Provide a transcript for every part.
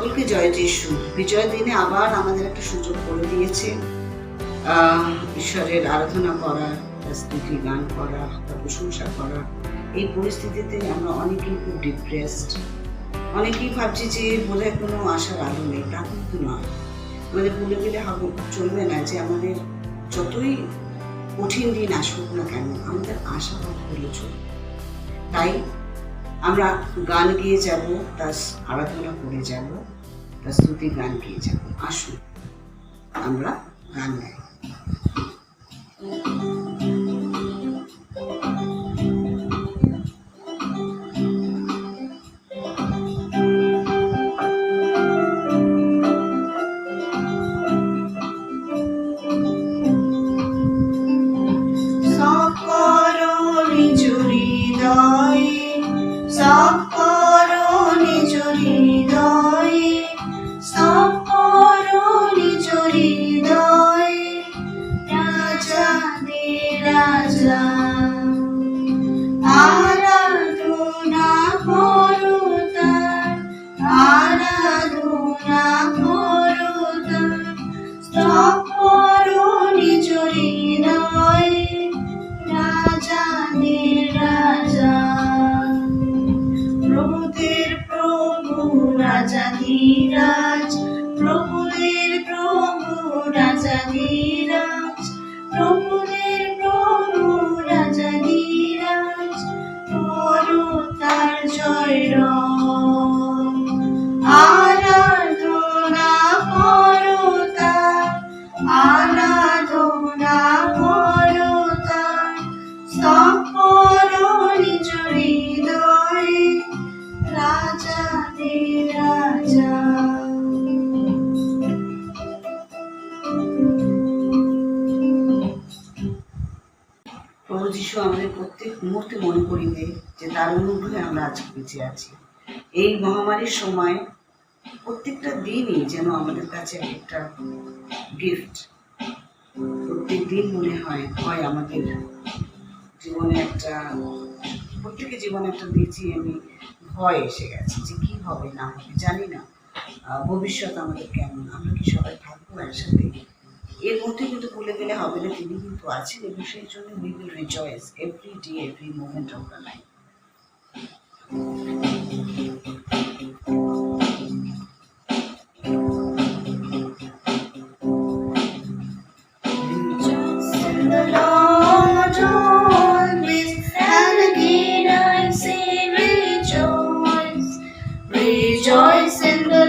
সকলকে জয় যিশু। বিজয় দিনে আবার আমাদের একটা সুযোগ করে দিয়েছে ঈশ্বরের আরাধনা করার, স্তুতি গান করার, প্রশংসা করার। এই পরিস্থিতিতে আমরা অনেকেই খুব ডিপ্রেসড, অনেকেই ভাবছি যে বোধহয় কোনো আশার আলো নেই। তা কিন্তু নয়। আমাদের ভুলে গেলে চলবে না যে আমাদের যতই কঠিন দিন আসুক না কেন, আমাদের আশাবাদ হলে চলবে। তাই আমরা গান গেয়ে যাব, তার আরাধনা করে যাব, তার স্তুতি গান গেয়ে যাব। আসুন আমরা গান গাই। রাজাধিরাজ, প্রভুদের প্রভু রাজাধিরাজ, প্রভুদের প্রভু রাজাধিরাজ, করো তার জয় রং। আরাধনা করো তার, আরাধনা করো তার, স্তব করো নিজ হৃদয়ে রাজাদের রাজা। প্রভু যিশু আমাদের প্রত্যেক মুহূর্তে মনে করিবে যে তার অনুগ্রহে আমরা আজকে বেঁচে আছি। এই মহামারীর সময় প্রত্যেকটা দিনই যেন আমাদের কাছে একটা গিফট। প্রত্যেক দিন মনে হয় আমাদের জীবনে একটা, প্রত্যেকের জীবনে একটা দেখছি আমি ভয় এসে গেছে যে কি হবে না হবে জানি না, ভবিষ্যৎ আমাদের কেমন, আমরা কি সবাই থাকবো একসাথে। এর মধ্যে কিন্তু ভুলে গেলে হবে না, তিনি কিন্তু আছেন এবং সেই জন্য we will rejoice every day, every moment of the life. Rejoice in the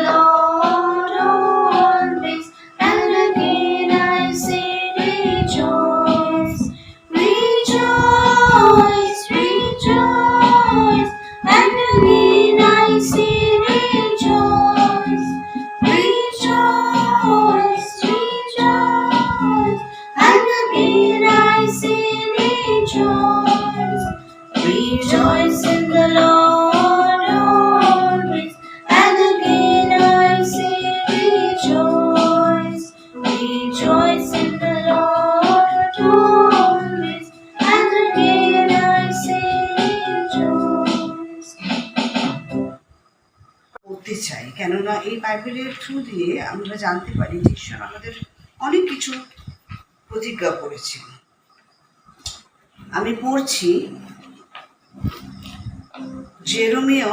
Lord always, and again I say rejoice. Rejoice, rejoice, and again I say rejoice. Rejoice, rejoice, and again I say rejoice. Rejoice in the Lord. চাই, কেননা এই বাইবেলের through দিয়ে আমরা জানতে পারি যে ঈশ্বর আমাদের অনেক কিছু প্রতিজ্ঞা করেছেন। আমি পড়ছি জেরেমিয়া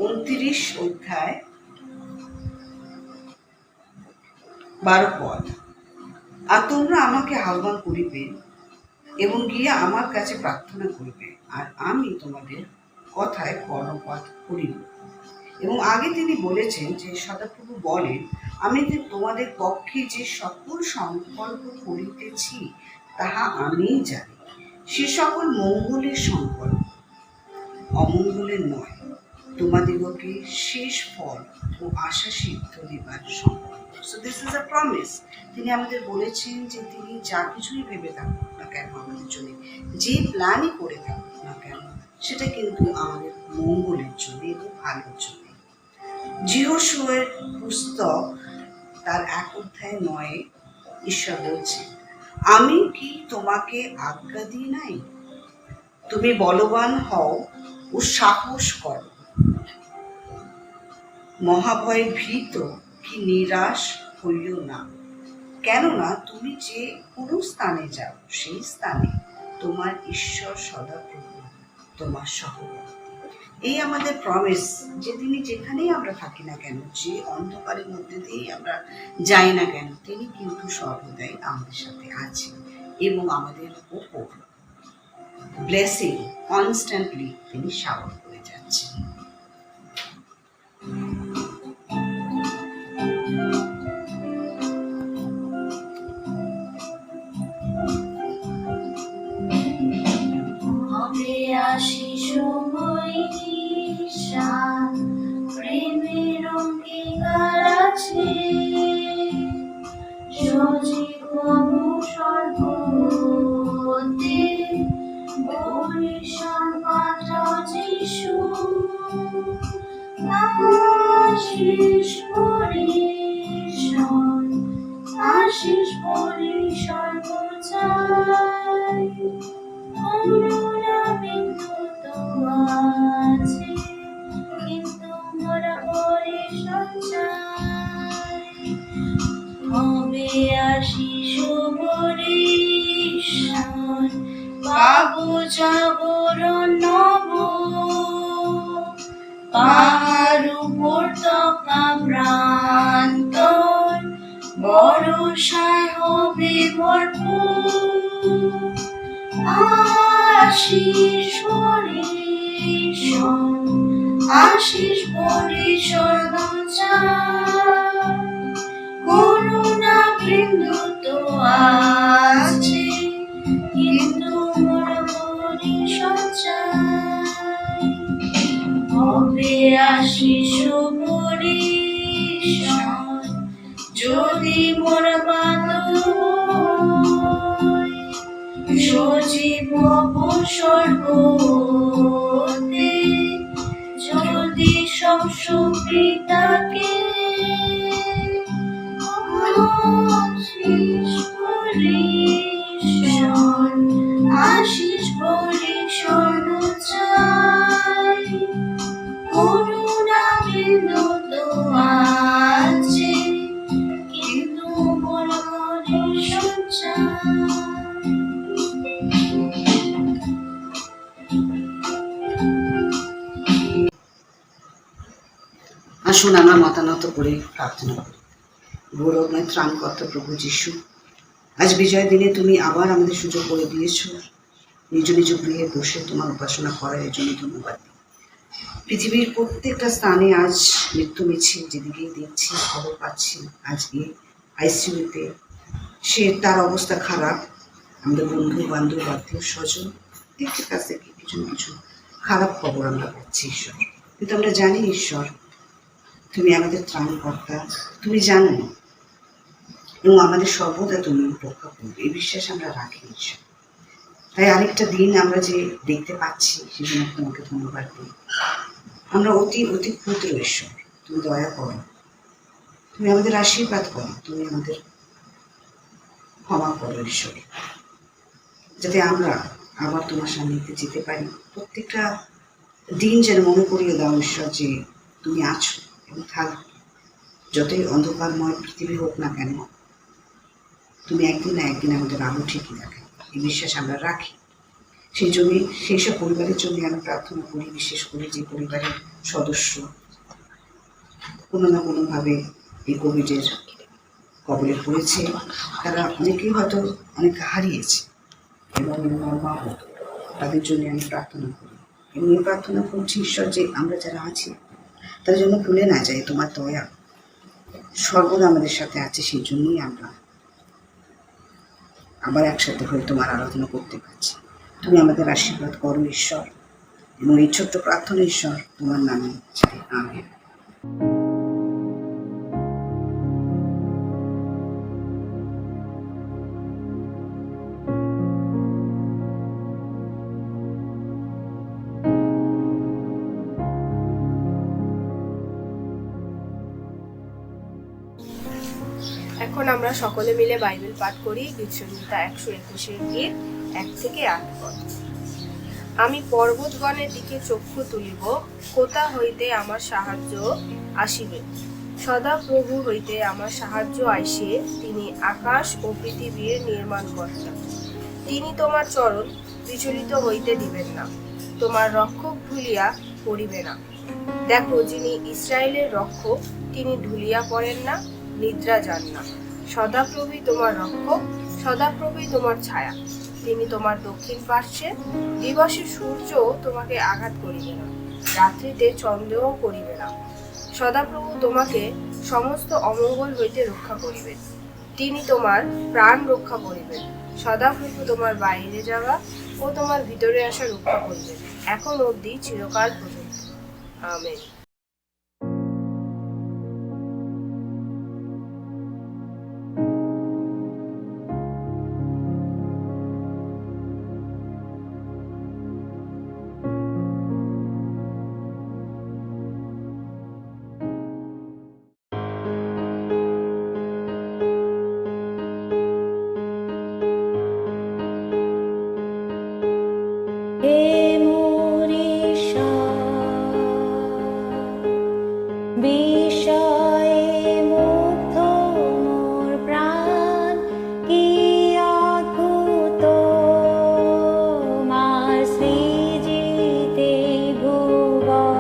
29 অধ্যায় 12 পদ। আর তোমরা আমাকে আহ্বান করিবে এবং গিয়ে আমার কাছে প্রার্থনা করিবে, আর আমি তোমাদের কথায় কর্ণপাত করিব। এবং আগে তিনি বলেছেন যে সদাপ্রভু বলেন, আমি তোমাদের পক্ষে যে সকল সংকল্প করিতেছি তাহা আমিই জানি, সে সকল মঙ্গলের সংকল্প, অমঙ্গলের নয়, তোমাদিগকে শেষ ফল ও আশা সিদ্ধ দিবার সংকল্প। So this is a promise. তিনি আমাদের বলেছেন যে তিনি যা কিছুই ভেবে থাকুক না কেন আমাদের জন্য, যে প্ল্যানই করে থাকুক না কেন, সেটা কিন্তু আমাদের মঙ্গলের জন্য এবং ভালোর জন্য। যিহোশুয়ার পুস্তক তার 1 অধ্যায় 9 ঈশ্বর বলছেন, আমি কি তোমাকে আজ্ঞা দিই নাই? তুমি বলবান হও ও সাহস করো। মহাভয়ে ভীত কি নিরাশ হইও না, কেননা তুমি যে কোনো স্থানে যাও সেই স্থানে তোমার ঈশ্বর সদাপ্রভু তোমার সহবর্তী। এই আমাদের প্রমিস যে তিনি যেখানেই আমরা থাকি না কেন, যে অন্ধকারের মধ্যে দিয়েই আমরা যাই না কেন, তিনি কিন্তু সর্বদাই আমাদের সাথে আছেন এবং আমাদের ওপর ব্লেসিং কনস্ট্যান্টলি তিনি শাওয়ার করে যাচ্ছেন। হবে আশিস বৈশাখ, প্রেমের অঙ্গীকার আছে, সজীব স্বর্গতে বরিশান পাঠাও যিশু, আশিস পরিশন, আশিস পরিশন চাই, করুণা বিন্দু তো আছে, কিন্তু মোরা পরিশন চাই। হবে আশিস পরিশন, পাবো জাগরণ নব, পাহাড় উপত্যকা প্রান্তর, বর্ষায় হবে ভরপুর, আশিস পরিশন, আশিস পরিশন চাই, করুণা বিন্দু তো আছে, কিন্তু মোরা পরিশন চাই। হবে আশিস পরিশন, যদি মোরা বাদল হই, সজীব স্বর্গতে, যদি সব সুপিতাকে আশিস পরিশন, আশিস পরিশন চাই, করুণা বিন্দু তো আছে, কিন্তু মোরা পরিশন চাই। আসুন আমরা মাথা নত করে প্রার্থনা করি। গৌরবময় ত্রাণকর্তা প্রভু যিশু, আজ বিজয় দিনে তুমি আবার আমাদের সুযোগ করে দিয়েছ নিজ নিজ গৃহে বসে তোমার উপাসনা করার, এই জন্য ধন্যবাদ। পৃথিবীর প্রত্যেকটা স্থানে আজ মৃত্যু মিছিল, যেদিকেই দেখছি খবর পাচ্ছি, আজকে আইসিইউতে সে তার অবস্থা খারাপ। আমাদের বন্ধু বান্ধব আত্মীয় স্বজন প্রত্যেকের কাছ থেকে কিছু না কিছু খারাপ খবর আমরা পাচ্ছি ঈশ্বর, কিন্তু আমরা জানি ঈশ্বর তুমি আমাদের ত্রাণকর্তা, তুমি জানো এবং আমাদের সর্বদা তুমি রক্ষা করবে, এই বিশ্বাস আমরা রাখি ঈশ্বর। তাই আরেকটা দিন আমরা যে দেখতে পাচ্ছি সেজন্য তোমাকে ধন্যবাদ দিই। আমরা অতি অতি ক্ষুদ্র ঈশ্বর, তুমি দয়া করো, তুমি আমাদের আশীর্বাদ করো, তুমি আমাদের ক্ষমা করো ঈশ্বর, যাতে আমরা আবার তোমার সান্নিধ্যে যেতে পারি। প্রত্যেকটা দিন যেন মনে করিয়ে দাও ঈশ্বর যে তুমি আছো এবং থাকবে, যতই অন্ধকারময় পৃথিবী হোক না কেন, তুমি একদিন না একদিন আমাদের আলো ঠিকই রাখে, এই বিশ্বাস আমরা রাখি। সেই জন্যই সেই সব পরিবারের জন্য আমি প্রার্থনা করি, বিশেষ করে যে পরিবারের সদস্য কোনো না কোনোভাবে এই কোভিডের কবলে পড়েছে, তারা অনেকেই হয়তো অনেকে হারিয়েছে, এবং আমার মা তাদের জন্য আমি প্রার্থনা করি। এবং এই প্রার্থনা করছি ঈশ্বর যে আমরা যারা আছি তার জন্য ভুলে না যাই তোমার দয়া সর্বদা আমাদের সাথে আছে, সেই জন্যই আমরা আবার একসাথে হয়ে তোমার আরাধনা করতে পারছি। তুমি আমাদের আশীর্বাদ করো ঈশ্বর, এবং এই ছোট্ট প্রার্থনা ঈশ্বর তোমার নামে চাই, আমেন। এখন আমরা সকলে মিলে বাইবেল পাঠ করি। গীতসংহিতা 121-এর গীত 1 থেকে 8 পদ। আমি পর্বতগণের দিকে চক্ষু তুলিব, কোথা হইতে আমার সাহায্য আসিবে। সদাপ্রভু হইতে আমার সাহায্য আইসে, তিনি আকাশ ও পৃথিবীর নির্মাণকর্তা। তিনি তোমার চরণ বিচলিত হইতে দিবেন না, তোমার রক্ষক ভুলিয়া পড়িবে না। দেখো, যিনি ইসরায়েলের রক্ষক, তিনি ঢুলিয়া পড়েন না, নিদ্রা যান না। সদাপ্রভুই তোমার রক্ষক, সদাপ্রভুই তোমার ছায়া। তিনি তোমার দক্ষিণ পার্শ্বে, দিবসে সূর্য তোমাকে আঘাত করিবে না, রাত্রিতে চন্দ্রও করিবে না। সদাপ্রভু তোমাকে সমস্ত অমঙ্গল হইতে রক্ষা করিবেন, তিনি তোমার প্রাণ রক্ষা করিবেন। সদাপ্রভু তোমার বাইরে যাওয়া ও তোমার ভিতরে আসা রক্ষা করিবেন, এখন অবধি চিরকাল পর্যন্ত। আমেন। হে মোর ঈশ্বর, বিষয়ে মুগ্ধ মোর প্রাণ, কি অদ্ভুত তোমার সৃজিতে ভুবন।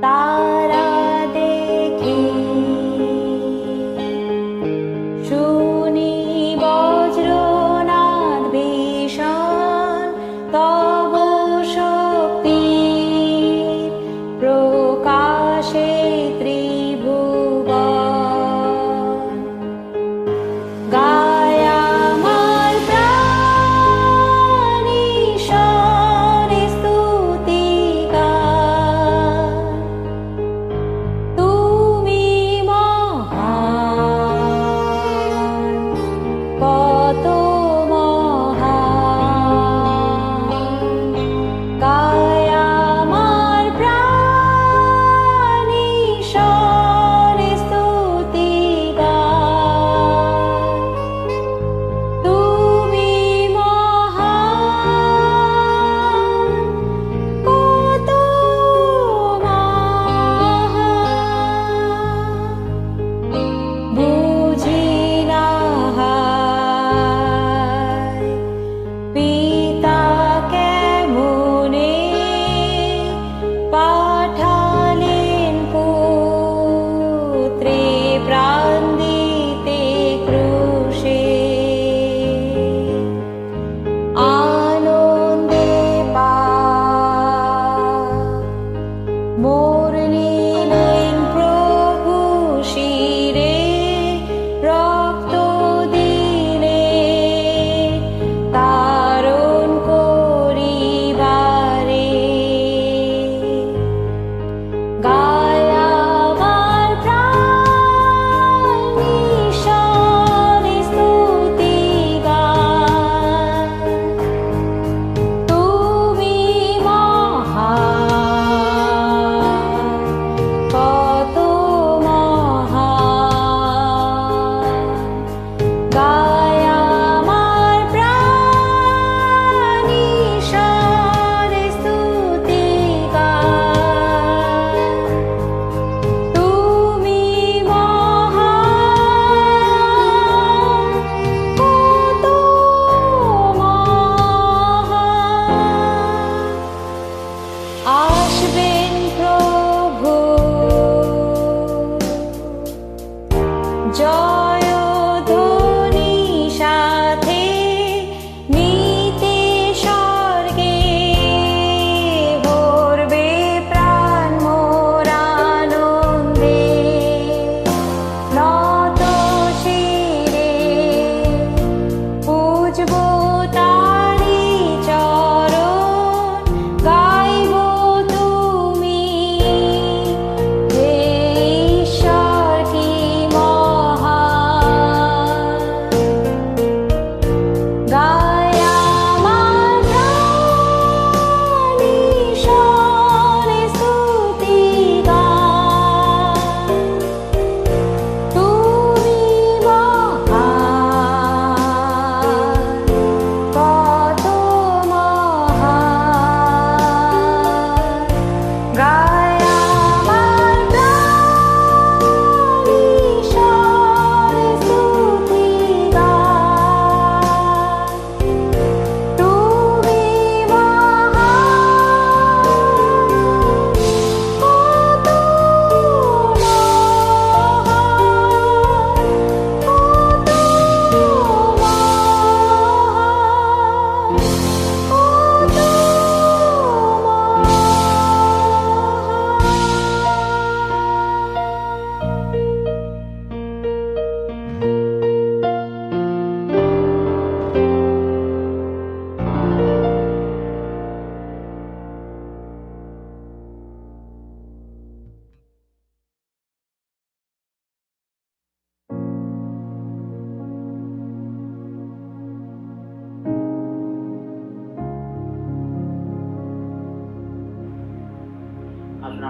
তারা দেখি শুনি বজ্রনাদ ভীষণ,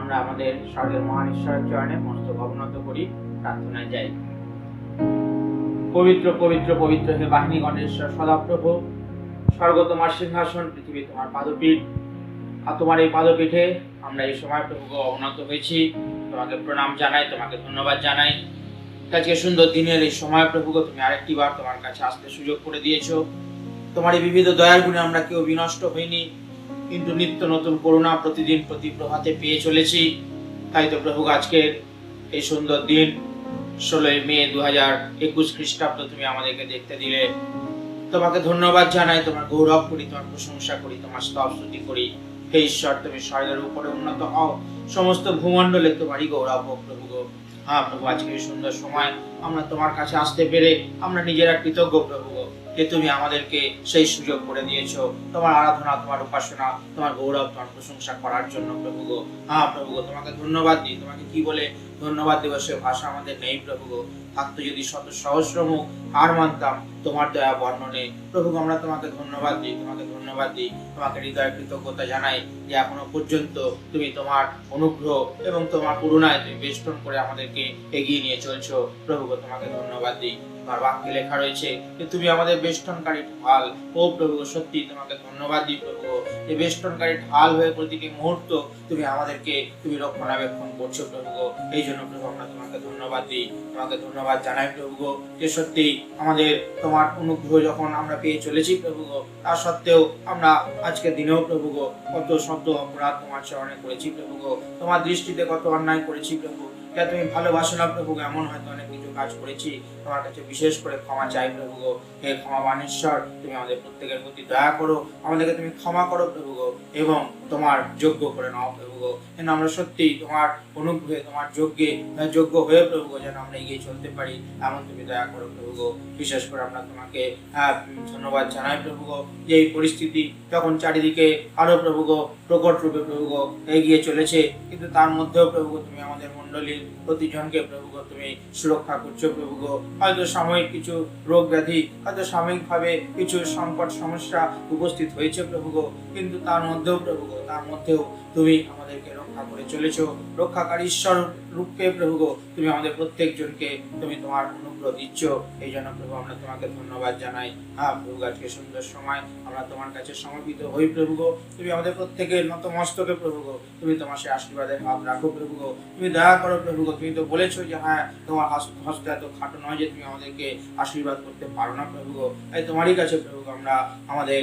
আমরা আমাদের স্বর্গের মহান ঈশ্বরের চরণে মস্তক অবনত করি, প্রার্থনায় যাই। পবিত্র পবিত্র পবিত্র হে বাহিনীগণের ঈশ্বর সদাপ্রভু, স্বর্গ তোমার সিংহাসন, পৃথিবী তোমার পাদপীঠ, আর তোমার এই পাদপীঠে আমরা এই সময় প্রভু অবনত হয়েছি। তোমাকে প্রণাম জানাই, তোমাকে ধন্যবাদ জানাই। আজকে সুন্দর দিনের এই সময় প্রভু তুমি আরেকটি বার তোমার কাছে আসতে সুযোগ করে দিয়েছো। তোমার এই বিবিধ দয়ার গুণে আমরা কেউ বিনষ্ট হইনি, কিন্তু নিত্য নতুন করুণা প্রতিদিন প্রতি প্রভাতে পেয়ে চলেছি। তাই তো প্রভু আজকের এই সুন্দর দিন 16 মে 2021 খ্রিস্টাব্দ তুমি আমাদেরকে দেখতে দিলে। তোমাকে ধন্যবাদ জানাই, তোমার গৌরব করি, তোমার প্রশংসা করি, তোমার স্তব স্তুতি করি। হে ঈশ্বর, তুমি স্বর্গের উপরে উন্নত হও, সমস্ত ভূমণ্ডলে তোমারই গৌরব হোক প্রভু গো। হ্যাঁ প্রভু, আজকে এই সুন্দর সময় আমরা তোমার কাছে আসতে পেরে আমরা নিজেরা কৃতজ্ঞ প্রভু গো, যে তুমি আমাদেরকে সেই সুযোগ করে দিয়েছো তোমার আরাধনা, তোমার উপাসনা, তোমার গৌরব, তোমার প্রশংসা করার জন্য প্রভু গো। হ্যাঁ প্রভু গো, তোমাকে ধন্যবাদ দিই। তোমাকে কি বলে ধন্যবাদ দেব সে ভাষা আমাদের নেই প্রভু গো। থাকতো যদি শত সহস্র মুখ, হার মানতাম তোমার দয়া বর্ণনে। প্রভু আমরা তোমাকে ধন্যবাদ দিই, তোমাকে ধন্যবাদ দিই, তোমাকে হৃদয় কৃতজ্ঞতা জানাই যে এখনো পর্যন্ত তুমি তোমার অনুগ্রহ এবং তোমার করুণায় তুমি বেষ্টন করে আমাদেরকে এগিয়ে নিয়ে চলছো প্রভু গো। তোমাকে ধন্যবাদ দিই। তোমার বাক্যে লেখা রয়েছে যে তুমি আমাদের বেষ্টনকারী ঢাল। ও প্রভু সত্যি তোমাকে ধন্যবাদ দিই প্রভু, যে বেষ্টনকারী ঢাল হয়ে প্রতিটি মুহূর্ত তুমি আমাদেরকে তুমি রক্ষণাবেক্ষণ করছো প্রভু। এই জন্য প্রভু আমরা তোমাকে ধন্যবাদ দিই, তোমাকে ধন্যবাদ জানাই প্রভু, যে সত্যি আমাদের তোমার অনুগ্রহ যখন আমরা পেয়ে চলেছি প্রভু, তা সত্ত্বেও আমরা আজকের দিনেও প্রভু কত শব্দ অপরাধ তোমার চরণে করেছি প্রভু, তোমার দৃষ্টিতে কত অন্যায় করেছি প্রভু। যা তুমি ভালোবাসো না প্রভু, এমন হয়তো অনেক কিছু কাজ করেছি, তোমার কাছে বিশেষ করে ক্ষমা চাই প্রভু। হে ক্ষমাবান ঈশ্বর, তুমি আমাদের প্রত্যেকের প্রতি দয়া করো, আমাদেরকে তুমি ক্ষমা করো প্রভু এবং তোমার যোগ্য করে নাও প্রভু। যেন আমরা সত্যি তোমার অনুগ্রহে, তোমার যোগ্য হয়ে প্রভু যেন আমরা এগিয়ে চলতে পারি, এমন তুমি দয়া করো প্রভু। বিশেষ করে আমরা তোমাকে ধন্যবাদ জানাই প্রভু, যে এই পরিস্থিতি যখন চারিদিকে আরো প্রভু প্রকট রূপে প্রভু এগিয়ে চলেছে, কিন্তু তার মধ্যেও প্রভু তুমি আমাদের মণ্ডলীর প্রতিজনকে প্রভু তুমি সুরক্ষা করছো প্রভু। হয়তো সাময়িক কিছু রোগ ব্যাধি, হয়তো সাময়িকভাবে কিছু সংকট সমস্যা উপস্থিত হয়েছে প্রভু, কিন্তু তার মধ্যেও প্রভু, তার মধ্যেও তুমি আমাদেরকে রক্ষা করে চলেছো। রক্ষাকারী ঈশ্বর রূপে প্রভু তুমি আমাদের প্রত্যেকজনকে তুমি তোমার অনুগ্রহ দিচ্ছ। এই জন্য প্রভু আমরা তোমাকে ধন্যবাদ জানাই। হ্যাঁ প্রভু, আজকে সুন্দর সময় আমরা তোমার কাছে সমর্পিত হই প্রভু। তুমি আমাদের প্রত্যেকের নতমস্তকে প্রভু তুমি তোমার সে আশীর্বাদের হাত রাখো প্রভু। তুমি দয়া করো প্রভু, তুমি তো বলেছো যে হ্যাঁ তোমার হস্ত এত খাটো নয় যে তুমি আমাদেরকে আশীর্বাদ করতে পারো না প্রভু। তাই তোমারই কাছে প্রভু আমরা আমাদের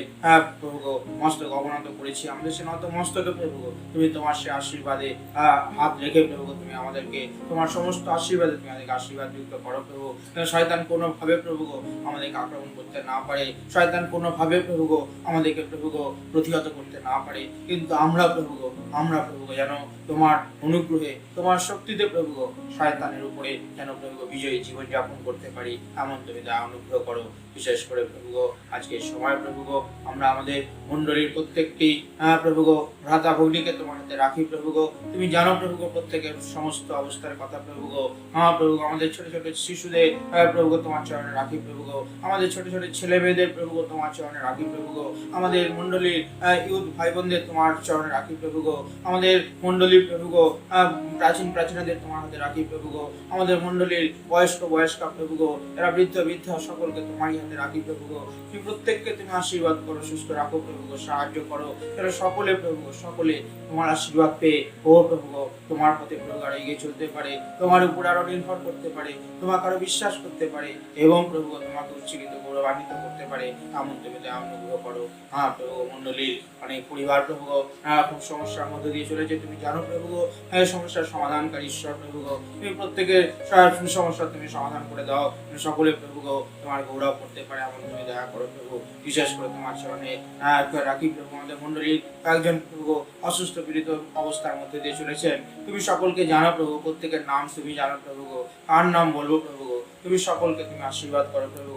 প্রভু মস্তক অবনত করেছি, আমাদের সে নতমস্তকে প্রভু তুমি তোমার সে আশীর্বাদে হাত রেখে প্রভু তুমি আমাদেরকে তোমার সমস্ত আশীর্বাদে তুমি আমাদেরকে আশীর্বাদ যুক্ত করো প্রভু। শয়তান কোনোভাবে প্রভু আমাদেরকে আক্রমণ করতে না পারে, শয়তান কোনোভাবে প্রভু আমাদেরকে প্রভু প্রতিহত করতে না পারে, কিন্তু আমরা প্রভু যেন তোমার অনুগ্রহে, তোমার শক্তিতে প্রভু শয়তানের উপরে যেন প্রভু বিজয়ী জীবন যাপন করতে পারি, এমন তুমি দয়া অনুগ্রহ করো। বিশেষ করে প্রভু আজকে সময় প্রভু আমরা আমাদের মণ্ডলীর প্রত্যেকটি প্রভু ভ্রাতা ভগ্নীকে তোমার হাতে রাখি প্রভু। তুমি জানো প্রভু প্রত্যেকের সমস্ত অবস্থার কথা প্রভু। হ্যাঁ প্রভু, আমাদের ছোট ছোট শিশুদের প্রভু তোমার চরণে রাখি প্রভু। আমাদের ছোট ছোট ছেলে মেয়েদের প্রভু তোমার চরণে রাখি প্রভু। আমাদের মণ্ডলীর ইউথ ভাই বোনদের তোমার চরণে রাখি প্রভু। আমাদের মণ্ডলীর প্রভু প্রাচীনাদের তোমার হাতে রাখি প্রভু। আমাদের মণ্ডলীর বয়স্কা প্রভু, এরা বৃদ্ধা সকলকে তোমারই হাতে রাখি প্রভু। তুমি প্রত্যেককে তুমি আশীর্বাদ করো, সুস্থ রাখো প্রভু, সাহায্য করো, এরা সকলে প্রভু সকলে তোমার আশীর্বাদ পেয়ে ও প্রভু তোমার পথে প্রভু আরো এগিয়ে চলতে পারে, তোমার উপর আরো নির্ভর করতে পারে, তোমাকে আরো বিশ্বাস করতে পারে এবং প্রভু তোমাকে উচ্চকিত গৌরবান্বিত করতে পারে, এমন তুমি অনুগ্রহ করো। হ্যাঁ প্রভু, মণ্ডলীর অনেক পরিবার প্রভু খুব সমস্যার মধ্যে দিয়ে চলেছে, তুমি জানো প্রভু সমস্যার সমাধানকারী ঈশ্বর প্রভু। তুমি প্রত্যেকের সমস্যা তুমি সমাধান করে দাও, সকলে প্রভু তোমার গৌরব করতে পারে, এমন তুমি দয়া করো প্রভু। বিশেষ করে তোমার চরণে রাখি প্রভু আমাদের মণ্ডলীর কয়েকজন প্রভু অসুস্থ পীড়িত অবস্থার মধ্যে দিয়ে চলেছেন, তুমি সকলকে জানো প্রভু, প্রত্যেকের নাম তুমি জানো প্রভু, কার নাম বলবো প্রভু, তুমি সকলকে তুমি আশীর্বাদ করো প্রভু।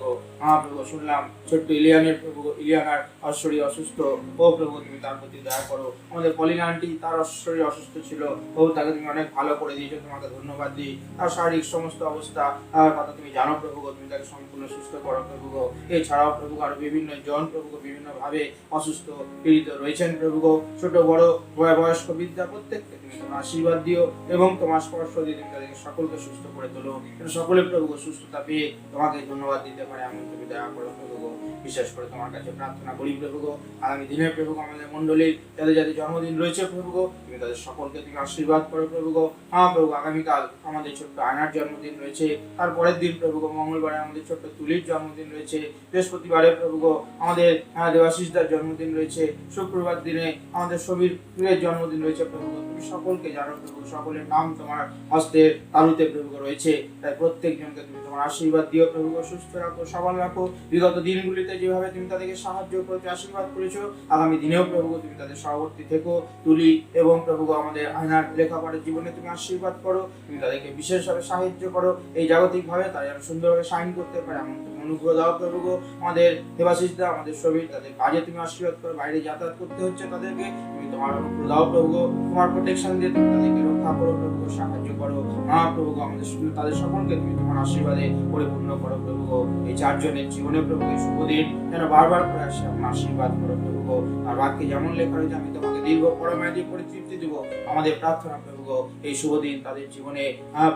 প্রভু শুনলাম ছোট্ট ইলিয়ানার শরীর অসুস্থ, ও প্রভু তুমি তার প্রতি দয়া করো। আমাদের পলিনা আন্টি, তার শরীর অসুস্থ ছিল, ও তাকে তুমি অনেক ভালো করে দিয়েছো, তোমাকে ধন্যবাদ দিই। তার শারীরিক সমস্ত অবস্থা কথা তুমি জানো প্রভু, তুমি তাকে সম্পূর্ণ সুস্থ করো প্রভু। এছাড়াও প্রভু আরো বিভিন্ন জন প্রভু বিভিন্ন ভাবে অসুস্থ পীড়িত রয়েছেন প্রভু, ছোট বড় বয়স্ক বিদ্যা প্রত্যেককে তুমি তোমার আশীর্বাদ দিও এবং তোমার স্পর্শ দিয়ে তুমি তাদেরকে সকলকে সুস্থ করে তোলো, সকলে প্রভু সুস্থতা পেয়ে তোমাকে ধন্যবাদ দিতে পারে এমন তুমি দয়া করো প্রভু। বিশেষ করে তোমার কাছে প্রার্থনা করি প্রভু, আগামী দিনে প্রভু আমাদের মণ্ডলীর যাদের যাদের জন্মদিন রয়েছে প্রভু, তুমি তাদের সকলকে তুমি আশীর্বাদ করো প্রভু। প্রভু আগামীকাল আমাদের ছোট্ট আয়নার জন্মদিন রয়েছে, তারপরের দিন প্রভু মঙ্গলবারে আমাদের ছোট্ট তুলির জন্মদিন রয়েছে, বৃহস্পতিবারে প্রভু আমাদের দেবাশিসদার জন্মদিন রয়েছে, শুক্রবার দিনে আমাদের সবিরের জন্মদিন রয়েছে প্রভু। তুমি সকলকে জানো প্রভু, সকলের নাম তোমার হস্তের তালুতে প্রভু রয়েছে, তাই প্রত্যেকজনকে তুমি তোমার আশীর্বাদ দিও প্রভু, সুস্থ রাখো, সবল রাখো। বিগত দিনগুলিতে যেভাবে তুমি তাদেরকে সাহায্য করেছো, আশীর্বাদ করেছো, আগামী দিনেও প্রভু তুমি তাদের সহবর্তী থেকো। তুলি এবং প্রভু আমাদের আয়নার লেখাপড়ার জীবনে তুমি আশীর্বাদ করো, তুমি তাদেরকে বিশেষভাবে সাহায্য করো, এই জাগতিক ভাবে তারা যেন সুন্দরভাবে সাইন করতে পারে এমন তুমি অনুগ্রহ দাও প্রভু। আমাদের দেবাশিসদা, আমাদের সবির, তাদের কাজে তুমি আশীর্বাদ করো, বাইরে যাতায়াত করতে হচ্ছে তাদেরকে তুমি তোমার অনুগ্রহ দাও প্রভু, তোমার প্রোটেকশন দিয়ে তুমি তাদেরকে রক্ষা করো প্রভু, সাহায্য করো প্রভু। আমাদের তাদের সকলকে তুমি তোমার আশীর্বাদে পরিপূর্ণ করো প্রভু। এই চারজনের জীবনে প্রভু এই শুভ দিন যেন বারবার করে আসে এমন আশীর্বাদ করো প্রভু। আর বাক্যে যেমন লেখা রয়েছে, আমি তোমাকে দীর্ঘ পরমায়িত পরিতৃপ্তি দেব, আমাদের প্রার্থনা প্রভু এই শুভ দিন তাদের জীবনে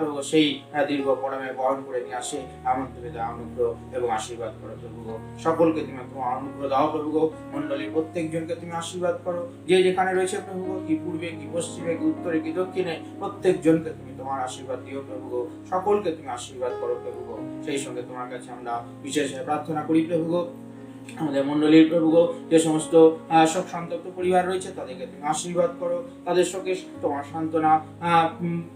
প্রভু সেই দীর্ঘ পরমায় বরণ করে নিয়ে আসে এমন তুমি দাও অনুগ্রহ এবং আশীর্বাদ করো প্রভু। সকলকে তুমি তোমার অনুগ্রহ দাও প্রভু। মণ্ডলীর প্রত্যেকজনকে তুমি আশীর্বাদ করো, যে যেখানে রয়েছে প্রভু, কি পূর্বে কি পশ্চিমে কি উত্তরে কি দক্ষিণে, প্রত্যেকজনকে তুমি তোমার আশীর্বাদ দিও প্রভু, সকলকে তুমি আশীর্বাদ করো প্রভু। সেই সঙ্গে তোমার কাছে আমরা বিশেষ প্রার্থনা করি প্রভু, আমাদের মণ্ডলীর প্রভু যে সমস্ত শোক সন্তপ্ত পরিবার রয়েছে তাদেরকে তুমি আশীর্বাদ করো, তাদের শোকে তোমার সান্ত্বনা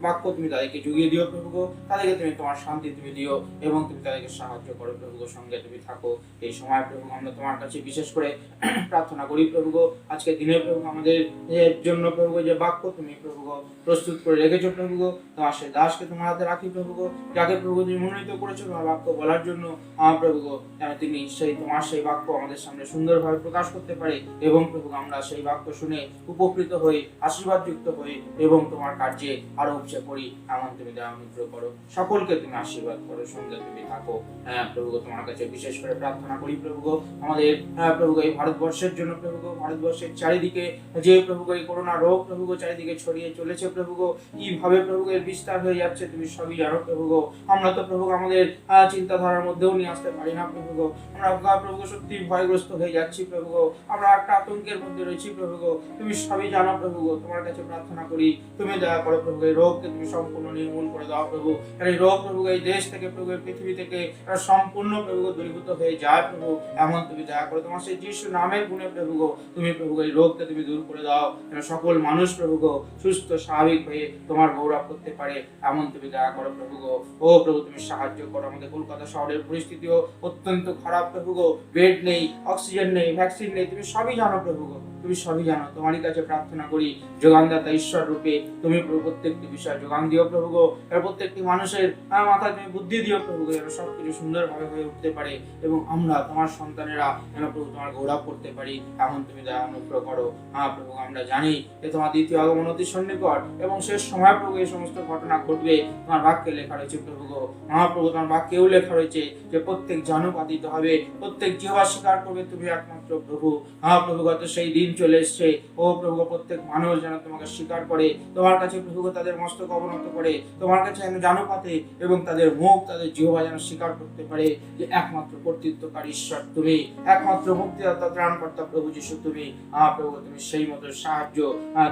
বাক্য তুমি তাদেরকে জুগিয়ে দিও প্রভু, তাদেরকে তুমি তোমার শান্তি তুমি দিও এবং তুমি তাদেরকে সাহায্য করো প্রভু, সঙ্গে তুমি থাকো। এই সময় প্রভু আমরা তোমার কাছে বিশেষ করে প্রার্থনা করি প্রভু, আজকে দিনে প্রভু আমাদের জন্য প্রভু যে বাক্য তুমি প্রভু প্রস্তুত করে রেখেছো প্রভু, তোমার সেই দাসকে তোমার হাতে রাখি প্রভু, যাকে প্রভু তুমি মনোনীত করেছো তোমার বাক্য বলার জন্য প্রভু, যেন তিনি সেই তোমার সেই বাক্য আমাদের সামনে সুন্দরভাবে প্রকাশ করতে পারে এবং প্রভু আমরা সেই বাক্য শুনে উপকৃত হই, আশীর্বাদ যুক্ত হই এবং তোমার কার্যে আরো উপচে পড়ি এমন তুমি দয়া অনুগ্রহ করো। সকলকে তুমি আশীর্বাদ করো, সঙ্গে তুমি থাকো প্রভু। তোমার কাছে বিশেষ করে প্রার্থনা করি প্রভু আমাদের প্রভু এই ভারতবর্ষের জন্য প্রভু, ভারতবর্ষের চারিদিকে যে প্রভু এই করোনা রোগ প্রভু চারিদিকে ছড়িয়ে চলেছে প্রভু, কিভাবে প্রভু এর বিস্তার হয়ে যাচ্ছে তুমি সবই জানো প্রভু। আমরা তো প্রভু আমাদের চিন্তাধারার মধ্যেও নিয়ে আসতে পারি না প্রভু, আমরা প্রভু সত্যি ভয়গ্রস্ত হয়ে যাচ্ছি প্রভু, আমরা একটা আতঙ্কের মধ্যে রয়েছি প্রভু, তুমি সবই জানো প্রভু। তোমার কাছে প্রার্থনা করি তুমি দয়া করো প্রভু, এই রোগকে তুমি সম্পূর্ণ নির্মূল করে দাও প্রভু, এই রোগ প্রভু এই দেশ থেকে প্রভু পৃথিবী থেকে সম্পূর্ণ প্রভু দূরীভূত হয়ে যায় প্রভু, এমন তুমি দয়া করো। তোমার সেই যিশু নামের গুণে প্রভু তুমি প্রভু এই রোগকে তুমি দূর করে দাও, যেন সকল মানুষ প্রভু সুস্থ স্বাভাবিক হয়ে তোমার গৌরব করতে পারে এমন তুমি দয়া করো প্রভু। ও প্রভু তুমি সাহায্য করো, আমাদের কলকাতা শহরের পরিস্থিতিও অত্যন্ত খারাপ প্রভু, বেড নেই, অক্সিজেন নেই, ভ্যাকসিন নেই, তুমি সবই জানো প্রভু, তুমি সবই জানো। তোমারই কাছে প্রার্থনা করি যোগানদাতা ঈশ্বর রূপে তুমি প্রভু প্রত্যেকটি বিষয় যোগান দিও প্রভু, প্রত্যেকটি মানুষের মাথায় তুমি বুদ্ধি দিও প্রভু, যেন সবকিছু সুন্দরভাবে হয়ে উঠতে পারে এবং আমরা তোমার সন্তানেরা যেন প্রভু তোমার গৌরব করতে পারি এমন তুমি দয়া অনুগ্রহ করো প্রভু। আমরা জানি যে তোমার দ্বিতীয় আগমন অতি সন্নিকট এবং শেষ সময় প্রভু এই সমস্ত ঘটনা ঘটবে, তোমার বাক্যে লেখা রয়েছে প্রভু, মহাপ্রভু তোমার বাক্যেও লেখা রয়েছে যে প্রত্যেক জানুপাতিত হবে, প্রত্যেক জিহ্বা স্বীকার করবে তুমি একমাত্র প্রভু। প্রভু গত সেই দিন চলে এসছে, ও প্রভু প্রত্যেক মানুষ যেন তোমাকে স্বীকার করে, তোমার কাছে প্রভু তাদের মস্তক অবনত করে, তোমার কাছে যেন জানুপাতে এবং তাদের মুখ তাদের জিহ্বা যেন স্বীকার করতে পারে যে একমাত্র কর্তৃত্বকারী ঈশ্বর তুমি, একমাত্র মুক্তিদাতা ত্রাণকর্তা প্রভু যিশু তুমি। প্রভু তুমি সেই মতো সাহায্য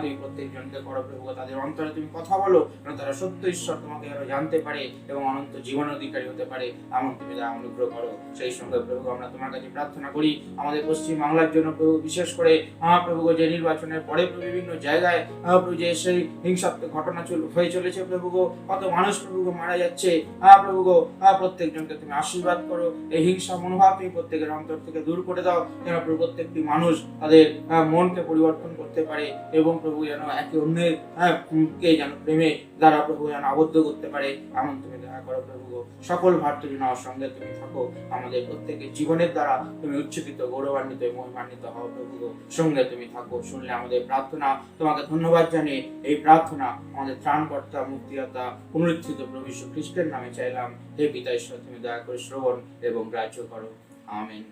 তুমি প্রত্যেকজনকে করো প্রভু, তাদের অন্তরে তুমি কথা বলো যেন তারা সত্য ঈশ্বর তোমাকে আরো জানতে পারে এবং অনন্ত জীবন অধিকারী হতে পারে এমন তুমি দয়া অনুগ্রহ করো। সেই সঙ্গে প্রভু আমরা তোমার কাছে প্রার্থনা করি আমাদের পশ্চিম বাংলার জন্য প্রভু, বিশেষ করে প্রভু যে নির্বাচনের পরে বিভিন্ন জায়গায় প্রভু যে সেই হিংসাত্মক ঘটনা হয়ে চলেছে প্রভু, কত মানুষ প্রভু মারা যাচ্ছে প্রভু, প্রত্যেকজনকে তুমি আশীর্বাদ করো, এই হিংসা মনোভাব তুমি প্রত্যেকের অন্তর থেকে দূর করে দাও, যেন প্রভু প্রত্যেকটি মানুষ তাদের মনকে পরিবর্তন করতে পারে এবং প্রভু যেন একে অন্যের কে যেন প্রেমে দ্বারা প্রভু যেন আবদ্ধ করতে পারে এমন তুমি দয়া করো প্রভু গো। সকল ভার তুমি নাও, সঙ্গে তুমি থাকো, আমাদের প্রত্যেকের জীবনের দ্বারা তুমি উচ্চকিত, গৌরবান্বিত, মহিমান্বিত হও প্রভু গো। সঙ্গে তুমি থাকো, শুনলে আমাদের প্রার্থনা, তোমাকে ধন্যবাদ জানিয়ে এই প্রার্থনা আমাদের ত্রাণকর্তা, মুক্তিদাতা, পুনরুত্থিত প্রভু যীশু খ্রিস্টের নামে চাইলাম। হে পিতা ঈশ্বর, তুমি দয়া করে শ্রবণ এবং গ্রাহ্য করো। আমেন।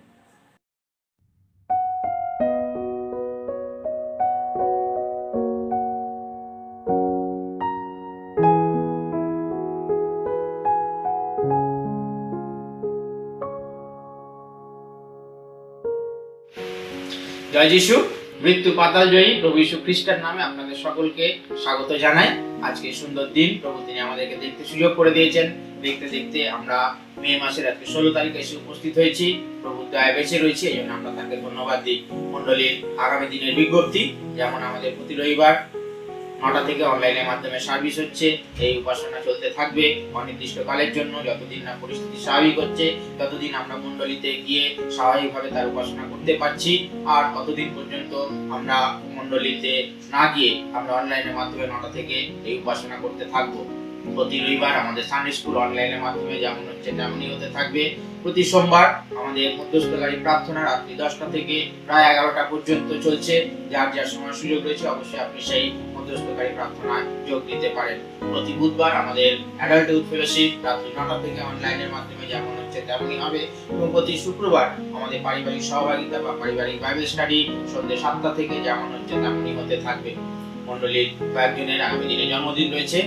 জয় যিশু। মৃত্যু পাতাল জয়ী প্রভু যীশু খ্রিস্টের নামে আপনাদের সকলকে স্বাগত জানাই। আজকে সুন্দর দিন প্রভু তিনি আমাদেরকে দেখতে সুযোগ করে দিয়েছেন। দেখতে দেখতে আমরা মে মাসের আজকে 16 তারিখে এসে উপস্থিত হয়েছি। প্রভু দয়া বেঁচে রয়েছে, এই জন্য আমরা তাকে ধন্যবাদ দিই। মণ্ডলীর আগামী দিনের বিজ্ঞপ্তি, যেমন আমাদের প্রতি রবিবার 9টা থেকে অনলাইনের মাধ্যমে সার্ভিস হচ্ছে। এই উপাসনা চলতে থাকবে অনির্দিষ্টকালের জন্য, যতদিন না পরিস্থিতি স্বাভাবিক হচ্ছে, ততদিন আমরা মণ্ডলীতে গিয়ে স্বাভাবিকভাবে তার উপাসনা করতে পারছি। আর ততদিন পর্যন্ত আমরা মণ্ডলীতে না গিয়ে আমরা অনলাইনের মাধ্যমে 9টা থেকে এই উপাসনা করতে থাকবো। প্রতি রবিবার আমাদের সানডে স্কুল অনলাইনের মাধ্যমে যেমন হচ্ছে তেমনই হতে থাকবে। প্রতি সোমবার আমাদের মধ্যস্থকারী প্রার্থনা রাত্রি 10টা থেকে প্রায় 11টা পর্যন্ত চলছে। যার যার সময় সুযোগ রয়েছে অবশ্যই আপনি সেই মধ্যস্থকারী প্রার্থনায় যোগ দিতে পারেন। প্রতি বুধবার আমাদের অ্যাডাল্ট ইউথ ফেলোশিপ রাত্রি 9টা থেকে অনলাইনের মাধ্যমে যেমন হচ্ছে তেমনই হবে। এবং প্রতি শুক্রবার আমাদের পারিবারিক সহভাগিতা বা পারিবারিক বাইবেল স্টাডি সন্ধ্যে 7টা থেকে যেমন হচ্ছে তেমনই হতে থাকবে। মণ্ডলীর কয়েকজনের আগামী দিনে জন্মদিন রয়েছে।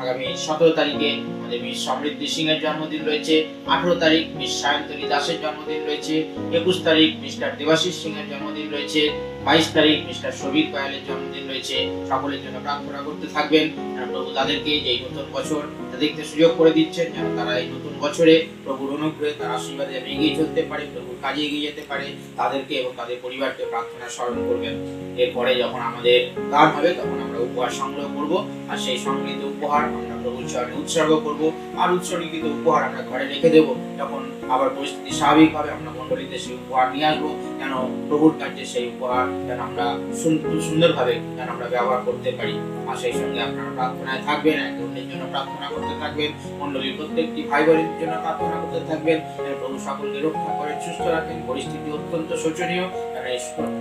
আগামী 17 তারিখে আমাদের মিস সমৃদ্ধি সিং এর জন্মদিন রয়েছে। 18 তারিখ মিস সায়ন্তনী দাসের জন্মদিন রয়েছে। 21 তারিখ মিস্টার দেবাশিস সিং এর জন্মদিন রয়েছে। 22 তারিখ মিস্টার সবির পায়েলের জন্মদিন রয়েছে। সকলের জন্য প্রার্থনা করতে থাকবেন যেন প্রভু তাদেরকে এই নতুন বছর দেখতে সুযোগ করে দিচ্ছেন, যেন তারা এই নতুন বছরে প্রভুর অনুগ্রহে তার আশীর্বাদে যেন এগিয়ে চলতে পারে, প্রভুর কাজে এগিয়ে যেতে পারে। তাদেরকে এবং তাদের পরিবারকে প্রার্থনা স্মরণ করবেন। এরপরে যখন আমাদের গান হবে তখন আমরা উপহার সংগ্রহ করব, আর সেই সংগৃহীত উপহার আমরা প্রভুর চরণে উৎসর্গ করব। আর উৎসর্গিত উপহার আমরা ঘরে রেখে দেবো। যখন আবার পরিস্থিতি স্বাভাবিক হবে আমরা মণ্ডলীতে সেই উপহার নিয়ে আসবো, যেন প্রভুর কাছে সেই উপহার যেন আমরা সুন্দরভাবে যেন আমরা ব্যবহার করতে পারি। আর সেই সঙ্গে আপনারা প্রার্থনায় থাকবেন, একে অন্যের জন্য প্রার্থনা করতে থাকবেন, মণ্ডলীর প্রত্যেকটি ভাই বোনের জন্য প্রার্থনা করতে থাকবেন যেন প্রভু সকলকে রক্ষা করেন, সুস্থ রাখেন। পরিস্থিতি অত্যন্ত শোচনীয়, এই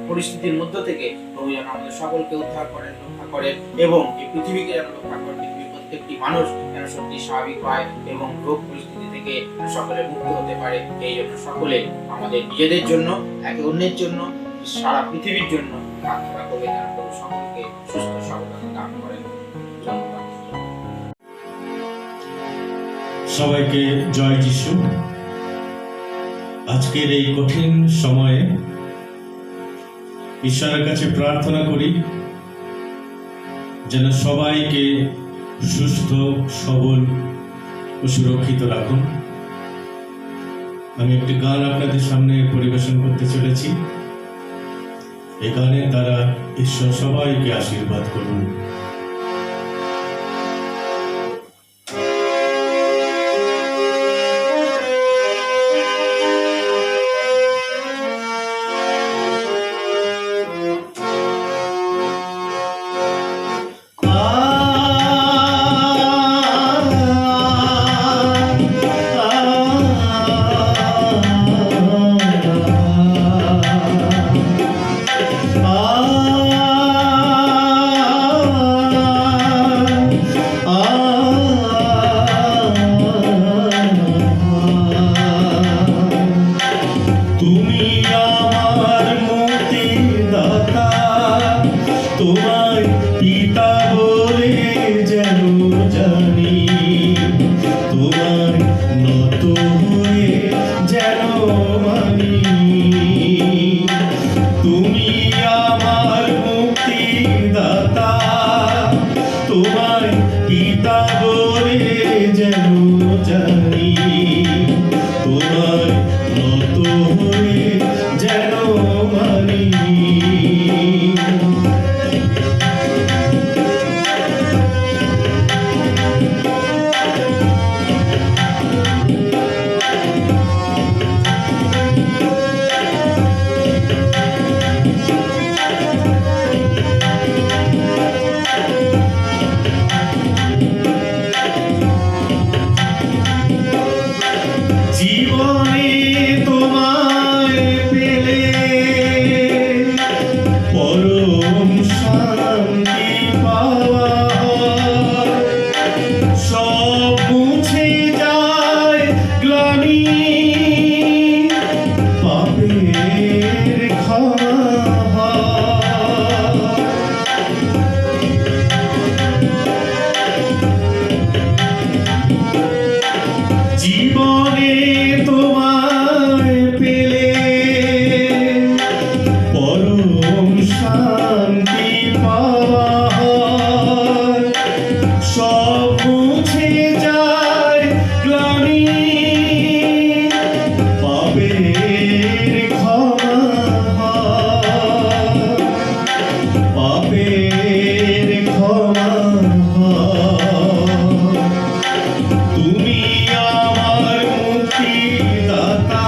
পরিস্থিতির মধ্য থেকে প্রভু যেন আমাদের সকলকে উদ্ধার করেন, রক্ষা করেন এবং এই পৃথিবীকে যেন রক্ষা করেন। পৃথিবীর প্রত্যেকটি মানুষ যেন সত্যি স্বাভাবিক হয় এবং রোগ পরিস্থিতি থেকে সকলে মুক্ত হতে পারে। এই জন্য সকলে আমাদের নিজেদের জন্য, একে অন্যের জন্য, সারা পৃথিবীর জন্য প্রার্থনা করবে যেন প্রভু সকলকে সুস্থ সবলতা দান করেন। ধন্যবাদ। সবাইকে জয় যিশু। আজকের এই কঠিন সময়ে ঈশ্বরের কাছে প্রার্থনা করি যেন সবাইকে সুস্থ, সবল ও সুরক্ষিত রাখুন। আমি একটি গান আপনাদের সামনে পরিবেশন করতে চলেছি। এই গানে দ্বারা ঈশ্বর সবাইকে আশীর্বাদ করুন। শান্তি পাওয়া হয়, সব মুছে যায় গ্লানি, পাপের ক্ষমা হয়, পাপের ক্ষমা হয়। তুমি আমার মুক্তিদাতা,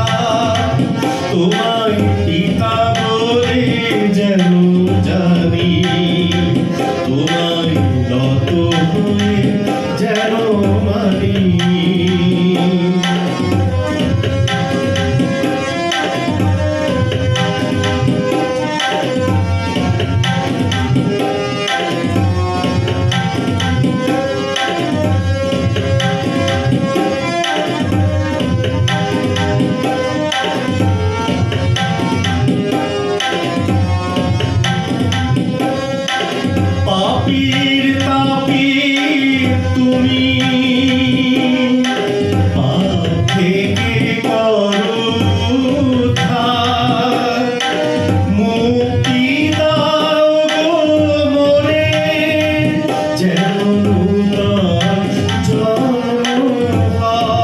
তোমায় পিতা বলে যেন জানি, তোমায় নত হয়ে যেন মানি। পাপীর তাপি তুমি, পাপ থেকে করো উদ্ধার, মুক্তি দাও গো মোরে, যেন নূতন জন্ম হয়।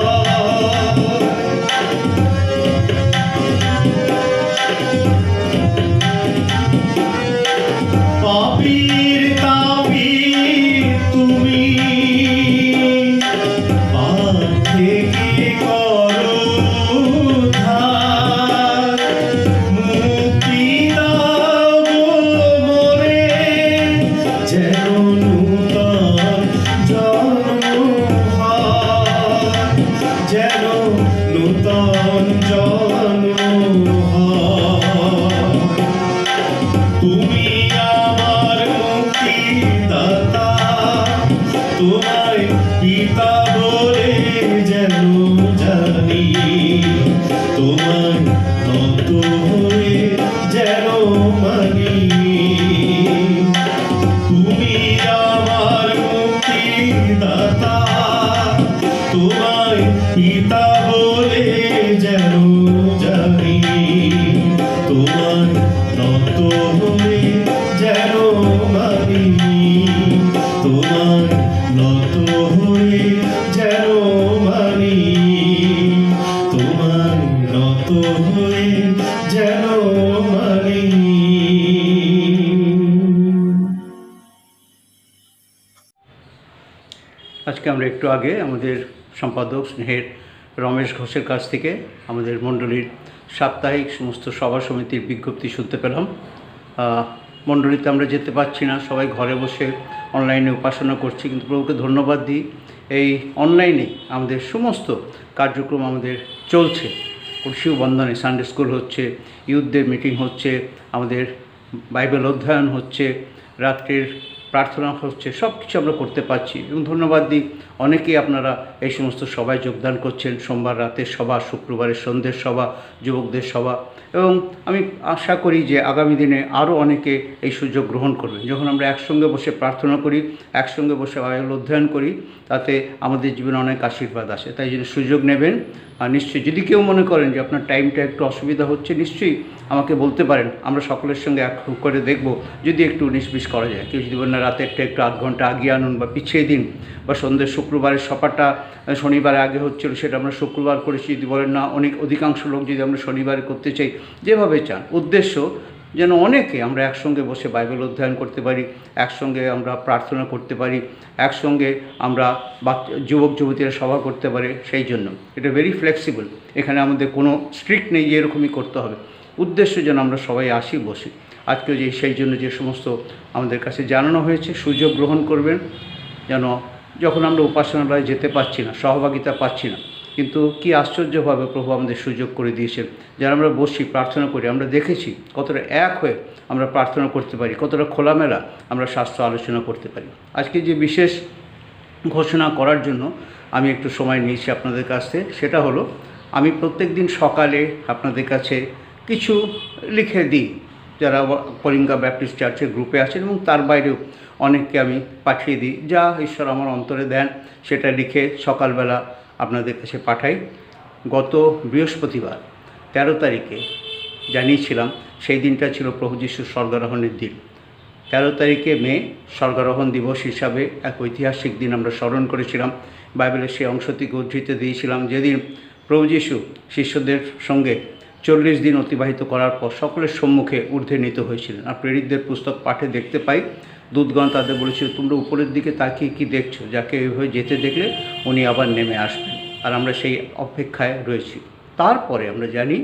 পাপীর তাপি তুমি, পাপ থেকে করো উদ্ধার, মুক্তি দাও গো মোরে, যেন নূতন জন্ম হয়, যেন নূতন জন্ম হয়। তুমি আমার মুক্তিদাতা, তোমায় পিতা বলে যেন জানি, তোমায় নত হয়ে যেন মানি। তুমি আমার মুক্তিদাতা, তোমায় পিতা বলে যেন জানি, তোমায় নত হয়ে যেন মানি, তোমায় নত হয়ে যেন মানি, তোমায় নত হয়ে যেন মানি। আজকে আমরা একটু আগে আমাদের সম্পাদক স্নেহের রমেশ ঘোষের কাছ থেকে আমাদের মণ্ডলীর সাপ্তাহিক সমস্ত সভা সমিতির বিজ্ঞপ্তি শুনতে পেলাম। মণ্ডলীতে আমরা যেতে পারছি না, সবাই ঘরে বসে অনলাইনে উপাসনা করছি, কিন্তু প্রভুকে ধন্যবাদ দিই, এই অনলাইনে আমাদের সমস্ত কার্যক্রম আমাদের চলছে। শিব বন্ধনে সানডে স্কুল হচ্ছে, ইউথদের মিটিং হচ্ছে, আমাদের বাইবেল অধ্যয়ন হচ্ছে, রাত্রের প্রার্থনা হচ্ছে, সব কিছু আমরা করতে পারছি এবং ধন্যবাদ দিই অনেকেই আপনারা এই সমস্ত সভায় যোগদান করছেন। সোমবার রাতের সভা, শুক্রবারের সন্ধ্যের সভা, যুবকদের সভা, এবং আমি আশা করি যে আগামী দিনে আরও অনেকে এই সুযোগ গ্রহণ করবেন। যখন আমরা একসঙ্গে বসে প্রার্থনা করি, একসঙ্গে বসে বাইবেল অধ্যয়ন করি, তাতে আমাদের জীবনে অনেক আশীর্বাদ আসে। তাই জন্য সুযোগ নেবেন। আর নিশ্চয়ই যদি কেউ মনে করেন যে আপনার টাইমটা একটু অসুবিধা হচ্ছে, নিশ্চয়ই আমাকে বলতে পারেন, আমরা সকলের সঙ্গে এক করে দেখব যদি একটু 19-20 করা যায়। কেউ যদি বলেন না রাতেরটা একটু আধ ঘন্টা আগিয়ে আনুন বা পিছিয়ে দিন, বা সন্ধ্যে শুক্রবারের সভাটা শনিবারে আগে হচ্ছিল সেটা আমরা শুক্রবার করেছি, যদি বলেন না অধিকাংশ লোক যদি আমরা শনিবারে করতে চাই, যেভাবে চান। উদ্দেশ্য যেন অনেকে আমরা একসঙ্গে বসে বাইবেল অধ্যয়ন করতে পারি, একসঙ্গে আমরা প্রার্থনা করতে পারি, একসঙ্গে আমরা যুবক যুবতীরা সভা করতে পারে। সেই জন্য এটা ভেরি ফ্লেক্সিবল, এখানে আমাদের কোনো স্ট্রিক্ট নেই যে এরকমই করতে হবে। উদ্দেশ্য যেন আমরা সবাই আসি, বসি। আজকে যে সেই জন্য যে সমস্ত আমাদের কাছে জানানো হয়েছে, সুযোগ গ্রহণ করবেন। যেন যখন আমরা উপাসনালয়ে যেতে পারছি না, সহভাগিতা পাচ্ছি না, কিন্তু কি আশ্চর্যভাবে প্রভু আমাদের সুযোগ করে দিয়েছেন। যারা আমরা বসি প্রার্থনা করি, আমরা দেখেছি কতটা এক হয়ে আমরা প্রার্থনা করতে পারি, কতটা খোলামেলা আমরা শাস্ত্র আলোচনা করতে পারি। আজকে যে বিশেষ ঘোষণা করার জন্য আমি একটু সময় নিয়েছি আপনাদের কাছ থেকে, সেটা হলো আমি প্রত্যেক দিন সকালে আপনাদের কাছে কিছু লিখে দিই যারা কলিঙ্গা ব্যাপটিস্ট চার্চের গ্রুপে আছেন, এবং তার বাইরেও অনেককে আমি পাঠিয়ে দিই। যা ঈশ্বর আমার অন্তরে দেন সেটা লিখে সকালবেলা আপনাদের কাছে পাঠাই। গত বৃহস্পতিবার 13 তারিখে জানিয়েছিলাম, সেই দিনটা ছিল প্রভু যিশুর স্বর্গারোহণের দিন। 13 তারিখে মে স্বর্গারোহণ দিবস হিসাবে এক ঐতিহাসিক দিন আমরা স্মরণ করেছিলাম। বাইবেলের সেই অংশ থেকে উদ্ধৃতি দিয়েছিলাম, যেদিন প্রভু যিশু শিষ্যদের সঙ্গে 40 দিন অতিবাহিত করার পর সকলের সম্মুখে ঊর্ধ্বে নীত হয়েছিলেন। আর প্রেরিতদের পুস্তক পাঠে দেখতে পাই, দূতগণ তাদের বলেছিল, তোমরা উপরের দিকে তাকিয়ে কি দেখছো? যাকে এইভাবে যেতে দেখলে উনি আবার নেমে আসবেন। আর আমরা সেই অপেক্ষায় রয়েছি। তারপরে আমরা জানি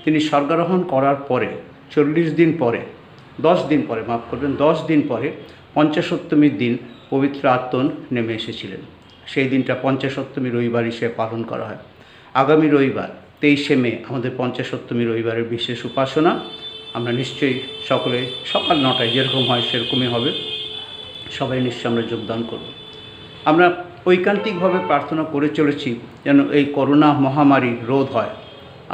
তিনি স্বর্গারোহণ করার পরে 40 দিন পরে, 10 দিন পরে, মাফ করবেন, 10 দিন পরে পঞ্চাশোত্তমীর দিন পবিত্র আত্মন নেমে এসেছিলেন। সেই দিনটা পঞ্চাশোত্তমী রবিবার হিসেবে পালন করা হয়। আগামী রবিবার 23শে মে আমাদের পঞ্চাশোত্তমী রবিবারের বিশেষ উপাসনা। আমরা নিশ্চয়ই সকলে সকাল 9টায় যেরকম হয় সেরকমই হবে, সবাই নিশ্চয়ই আমরা যোগদান করব। আমরা ঐকান্তিকভাবে প্রার্থনা করে চলেছি যেন এই করোনা মহামারী রোধ হয়।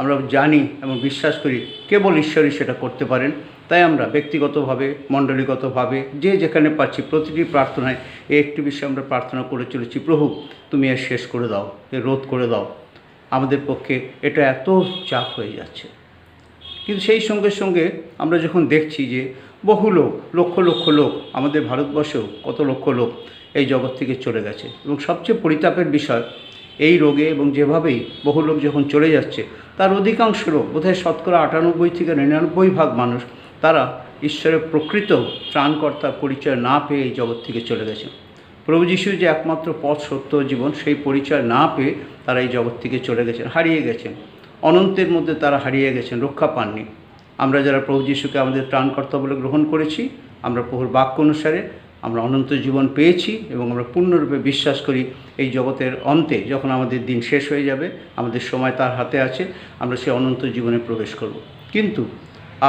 আমরা জানি এবং বিশ্বাস করি কেবল ঈশ্বরই সেটা করতে পারেন। তাই আমরা ব্যক্তিগতভাবে, মণ্ডলীগতভাবে যে যেখানে পাচ্ছি প্রতিটি প্রার্থনায় এই একটি বিষয়ে আমরা প্রার্থনা করে চলেছি, প্রভু তুমি এর শেষ করে দাও, এর রোধ করে দাও। আমাদের পক্ষে এটা এত চাপ হয়ে যাচ্ছে। কিন্তু সেই সঙ্গে সঙ্গে আমরা যখন দেখছি যে বহু লোক, লক্ষ লক্ষ লোক, আমাদের ভারতবর্ষেও কত লক্ষ লোক এই জগৎ থেকে চলে গেছে, এবং সবচেয়ে পরিতাপের বিষয় এই রোগে এবং যেভাবেই বহু লোক যখন চলে যাচ্ছে, তার অধিকাংশ লোক, বোধহয় শতকরা 98 থেকে 99% মানুষ, তারা ঈশ্বরের প্রকৃত ত্রাণকর্তার পরিচয় না পেয়ে এই জগৎ থেকে চলে গেছে। প্রভু যিশু যে একমাত্র পথ, সত্য, জীবন, সেই পরিচয় না পেয়ে তারা এই জগৎ থেকে চলে গেছেন, হারিয়ে গেছেন। অনন্তের মধ্যে তারা হারিয়ে গেছেন, রক্ষা পাননি। আমরা যারা প্রভু যিশুকে আমাদের ত্রাণকর্তা বলে গ্রহণ করেছি, আমরা প্রভুর বাক্য অনুসারে আমরা অনন্ত জীবন পেয়েছি, এবং আমরা পূর্ণরূপে বিশ্বাস করি এই জগতের অন্তে যখন আমাদের দিন শেষ হয়ে যাবে, আমাদের সময় তার হাতে আছে, আমরা সেই অনন্ত জীবনে প্রবেশ করব। কিন্তু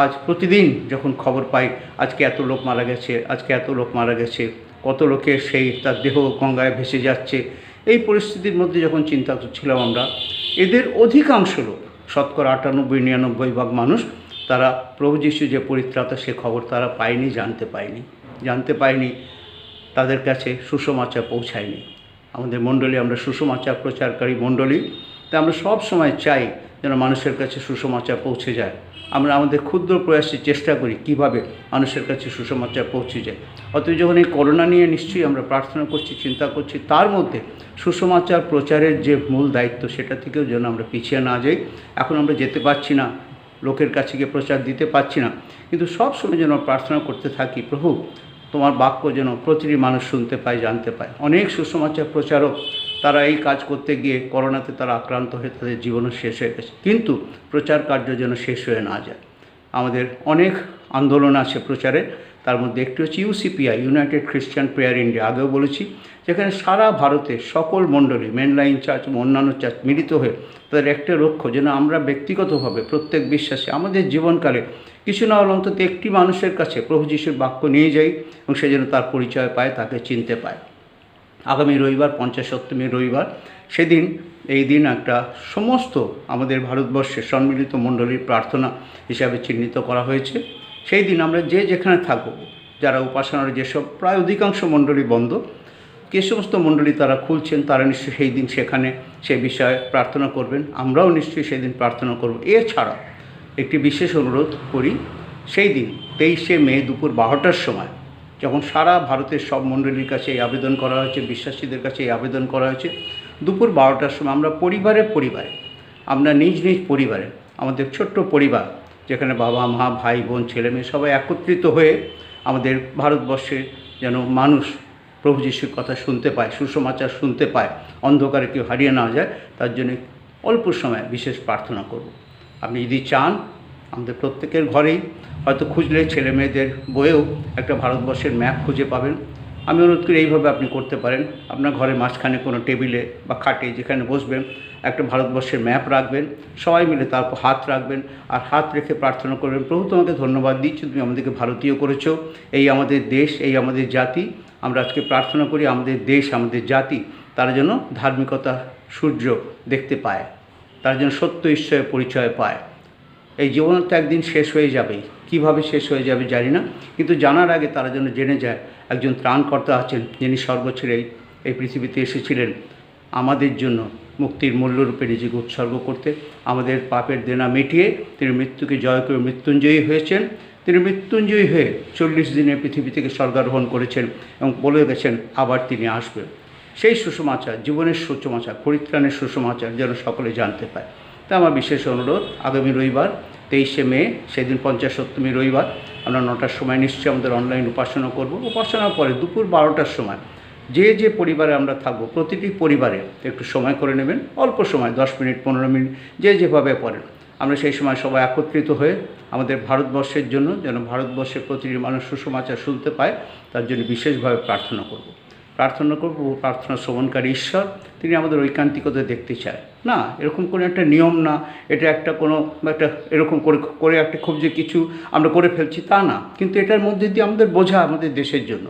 আজ প্রতিদিন যখন খবর পাই আজকে এত লোক মারা গেছে, আজকে এত লোক মারা গেছে, কত লোকের সেই তার দেহ গঙ্গায় ভেসে যাচ্ছে, এই পরিস্থিতির মধ্যে যখন চিন্তা করছিলাম আমরা, এদের অধিকাংশ লোক, শতকরা 98-99% মানুষ, তারা প্রভু যিশু যে পরিত্রাতা সে খবর তারা পায়নি, জানতে পায়নি, তাদের কাছে সুসমাচার পৌঁছায়নি। আমাদের মণ্ডলী, আমরা সুসমাচার প্রচারকারী মণ্ডলী, তাই আমরা সব সময় চাই যেন মানুষের কাছে সুসমাচার পৌঁছে যায়। আমরা আমাদের ক্ষুদ্র প্রয়াসে চেষ্টা করি কিভাবে মানুষের কাছে সুসমাচার পৌঁছে যায়। অতএব যখন এই করোনা নিয়ে নিশ্চয়ই আমরা প্রার্থনা করছি, চিন্তা করছি, তার মধ্যে সুসমাচার প্রচারের যে মূল দায়িত্ব সেটা থেকেও যেন আমরা পিছিয়ে না যাই। এখন আমরা যেতে পারছি না, লোকের কাছে গিয়ে প্রচার দিতে পারছি না, কিন্তু সব সময় যেন প্রার্থনা করতে থাকি, প্রভু তোমার বাক্য যেন প্রতিটি মানুষ শুনতে পায়, জানতে পায়। অনেক সুসমাচার প্রচারক তারা এই কাজ করতে গিয়ে করোনাতে তারা আক্রান্ত হয়ে তাদের জীবনও শেষ হয়ে গেছে, কিন্তু প্রচার কার্য যেন শেষ হয়ে না যায়। আমাদের অনেক আন্দোলন আছে প্রচারে, তার মধ্যে একটি হচ্ছে ইউসিপিআই, ইউনাইটেড খ্রিস্টান প্রেয়ার ইন্ডিয়া, আগেও বলেছি, যেখানে সারা ভারতে সকল মণ্ডলী, মেনলাইন চার্চ এবং অন্যান্য চার্চ মিলিত হয়ে তাদের একটা লক্ষ্য যেন আমরা ব্যক্তিগতভাবে প্রত্যেক বিশ্বাসী আমাদের জীবনকালে কিছু না হলে অন্তত একটি মানুষের কাছে প্রভু যিশুর বাক্য নিয়ে যাই, এবং সে যেন তার পরিচয় পায়, তাকে চিনতে পায়। আগামী রবিবার, পঞ্চাশোত্তমী রবিবার, সেদিন এই দিন একটা সমস্ত আমাদের ভারতবর্ষের সম্মিলিত মণ্ডলীর প্রার্থনা হিসাবে চিহ্নিত করা হয়েছে। সেই দিন আমরা যে যেখানে থাকব, যারা উপাসনার যেসব প্রায় অধিকাংশ মণ্ডলী বন্ধ, যে সমস্ত মণ্ডলী তারা খুলছেন, তারা নিশ্চয়ই সেই দিন সেখানে সে বিষয়ে প্রার্থনা করবেন। আমরাও নিশ্চয়ই সেই দিন প্রার্থনা করব। এছাড়া একটি বিশেষ অনুরোধ করি, সেই দিন 23শে মে দুপুর 12টার সময়, যখন সারা ভারতের সব মণ্ডলীর কাছে এই আবেদন করা হয়েছে, বিশ্বাসীদের কাছে এই আবেদন করা হয়েছে, দুপুর 12টার সময় আমরা পরিবারে আমরা নিজ নিজ পরিবারে, আমাদের ছোট্ট পরিবার যেখানে বাবা মা ভাই বোন ছেলে মেয়ে সবাই একত্রিত হয়ে আমাদের ভারতবর্ষে যেন মানুষ প্রভু যিশুর কথা শুনতে পায়, সুসমাচার শুনতে পায়, অন্ধকারে কেউ হারিয়ে না যায়, তার জন্য অল্প সময় বিশেষ প্রার্থনা করব। আপনি যদি চান, আমাদের প্রত্যেকের ঘরেই হয়তো খুঁজলে ছেলে মেয়েদের বইয়েও একটা ভারতবর্ষের ম্যাপ খুঁজে পাবেন। আমি অনুরোধ করি এইভাবে আপনি করতে পারেন, আপনার ঘরের মাঝখানে কোনো টেবিলে বা খাটে যেখানে বসবেন একটা ভারতবর্ষের ম্যাপ রাখবেন, সবাই মিলে তারপর হাত রাখবেন, আর হাত রেখে প্রার্থনা করবেন, প্রভু তোমাকে ধন্যবাদ দিচ্ছি, তুমি আমাদেরকে ভারতীয় করেছো, এই আমাদের দেশ, এই আমাদের জাতি। আমরা আজকে প্রার্থনা করি আমাদের দেশ, আমাদের জাতি, তারা যেন ধার্মিকতা সূর্য দেখতে পায়, তারা যেন সত্য ঈশ্বরের পরিচয় পায়। এই জীবন তো একদিন শেষ হয়ে যাবেই, কীভাবে শেষ হয়ে যাবে জানি না, কিন্তু জানার আগে তারা যেন জেনে যায় একজন ত্রাণকর্তা আছেন, যিনি স্বর্গ ছেড়ে এই পৃথিবীতে এসেছিলেন আমাদের জন্য, মুক্তির মূল্যরূপে নিজেকে উৎসর্গ করতে, আমাদের পাপের দেনা মিটিয়ে তিনি মৃত্যুকে জয় করে মৃত্যুঞ্জয়ী হয়েছেন। তিনি মৃত্যুঞ্জয়ী হয়ে 40 দিনে পৃথিবী থেকে স্বর্গারোহণ করেছেন এবং বলে গেছেন আবার তিনি আসবেন। সেই সুসমাচার, জীবনের সুসমাচার, পরিত্রাণের সুসমাচার যেন সকলে জানতে পায়। তা আমার বিশেষ অনুরোধ, আগামী রবিবার 23শে মে, সেদিন পঞ্চাশোত্তমী রবিবার, আমরা 9টার সময় নিশ্চয়ই আমাদের অনলাইন উপাসনা করব। উপাসনার পরে দুপুর 12টার সময় যে যে পরিবারে আমরা থাকব, প্রতিটি পরিবারে একটু সময় করে নেবেন, অল্প সময়, 10 মিনিট 15 মিনিট, যে যেভাবে পড়েন। আমরা সেই সময় সবাই একত্রিত হয়ে আমাদের ভারতবর্ষের জন্য, যেন ভারতবর্ষের প্রতিটি মানুষ সুসমাচার শুনতে পায়, তার জন্য বিশেষভাবে প্রার্থনা করব। প্রার্থনা শ্রবণকারী ঈশ্বর তিনি আমাদের ঐকান্তিকতা দেখতে চায় না, এরকম কোনো একটা নিয়ম না, এটা একটা কোনো একটা এরকম করে একটা খুব যে কিছু আমরা করে ফেলছি তা না, কিন্তু এটার মধ্যে দিয়ে আমাদের বোঝা আমাদের দেশের জন্য।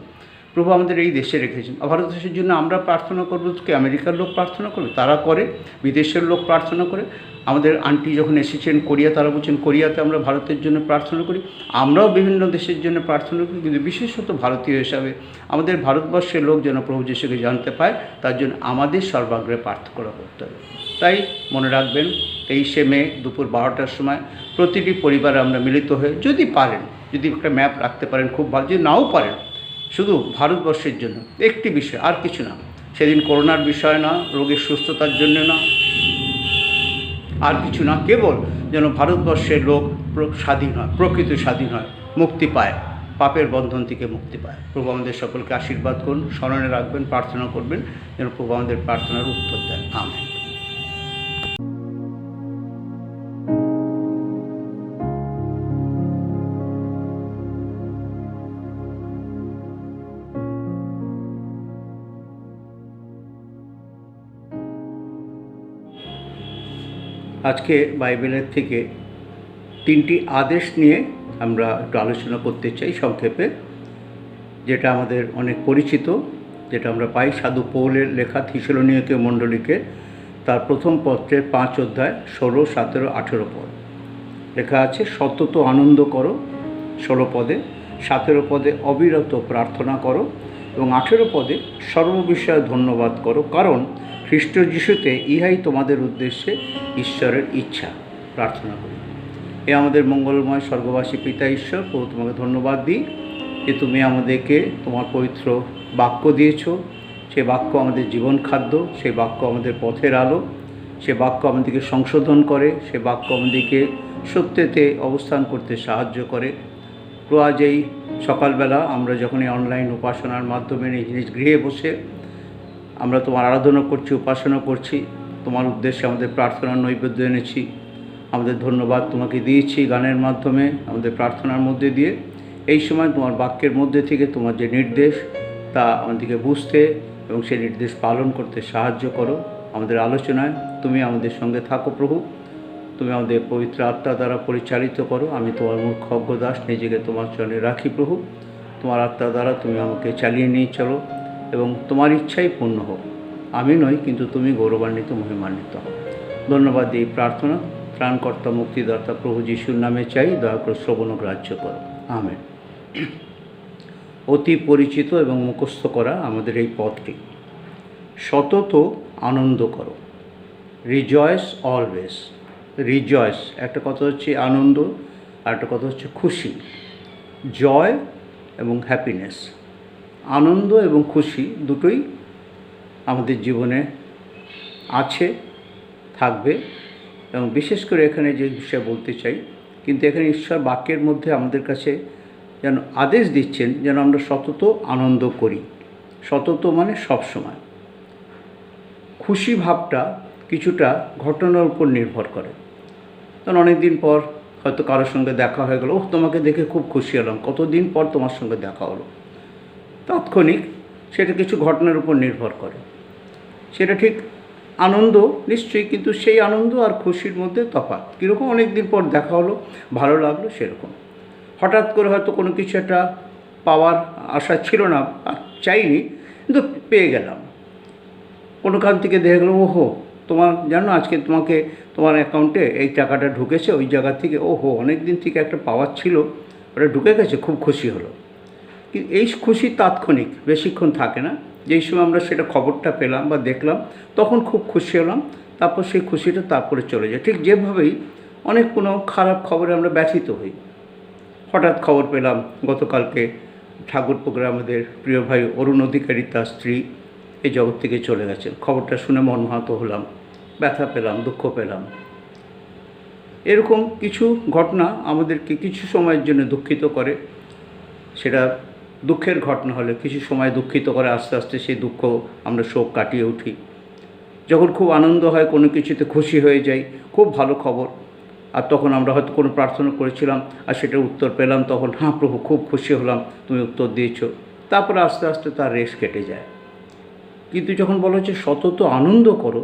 প্রভু আমাদের এই দেশে রেখেছেন, ভারতবর্ষের জন্য আমরা প্রার্থনা করবো, কি আমেরিকার লোক প্রার্থনা করবে? তারা করে, বিদেশের লোক প্রার্থনা করে। আমাদের আন্টি যখন এসেছেন কোরিয়া, তারা বলছেন কোরিয়াতে আমরা ভারতের জন্য প্রার্থনা করি। আমরাও বিভিন্ন দেশের জন্য প্রার্থনা করি, কিন্তু বিশেষত ভারতীয় হিসাবে আমাদের ভারতবর্ষের লোক যেন প্রভু যিশুকে জানতে পায়, তার জন্য আমাদের সর্বাগ্রে প্রার্থনা করতে হবে। তাই মনে রাখবেন, 23শে মে দুপুর 12টার সময় প্রতিটি পরিবারে আমরা মিলিত হয়ে, যদি পারেন, যদি একটা ম্যাপ রাখতে পারেন খুব ভালো, যদি নাও পারেন, শুধু ভারতবর্ষের জন্য একটি বিষয়, আর কিছু না। সেদিন করোনার বিষয় না, রোগীর সুস্থতার জন্য না, আর কিছু না, কেবল যেন ভারতবর্ষের লোক স্বাধীন হয়, প্রকৃত স্বাধীন হয়, মুক্তি পায়, পাপের বন্ধন থেকে মুক্তি পায়। প্রভু আমাদের সকলকে আশীর্বাদ করুন, স্মরণে রাখবেন, প্রার্থনা করবেন যেন প্রভু আমাদের প্রার্থনার উত্তর দেন। আমেন। আজকে বাইবেলের থেকে 3টি আদেশ নিয়ে আমরা একটু আলোচনা করতে চাই সংক্ষেপে, যেটা আমাদের অনেক পরিচিত, যেটা আমরা পাই সাধু পৌলের লেখা থিসেলনীয় মণ্ডলীকে, তার প্রথম পত্রের 5 অধ্যায় 16, 17, 18 পদ লেখা আছে। সতত আনন্দ করো 16 পদে, 17 পদে অবিরত প্রার্থনা করো এবং 18 পদে সর্ববিষয়ে ধন্যবাদ করো, কারণ খ্রিস্ট যিশুতে ইহাই তোমাদের উদ্দেশ্যে ঈশ্বরের ইচ্ছা। প্রার্থনা করি। এ আমাদের মঙ্গলময় স্বর্গবাসী পিতা ঈশ্বর, প্রভু তোমাকে ধন্যবাদ দিই যে তুমি আমাদেরকে তোমার পবিত্র বাক্য দিয়েছো। সে বাক্য আমাদের জীবন খাদ্য, সে বাক্য আমাদের পথের আলো, সে বাক্য আমাদেরকে সংশোধন করে, সে বাক্য আমাদেরকে সত্যতে অবস্থান করতে সাহায্য করে। প্রভু আজ এই সকালবেলা আমরা যখন এই অনলাইন উপাসনার মাধ্যমে নিজ নিজ গৃহে বসে আমরা তোমার আরাধনা করছি, উপাসনা করছি, তোমার উদ্দেশ্যে আমাদের প্রার্থনার নৈবেদ্য এনেছি, আমাদের ধন্যবাদ তোমাকে দিয়েছি গানের মাধ্যমে, আমাদের প্রার্থনার মধ্যে দিয়ে। এই সময় তোমার বাক্যের মধ্যে থেকে তোমার যে নির্দেশ, তা আমাদেরকে বুঝতে এবং সেই নির্দেশ পালন করতে সাহায্য করো। আমাদের আলোচনায় তুমি আমাদের সঙ্গে থাকো প্রভু, তুমি আমাদের পবিত্র আত্মা দ্বারা পরিচালিত করো। আমি তোমার মূর্খ অজ্ঞদাস নিজেকে তোমার চরণে রাখি প্রভু, তোমার আত্মা দ্বারা তুমি আমাকে চালিয়ে নিয়ে চলো এবং তোমার ইচ্ছাই পূর্ণ হোক। আমি নই, কিন্তু তুমি গৌরবান্বিত, মহিমান্বিত হও। ধন্যবাদ এই প্রার্থনা ত্রাণকর্তা মুক্তিদাতা প্রভু যিশুর নামে চাই, দয়া করে শ্রবণ ও গ্রাহ্য করো। আমেন। অতি পরিচিত এবং মুখস্থ করা আমাদের এই পদটি, সতত আনন্দ করো, রিজয়েস অলওয়েজ। রিজয়েস একটা কথা হচ্ছে আনন্দ, আর একটা কথা হচ্ছে খুশি, জয় এবং হ্যাপিনেস। আনন্দ এবং খুশি দুটোই আমাদের জীবনে আছে, থাকবে। এবং বিশেষ করে এখানে যে বিষয় বলতে চাই, কিন্তু এখানে ঈশ্বর বাক্যের মধ্যে আমাদের কাছে যেন আদেশ দিচ্ছেন যেন আমরা সতত আনন্দ করি। সতত মানে সবসময়। খুশি ভাবটা কিছুটা ঘটনার উপর নির্ভর করে। কারণ অনেক দিন পর হয়তো কারোর সঙ্গে দেখা হয়ে গেল, তোমাকে দেখে খুব খুশি হলাম, কতদিন পর তোমার সঙ্গে দেখা হলো, তাৎক্ষণিক সেটা কিছু ঘটনার উপর নির্ভর করে। সেটা ঠিক আনন্দ নিশ্চয়ই, কিন্তু সেই আনন্দ আর খুশির মধ্যে তফাৎ। কীরকম অনেক দিন পর দেখা হলো, ভালো লাগলো, সেরকম। হঠাৎ করে হয়তো কোনো কিছু একটা পাওয়ার আশা ছিল না, চাইনি, কিন্তু পেয়ে গেলাম। কোনো কান থেকে দেখে গেলো, ওহো তোমার জানো আজকে তোমাকে তোমার অ্যাকাউন্টে এই টাকাটা ঢুকেছে ওই জায়গা থেকে, ওহো অনেক দিন থেকে একটা পাওয়ার ছিল, ওটা ঢুকে গেছে, খুব খুশি হলো। কিন্তু এই খুশি তাৎক্ষণিক, বেশিক্ষণ থাকে না। যেই সময় আমরা সেটা খবরটা পেলাম বা দেখলাম তখন খুব খুশি হলাম, তারপর সেই খুশিটা তারপরে চলে যায়। ঠিক যেভাবেই অনেক কোনো খারাপ খবরে আমরা ব্যথিত হই। হঠাৎ খবর পেলাম গতকালকে ঠাকুরপুকুরে আমাদের প্রিয় ভাই অরুণ অধিকারী তার স্ত্রী এই জগৎ থেকে চলে গেছেন। খবরটা শুনে মর্মাহত হলাম, ব্যথা পেলাম, দুঃখ পেলাম। এরকম কিছু ঘটনা আমাদেরকে কিছু সময়ের জন্য দুঃখিত করে। সেটা দুঃখের ঘটনা হলে কিছু সময় দুঃখিত করে, আস্তে আস্তে সেই দুঃখ আমরা শোক কাটিয়ে উঠি। যখন খুব আনন্দ হয়, কোনো কিছুতে খুশি হয়ে যাই, খুব ভালো খবর, আর তখন আমরা হয়তো কোনো প্রার্থনা করেছিলাম আর সেটার উত্তর পেলাম, তখন হ্যাঁ প্রভু খুব খুশি হলাম, তুমি উত্তর দিয়েছো। তারপরে আস্তে আস্তে তার রেশ কেটে যায়। কিন্তু যখন বলা হচ্ছে সতত আনন্দ করো,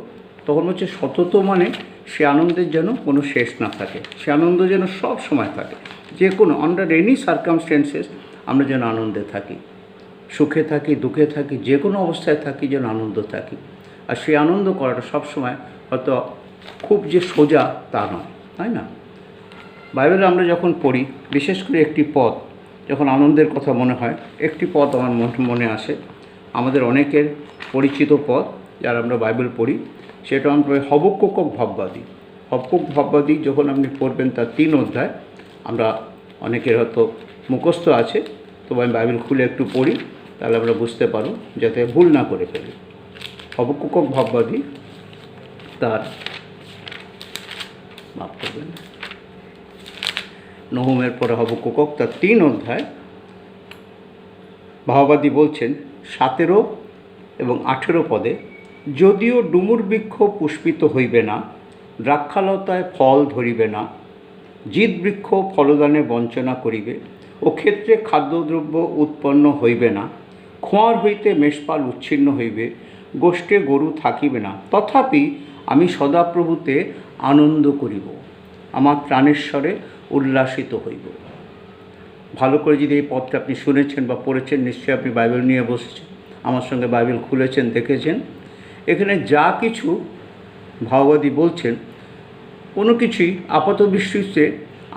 তখন হচ্ছে সতত মানে সে আনন্দের যেন কোনো শেষ না থাকে, সে আনন্দ যেন সব সময় থাকে, যে কোনো আন্ডার এনি সার্কামস্টেন্সেস আমরা যেন আনন্দে থাকি, সুখে থাকি, দুঃখে থাকি, যে কোনো অবস্থায় থাকি যেন আনন্দ থাকি। আর সেই আনন্দ করাটা সবসময় হয়তো খুব যে সোজা তা নয়, তাই না? বাইবেলে আমরা যখন পড়ি, বিশেষ করে একটি পদ যখন আনন্দের কথা মনে হয়, একটি পদ আমার মনে আসে, আমাদের অনেকের পরিচিত পদ যারা আমরা বাইবেল পড়ি, সেটা আমরা হবক্কুক ভাববাদী। হবক্কুক ভাববাদী যখন আপনি পড়বেন তার 3 অধ্যায়, আমরা অনেকের হয়তো মুখস্থ আছে, তবে আমি বাইবেল খুলে একটু পড়ি, তাহলে আমরা বুঝতে পারো যাতে ভুল না করে ফেলি। হবক্কুক ভাববাদী তার মাফ করবেন, নহুমের পরে হবক্কুক তার 3 অধ্যায় ভাববাদী বলছেন 17 এবং 18 পদে, যদিও ডুমুর বৃক্ষ পুষ্পিত হইবে না, দ্রাক্ষালতায় ফল ধরিবে না, জিত বৃক্ষ ফলদানে বঞ্চনা করিবে, ও ক্ষেত্রে খাদ্যদ্রব্য উৎপন্ন হইবে না, খোঁয়ার হইতে মেষপাল উচ্ছিন্ন হইবে, গোষ্ঠে গরু থাকিবে না, তথাপি আমি সদাপ্রভুতে আনন্দ করিব, আমার প্রাণেশ্বরে উল্লাসিত হইব। ভালো করে যদি এই পদটা আপনি শুনেছেন বা পড়েছেন, নিশ্চয়ই আপনি বাইবেল নিয়ে বসেছেন, আমার সঙ্গে বাইবেল খুলেছেন, দেখেছেন। এখানে যা কিছু ভাববাদী বলছেন কোনো কিছুই আপাতদৃষ্টিতে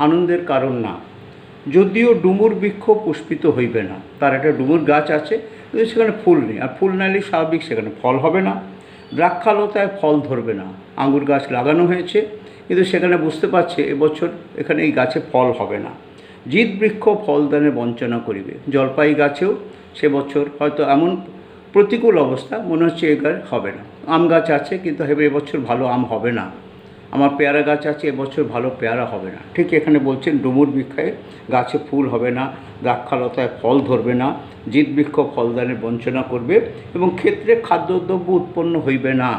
আনন্দের কারণ না। যদিও ডুমুর বৃক্ষ পুষ্পিত হইবে না, তার একটা ডুমুর গাছ আছে কিন্তু সেখানে ফুল নেই, আর ফুল নাইলে স্বাভাবিক সেখানে ফল হবে না। দ্রাক্ষালতায় ফল ধরবে না, আঙুর গাছ লাগানো হয়েছে কিন্তু সেখানে বুঝতে পারছে এবছর এখানে এই গাছে ফল হবে না। জিত বৃক্ষ ফলদানে বঞ্চনা করিবে, জলপাই গাছেও সে বছর হয়তো এমন প্রতিকূল অবস্থা, মনে হচ্ছে এ গাছ হবে না। আম গাছ আছে কিন্তু এবছর ভালো আম হবে না। আমার পেয়ারা গাছ আছে, এবছর ভালো পেয়ারা হবে না। ঠিক এখানে বলছেন ডুমুর বৃক্ষে গাছে ফুল হবে না, দ্রাক্ষালতায় ফল ধরবে না, জিত বৃক্ষ ফলদানে বঞ্চনা করবে, এবং ক্ষেত্রে খাদ্যদ্রব্য উৎপন্ন হইবে না।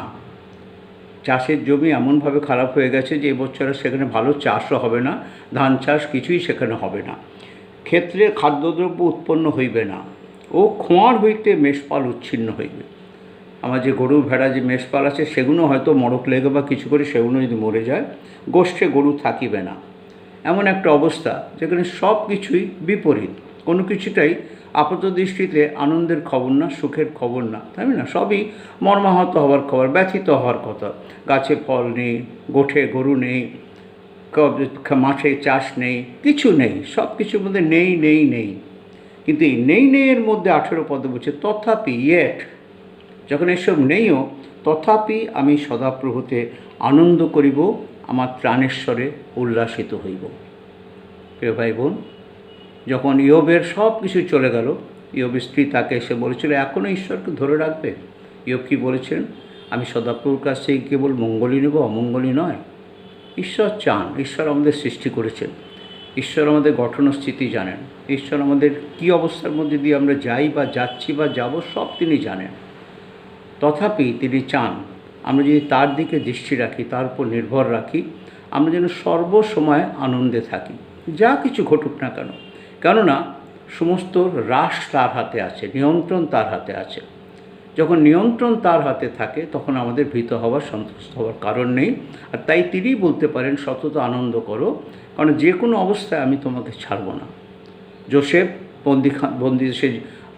চাষের জমি এমনভাবে খারাপ হয়ে গেছে যে এবছর সেখানে ভালো চাষও হবে না, ধান চাষ কিছুই সেখানে হবে না। ক্ষেত্রে খাদ্যদ্রব্য উৎপন্ন হইবে না, ও খোঁয়ার হইতে মেষপাল উচ্ছিন্ন হইবে। আমার যে গরু ভেড়া যে মেষপাল আছে সেগুলো হয়তো মড়ক লেগে বা কিছু করে সেগুলো যদি মরে যায়, গোষ্ঠে গরু থাকিবে না। এমন একটা অবস্থা যেখানে সব কিছুই বিপরীত, কোনো কিছুটাই আপাতদৃষ্টিতে আনন্দের খবর না, সুখের খবর না, তাই না? সবই মর্মাহত হওয়ার খবর, ব্যথিত হওয়ার কথা। গাছে ফল নেই, গোঠে গরু নেই, মাঠে চাষ নেই, কিছু নেই, সব কিছুর মধ্যে নেই নেই নেই। কিন্তু এই নেই নেই এর মধ্যে 18 পদে বলছে তথাপি, ইয়েট, যখন এসব নেইও, তথাপি আমি সদাপ্রভুতে আনন্দ করিব, আমার প্রাণেশ্বরে উল্লাসিত হইব। প্রিয় ভাই বোন, যখন ইয়োবের সব কিছু চলে গেল, ইয়োবের স্ত্রী তাকে এসে বলেছিল এখনও ঈশ্বরকে ধরে রাখবে। ইয়োব কী বলেছেন? আমি সদাপ্রভুর কাছ থেকে কেবল মঙ্গলই নেব, অমঙ্গলই নয়। ঈশ্বর চান, ঈশ্বর আমাদের সৃষ্টি করেছেন, ঈশ্বর আমাদের গঠনস্থিতি জানেন, ঈশ্বর আমাদের কী অবস্থার মধ্যে দিয়ে আমরা যাই বা যাচ্ছি বা যাব সব তিনি জানেন। তথাপি তিনি চান আমরা যদি তার দিকে দৃষ্টি রাখি, তার উপর নির্ভর রাখি, আমরা যেন সর্বসময় আনন্দে থাকি, যা কিছু ঘটুক না কেন। কেননা সমস্ত রাশ তার হাতে আছে, নিয়ন্ত্রণ তার হাতে আছে। যখন নিয়ন্ত্রণ তার হাতে থাকে তখন আমাদের ভীত হওয়ার, সন্তুষ্ট হওয়ার কারণ নেই। আর তাই তিনিই বলতে পারেন সতত আনন্দ করো, কারণ যে কোনো অবস্থায় আমি তোমাকে ছাড়ব না। যোসেফ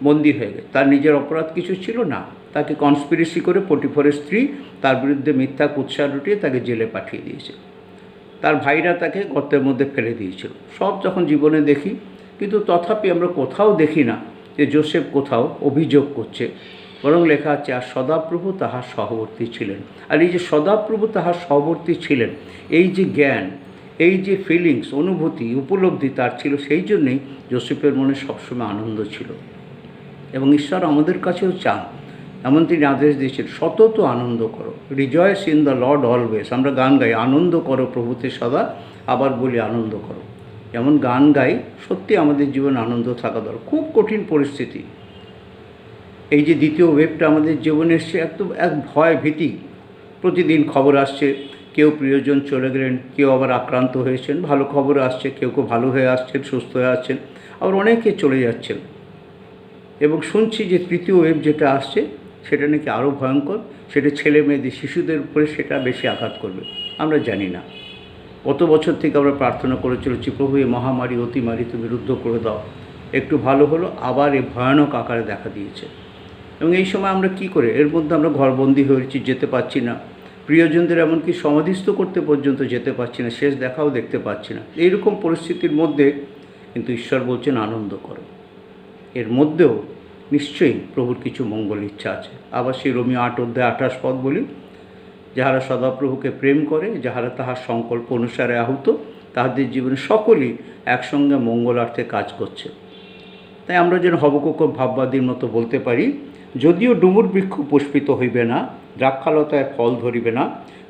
বন্দি হয়ে গেছে, তার নিজের অপরাধ কিছু ছিল না, তাকে কনস্পিরেসি করে পটিফরের স্ত্রী তার বিরুদ্ধে মিথ্যা কুৎসা রটিয়ে তাকে জেলে পাঠিয়ে দিয়েছে। তার ভাইরা তাকে গর্তের মধ্যে ফেলে দিয়েছিল। সব যখন জীবনে দেখি, কিন্তু তথাপি আমরা কোথাও দেখি না যে যোসেফ কোথাও অভিযোগ করছে, বরং লেখা আছে আর সদাপ্রভু তাহার সহবর্তী ছিলেন। আর এই যে সদাপ্রভু তাহার সহবর্তী ছিলেন, এই যে জ্ঞান, এই যে ফিলিংস, অনুভূতি, উপলব্ধি তার ছিল, সেই জন্যেই যোসেফের মনে সবসময় আনন্দ ছিল। এবং ঈশ্বর আমাদের কাছেও চান, এমন তিনি আদেশ দিয়েছেন, সতত আনন্দ করো, rejoice in the Lord always. আমরা গান গাই আনন্দ করো প্রভুতে সদা, আবার বলি আনন্দ করো। যেমন গান গাই, সত্যি আমাদের জীবনে আনন্দ থাকা দরকার। খুব কঠিন পরিস্থিতি, এই যে দ্বিতীয় ওয়েভটা আমাদের জীবনে এসছে, এক ভয় ভীতি। প্রতিদিন খবর আসছে, কেউ প্রিয়জন চলে গেলেন, কেউ আবার আক্রান্ত হয়েছেন, ভালো খবর আসছে, কেউ কেউ ভালো হয়ে আসছেন, সুস্থ হয়ে আসছেন, আবার অনেকে চলে যাচ্ছেন। এবং শুনছি যে তৃতীয় ওয়েভ যেটা আসছে সেটা নাকি আরও ভয়ঙ্কর, সেটা ছেলে মেয়েদের, শিশুদের উপরে সেটা বেশি আঘাত করবে। আমরা জানি না, কত বছর থেকে আমরা প্রার্থনা করে চলেছি, প্রভু এই মহামারী অতিমারী তুমি রুদ্ধ করে দাও। একটু ভালো হলো, আবার এই ভয়ানক আকারে দেখা দিয়েছে। এবং এই সময় আমরা কি করে, এর মধ্যে আমরা ঘরবন্দি হয়েছি, যেতে পারছি না, প্রিয়জনদের এমনকি সমাধিস্থ করতে পর্যন্ত যেতে পারছি না, শেষ দেখাও দেখতে পাচ্ছি না। এইরকম পরিস্থিতির মধ্যে কিন্তু ঈশ্বর বলছেন আনন্দ করো। এর মধ্যেও নিশ্চয়ই প্রভুর কিছু মঙ্গল ইচ্ছা আছে। আবার সেই রোমিও 8:28 বলি, যাহারা সদাপ্রভুকে প্রেম করে, যাহারা তাহার সংকল্প অনুসারে আহুত, তাহাদের জীবনে সকলেই একসঙ্গে মঙ্গলার্থে কাজ করছে। তাই আমরা যেন হবকুক ভাববাদীর মতো বলতে পারি, যদিও ডুমুর বৃক্ষ পুষ্পিত হইবে না, দ্রাক্ষালতায় ফল ধরিবে না,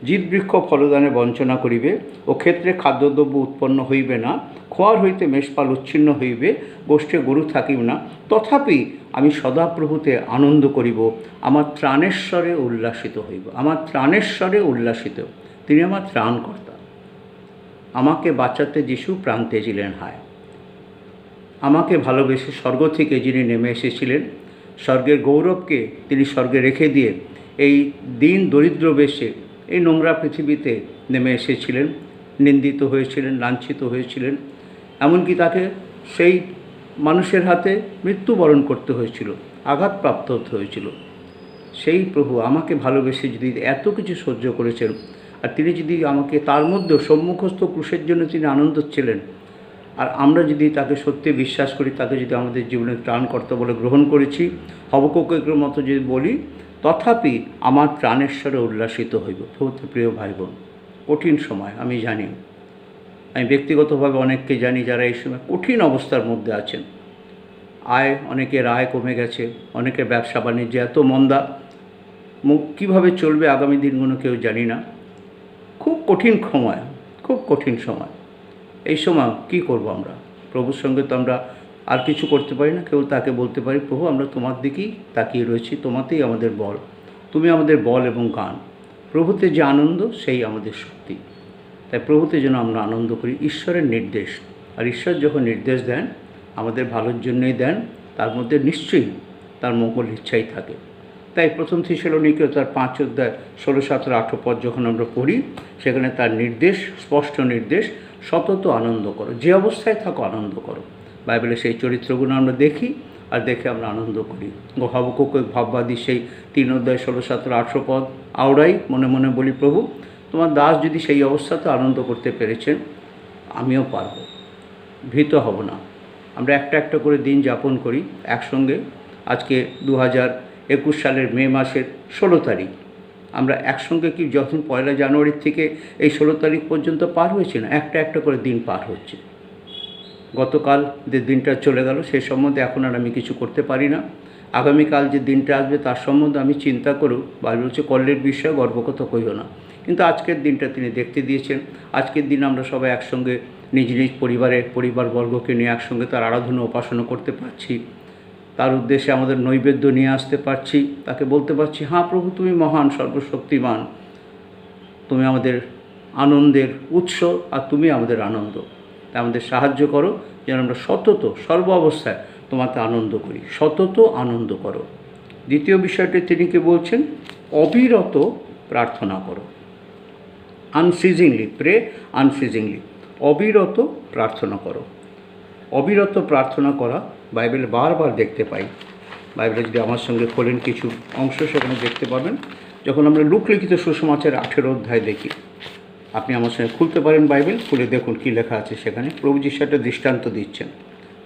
জিত বৃক্ষ ফলদানে বঞ্চনা করিবে, ও ক্ষেত্রে খাদ্যদ্রব্য উৎপন্ন হইবে না, খোয়ার হইতে মেষপাল উচ্ছিন্ন হইবে, গোষ্ঠে গরু থাকিবে না, তথাপি আমি সদাপ্রভুতে আনন্দ করিব, আমার ত্রাণেশ্বরে উল্লাসিত হইব। আমার ত্রাণেশ্বরে উল্লাসিত, তিনি আমার ত্রাণকর্তা। আমাকে বাঁচাতে যিশু প্রাণ তেজিলেন হায়। আমাকে ভালোবেসে স্বর্গ থেকে যিনি নেমে এসেছিলেন, স্বর্গের গৌরবকে তিনি স্বর্গে রেখে দিয়ে এই দিন দরিদ্র বেশে এই নোংরা পৃথিবীতে নেমে এসেছিলেন, নিন্দিত হয়েছিলেন, লাঞ্ছিত হয়েছিলেন, এমনকি তাকে সেই মানুষের হাতে মৃত্যুবরণ করতে হয়েছিল, আঘাতপ্রাপ্ত হতে হয়েছিল। সেই প্রভু আমাকে ভালোবেসে যদি এত কিছু সহ্য করেছেন, আর তিনি যদি আমাকে তার মধ্যেও সম্মুখস্থ ক্রুশের জন্য তিনি আনন্দ ছিলেন, আর আমরা যদি তাকে সত্যি বিশ্বাস করি, তাকে যদি আমাদের জীবনের ত্রাণকর্তা বলে গ্রহণ করেছি, হবকুকের মতো যদি বলি, তথাপি আমার ত্রাণেশ্বরে উল্লাসিত হইব। প্রভুতে প্রিয় ভাই বোন, কঠিন সময় আমি জানি, আমি ব্যক্তিগতভাবে অনেককে জানি যারা এই সময় কঠিন অবস্থার মধ্যে আছেন। অনেকের আয় কমে গেছে, অনেকের ব্যবসা বাণিজ্য এত মন্দা, কীভাবে চলবে আগামী দিনগুলো কেউ জানি না। খুব কঠিন সময়, খুব কঠিন সময়। এই সময় কী করব আমরা? প্রভুর সঙ্গে তো আমরা আর কিছু করতে পারি না, কেবল তাকে বলতে পারি, প্রভু আমরা তোমার দিকেই তাকিয়ে রয়েছি, তোমাতেই আমাদের বল, তুমি আমাদের বল এবং গান। প্রভুতে যে আনন্দ সেই আমাদের শক্তি। তাই প্রভুতে যেন আমরা আনন্দ করি, ঈশ্বরের নির্দেশ। আর ঈশ্বর যখন নির্দেশ দেন আমাদের ভালোর জন্যই দেন, তার মধ্যে নিশ্চয়ই তার মঙ্গল ইচ্ছাই থাকে। তাই প্রথম থিসেলনিকীয় তার 5:16-17-18 যখন আমরা পড়ি, সেখানে তার নির্দেশ, স্পষ্ট নির্দেশ, সতত আনন্দ করো, যে অবস্থায় থাকো আনন্দ করো। বাইবেলে সেই চরিত্রগুলো আমরা দেখি, আর দেখে আমরা আনন্দ করি। হবকুক ভাববাদী সেই 3:16-17-18 আওড়াই মনে মনে বলি, প্রভু তোমার দাস যদি সেই অবস্থাতে আনন্দ করতে পেরেছেন, আমিও পারব, ভীত হব না। আমরা একটা একটা করে দিন যাপন করি একসঙ্গে। আজকে 2021 সালের মে মাসের 16 তারিখ। আমরা একসঙ্গে কি যখন 1 জানুয়ারি থেকে এই 16 তারিখ পর্যন্ত পার হয়েছে না, একটা একটা করে দিন পার হচ্ছে। গতকাল যে দিনটা চলে গেল সেই সম্বন্ধে এখন আর আমি কিছু করতে পারি না। আগামীকাল যে দিনটা আসবে তার সম্বন্ধে আমি চিন্তা করুক, বাইবেল বলছে কল্যের বিষয়ে গর্বকথা কইও না। কিন্তু আজকের দিনটা তিনি দেখতে দিয়েছেন। আজকের দিন আমরা সবাই একসঙ্গে নিজ নিজ পরিবারবর্গকে নিয়ে একসঙ্গে তার আরাধনা উপাসনা করতে পারছি, তার উদ্দেশ্যে আমাদের নৈবেদ্য নিয়ে আসতে পারছি, তাকে বলতে পারছি, হ্যাঁ প্রভু তুমি মহান, সর্বশক্তিমান, তুমি আমাদের আনন্দের উৎস, আর তুমি আমাদের আনন্দ। তাই আমাদের সাহায্য করো যেন আমরা সতত সর্ব অবস্থায় তোমাকে আনন্দ করি, সতত আনন্দ করো। দ্বিতীয় বিষয়টি তিনি কি বলছেন? অবিরত প্রার্থনা করো। আনসিজিংলি প্রে, আনসিজিংলি, অবিরত প্রার্থনা করো। অবিরত প্রার্থনা করা বাইবেলে বারবার দেখতে পাই। বাইবেলে যদি আমার সঙ্গে খোলেন কিছু অংশ, সেখানে দেখতে পাবেন। যখন আমরা লোকলিখিত সুসমাচার 18 অধ্যায় দেখি, আপনি আমার সঙ্গে খুলতে পারেন বাইবেল, খুলে দেখুন কী লেখা আছে সেখানে। প্রভু যিশু একটা দৃষ্টান্ত দিচ্ছেন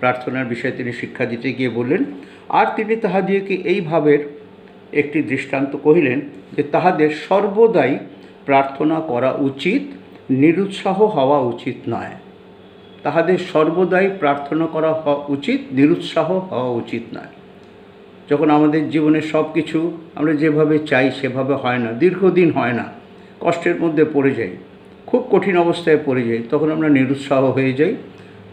প্রার্থনার বিষয়ে। তিনি শিক্ষা দিতে গিয়ে বললেন, আর তিনি তাহাদিগকে এই ভাবের একটি দৃষ্টান্ত কহিলেন যে তাহাদের সর্বদাই প্রার্থনা করা উচিত, নিরুৎসাহ হওয়া উচিত নয়। তাহাদের সর্বদাই প্রার্থনা করা উচিত, নিরুৎসাহ হওয়া উচিত নয়। যখন আমাদের জীবনে সব কিছু আমরা যেভাবে চাই সেভাবে হয় না, দীর্ঘদিন হয় না, কষ্টের মধ্যে পড়ে যাই, খুব কঠিন অবস্থায় পড়ে যাই, তখন আমরা নিরুৎসাহ হয়ে যাই।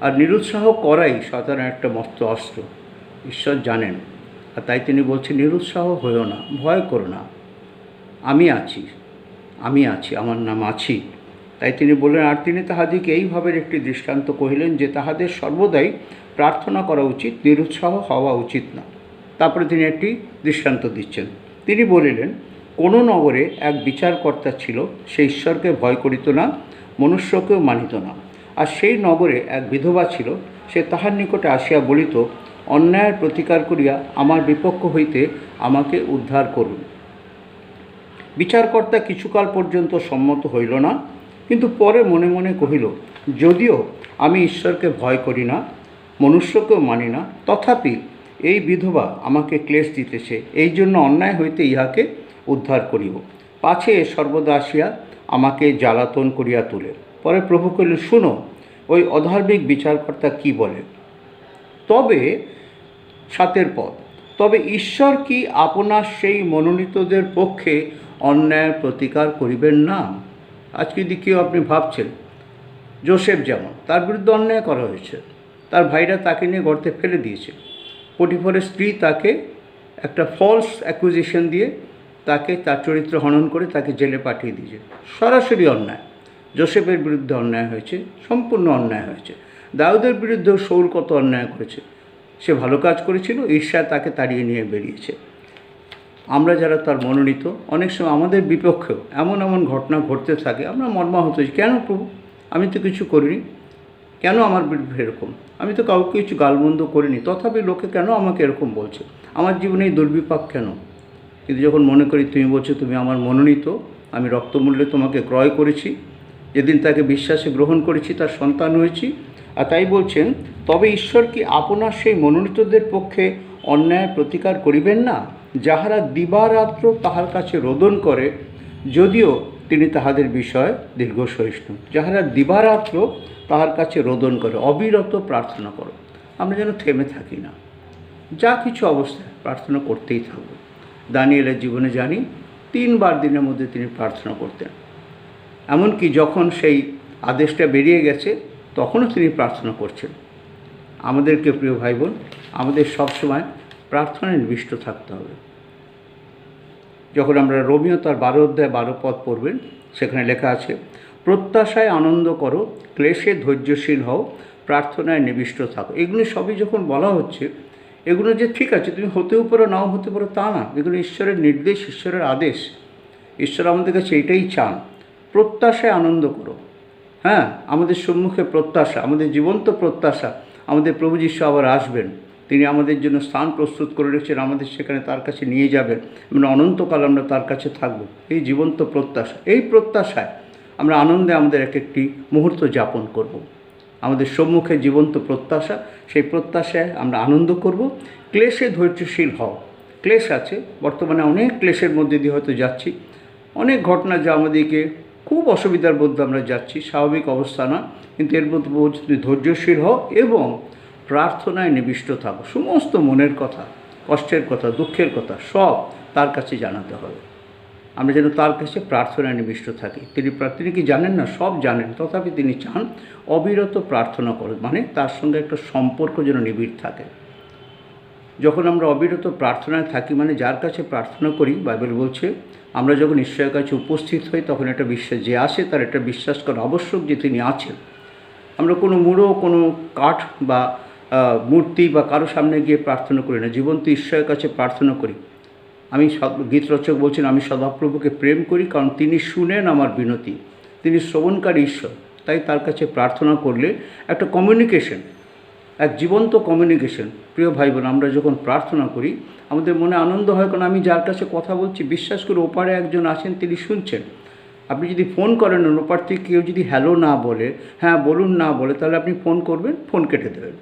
আর নিরুৎসাহ করাই শয়তানের একটা মস্ত অস্ত্র, ঈশ্বর জানেন। আর তাই তিনি বলছেন নিরুৎসাহ হয়েও না, ভয় করো না, আমি আছি, আমি আছি, আমার নাম আছি। তাই তিনি বললেন, আর তিনি তাহাদিকে এইভাবে একটি দৃষ্টান্ত কহিলেন যে তাহাদের সর্বদাই প্রার্থনা করা উচিত, নিরুৎসাহ হওয়া উচিত না। তারপরে তিনি একটি দৃষ্টান্ত দিচ্ছেন। তিনি বলিলেন, কোনো নগরে এক বিচারকর্তা ছিল, সে ঈশ্বরকে ভয় করিত না, মনুষ্যকেও মানিত না। আর সেই নগরে এক বিধবা ছিল, সে তাহার নিকটে আসিয়া বলিত, অন্যায়ের প্রতিকার করিয়া আমার বিপক্ষ হইতে আমাকে উদ্ধার করুন। বিচারকর্তা কিছুকাল পর্যন্ত সম্মত হইল না, কিন্তু পরে মনে মনে কহিল, যদিও আমি ঈশ্বরকে ভয় করি না, মনুষ্যকেও মানি না, তথাপি এই বিধবা আমাকে ক্লেশ দিতেছে, এই জন্য অন্যায় হইতে ইহাকে উদ্ধার করিব, পাছে সর্বদা আসিয়া আমাকে জ্বালাতন করিয়া তোলে। পরে প্রভু কহিলেন, শুনো, ওই অধার্মিক বিচারকর্তা কি বলে। তবে 7 পদ, তবে ঈশ্বর কি আপনার সেই মনোনীতদের পক্ষে অন্যায়ের প্রতিকার করিবেন না? আজকে যদি কেউ আপনি ভাবছেন, যোসেফ যেমন, তার বিরুদ্ধে অন্যায় করা হয়েছে, তার ভাইরা তাকে নিয়ে গর্তে ফেলে দিয়েছে, পটিফারের স্ত্রী তাকে একটা ফলস অ্যাকুজিশন দিয়ে তাকে তার চরিত্র হনন করে তাকে জেলে পাঠিয়ে দিয়েছে। সরাসরি অন্যায়। যোসেফের বিরুদ্ধে অন্যায় হয়েছে, সম্পূর্ণ অন্যায় হয়েছে। দাউদের বিরুদ্ধেও শাউল কত অন্যায় করেছে, সে ভালো কাজ করেছিল, ঈর্ষা তাকে তাড়িয়ে নিয়ে বেরিয়েছে। আমরা যারা তার মনোনীত, অনেক সময় আমাদের বিপক্ষেও এমন এমন ঘটনা ঘটতে থাকে, আমরা মর্মাহত হয়েছি, কেন প্রভু, আমি তো কিছু করিনি, কেন আমার বিরুদ্ধে এরকম, আমি তো কাউকে কিছু গালমন্দ করিনি, তথাপি লোকে কেন আমাকে এরকম বলছে, আমার জীবনে এই দুর্বিপাক কেন? কিন্তু যখন মনে করি তুমি বলছো তুমি আমার মনোনীত, আমি রক্তমূল্যে তোমাকে ক্রয় করেছি, যেদিন তাকে বিশ্বাসে গ্রহণ করেছি তার সন্তান হয়েছি। আর তাই বলছেন, তবে ঈশ্বর কি আপনার সেই মনোনীতদের পক্ষে অন্যায় প্রতিকার করিবেন না, যাহারা দিবারাত্র তাহার কাছে রোদন করে, যদিও তিনি তাহাদের বিষয়ে দীর্ঘসহিষ্ণু। যাহারা দিবারাত্র তাহার কাছে রোদন করে, অবিরত প্রার্থনা করো। আমরা যেন থেমে থাকি না, যা কিছু অবস্থায় প্রার্থনা করতেই থাকবো। দানিয়েলের জীবনে জানি 3 বার দিনের মধ্যে তিনি প্রার্থনা করতেন। এমনকি যখন সেই আদেশটা বেরিয়ে গেছে তখনও তিনি প্রার্থনা করছেন। আমাদেরকে প্রিয় ভাই বোন, আমাদের সবসময় প্রার্থনায় নিবিষ্ট থাকতে হবে। যখন আমরা রোমিও তার 12 অধ্যায় 12 পদ পড়বেন, সেখানে লেখা আছে, প্রত্যাশায় আনন্দ করো, ক্লেশে ধৈর্যশীল হও, প্রার্থনায় নিবিষ্ট থাকো। এগুলো সবই যখন বলা হচ্ছে, এগুলো যে ঠিক আছে তুমি হতেও পারো নাও হতে পারো তা না, এগুলো ঈশ্বরের নির্দেশ, ঈশ্বরের আদেশ। ঈশ্বর আমাদের কাছে এটাই চান, প্রত্যাশায় আনন্দ করো। হ্যাঁ, আমাদের সম্মুখে প্রত্যাশা, আমাদের জীবন্ত প্রত্যাশা, আমাদের প্রভু যীশু আবার আসবেন, তিনি আমাদের জন্য স্থান প্রস্তুত করে রেখেছেন, আমাদের সেখানে তার কাছে নিয়ে যাবেন, মানে অনন্তকাল আমরা তার কাছে থাকব। এই জীবন্ত প্রত্যাশা, এই প্রত্যাশায় আমরা আনন্দে আমাদের এক একটি মুহূর্ত যাপন করব। আমাদের সম্মুখে জীবন্ত প্রত্যাশা, সেই প্রত্যাশায় আমরা আনন্দ করব। ক্লেশে ধৈর্যশীল হও। ক্লেশ আছে, বর্তমানে অনেক ক্লেশের মধ্যে দিয়ে হয়তো যাচ্ছি, অনেক ঘটনা যা আমাদেরকে খুব অসুবিধার মধ্যে আমরা যাচ্ছি, স্বাভাবিক অবস্থা না, কিন্তু এর মধ্যে ধৈর্যশীল হও এবং প্রার্থনায় নিবিষ্ট থাকো। সমস্ত মনের কথা, কষ্টের কথা, দুঃখের কথা সব তার কাছে জানাতে হবে। আমরা যেন তার কাছে প্রার্থনায় নিবিষ্ট থাকি। তিনি কি জানেন না? সব জানেন, তথাপি তিনি চান অবিরত প্রার্থনা করে, মানে তার সঙ্গে একটা সম্পর্ক যেন নিবিড় থাকে। যখন আমরা অবিরত প্রার্থনায় থাকি, মানে যার কাছে প্রার্থনা করি, বাইবেল বলছে আমরা যখন ঈশ্বরের কাছে উপস্থিত হই তখন একটা বিশ্বাস, যে আসে তার একটা বিশ্বাস করা আবশ্যক যে তিনি আছেন। আমরা কোনো মুড়ো, কোনো কাঠ বা মূর্তি বা কারো সামনে গিয়ে প্রার্থনা করি না, জীবন্ত ঈশ্বরের কাছে প্রার্থনা করি। আমি গীতরচক বলছেন, আমি সদাপ্রভুকে প্রেম করি কারণ তিনি শুনেন আমার বিনতি, তিনি শ্রবণকারী ঈশ্বর। তাই তার কাছে প্রার্থনা করলে একটা কমিউনিকেশন, এক জীবন্ত কমিউনিকেশন। প্রিয় ভাই বোন, আমরা যখন প্রার্থনা করি আমাদের মনে আনন্দ হয়, কারণ আমি যার কাছে কথা বলছি বিশ্বাস করে ওপারে একজন আছেন, তিনি শুনছেন। আপনি যদি ফোন করেন ওপার থেকে কেউ যদি হ্যালো না বলে, হ্যাঁ বলুন না বলে, তাহলে আপনি ফোন করবেন, ফোন কেটে দেবেন।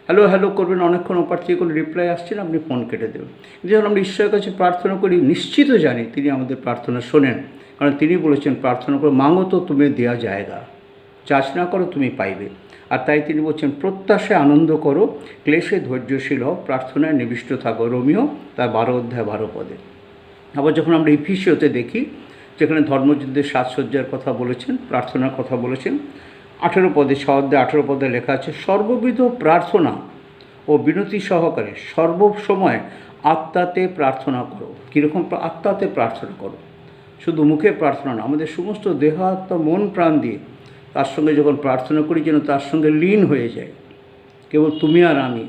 হ্যালো হ্যালো করবেন, অনেকক্ষণ ওপার থেকে কোনো রিপ্লাই আসছে না, আপনি ফোন কেটে দেবেন। যখন আমরা ঈশ্বরের কাছে প্রার্থনা করি, নিশ্চিত জানি তিনি আমাদের প্রার্থনা শোনেন, কারণ তিনি বলেছেন প্রার্থনা করে মাঙো তো তুমি দেওয়া জায়গা, চাষ না করো তুমি পাইবে। আর তাই তিনি বলছেন প্রত্যাশায় আনন্দ করো, ক্লেশে ধৈর্যশীল হও, প্রার্থনায় নিবিষ্ট থাকো। রোমিও তার 12 পদে। আবার যখন আমরা ইফিসীয়তে দেখি, যেখানে ধর্মযুদ্ধের সাজসজ্জার কথা বলেছেন, প্রার্থনার কথা বলেছেন, 18 পদে, 18 পদে লেখা আছে, সর্ববিধ প্রার্থনা ও বিনতি সহকারে সর্বসময় আত্মাতে প্রার্থনা করো। কীরকম আত্মাতে প্রার্থনা করো? শুধু মুখে প্রার্থনা না, আমাদের সমস্ত দেহ আত্মা মন প্রাণ দিয়ে তার সঙ্গে যখন প্রার্থনা করি, যেন তার সঙ্গে লীন হয়ে যায়। কেবল তুমি আর আমি,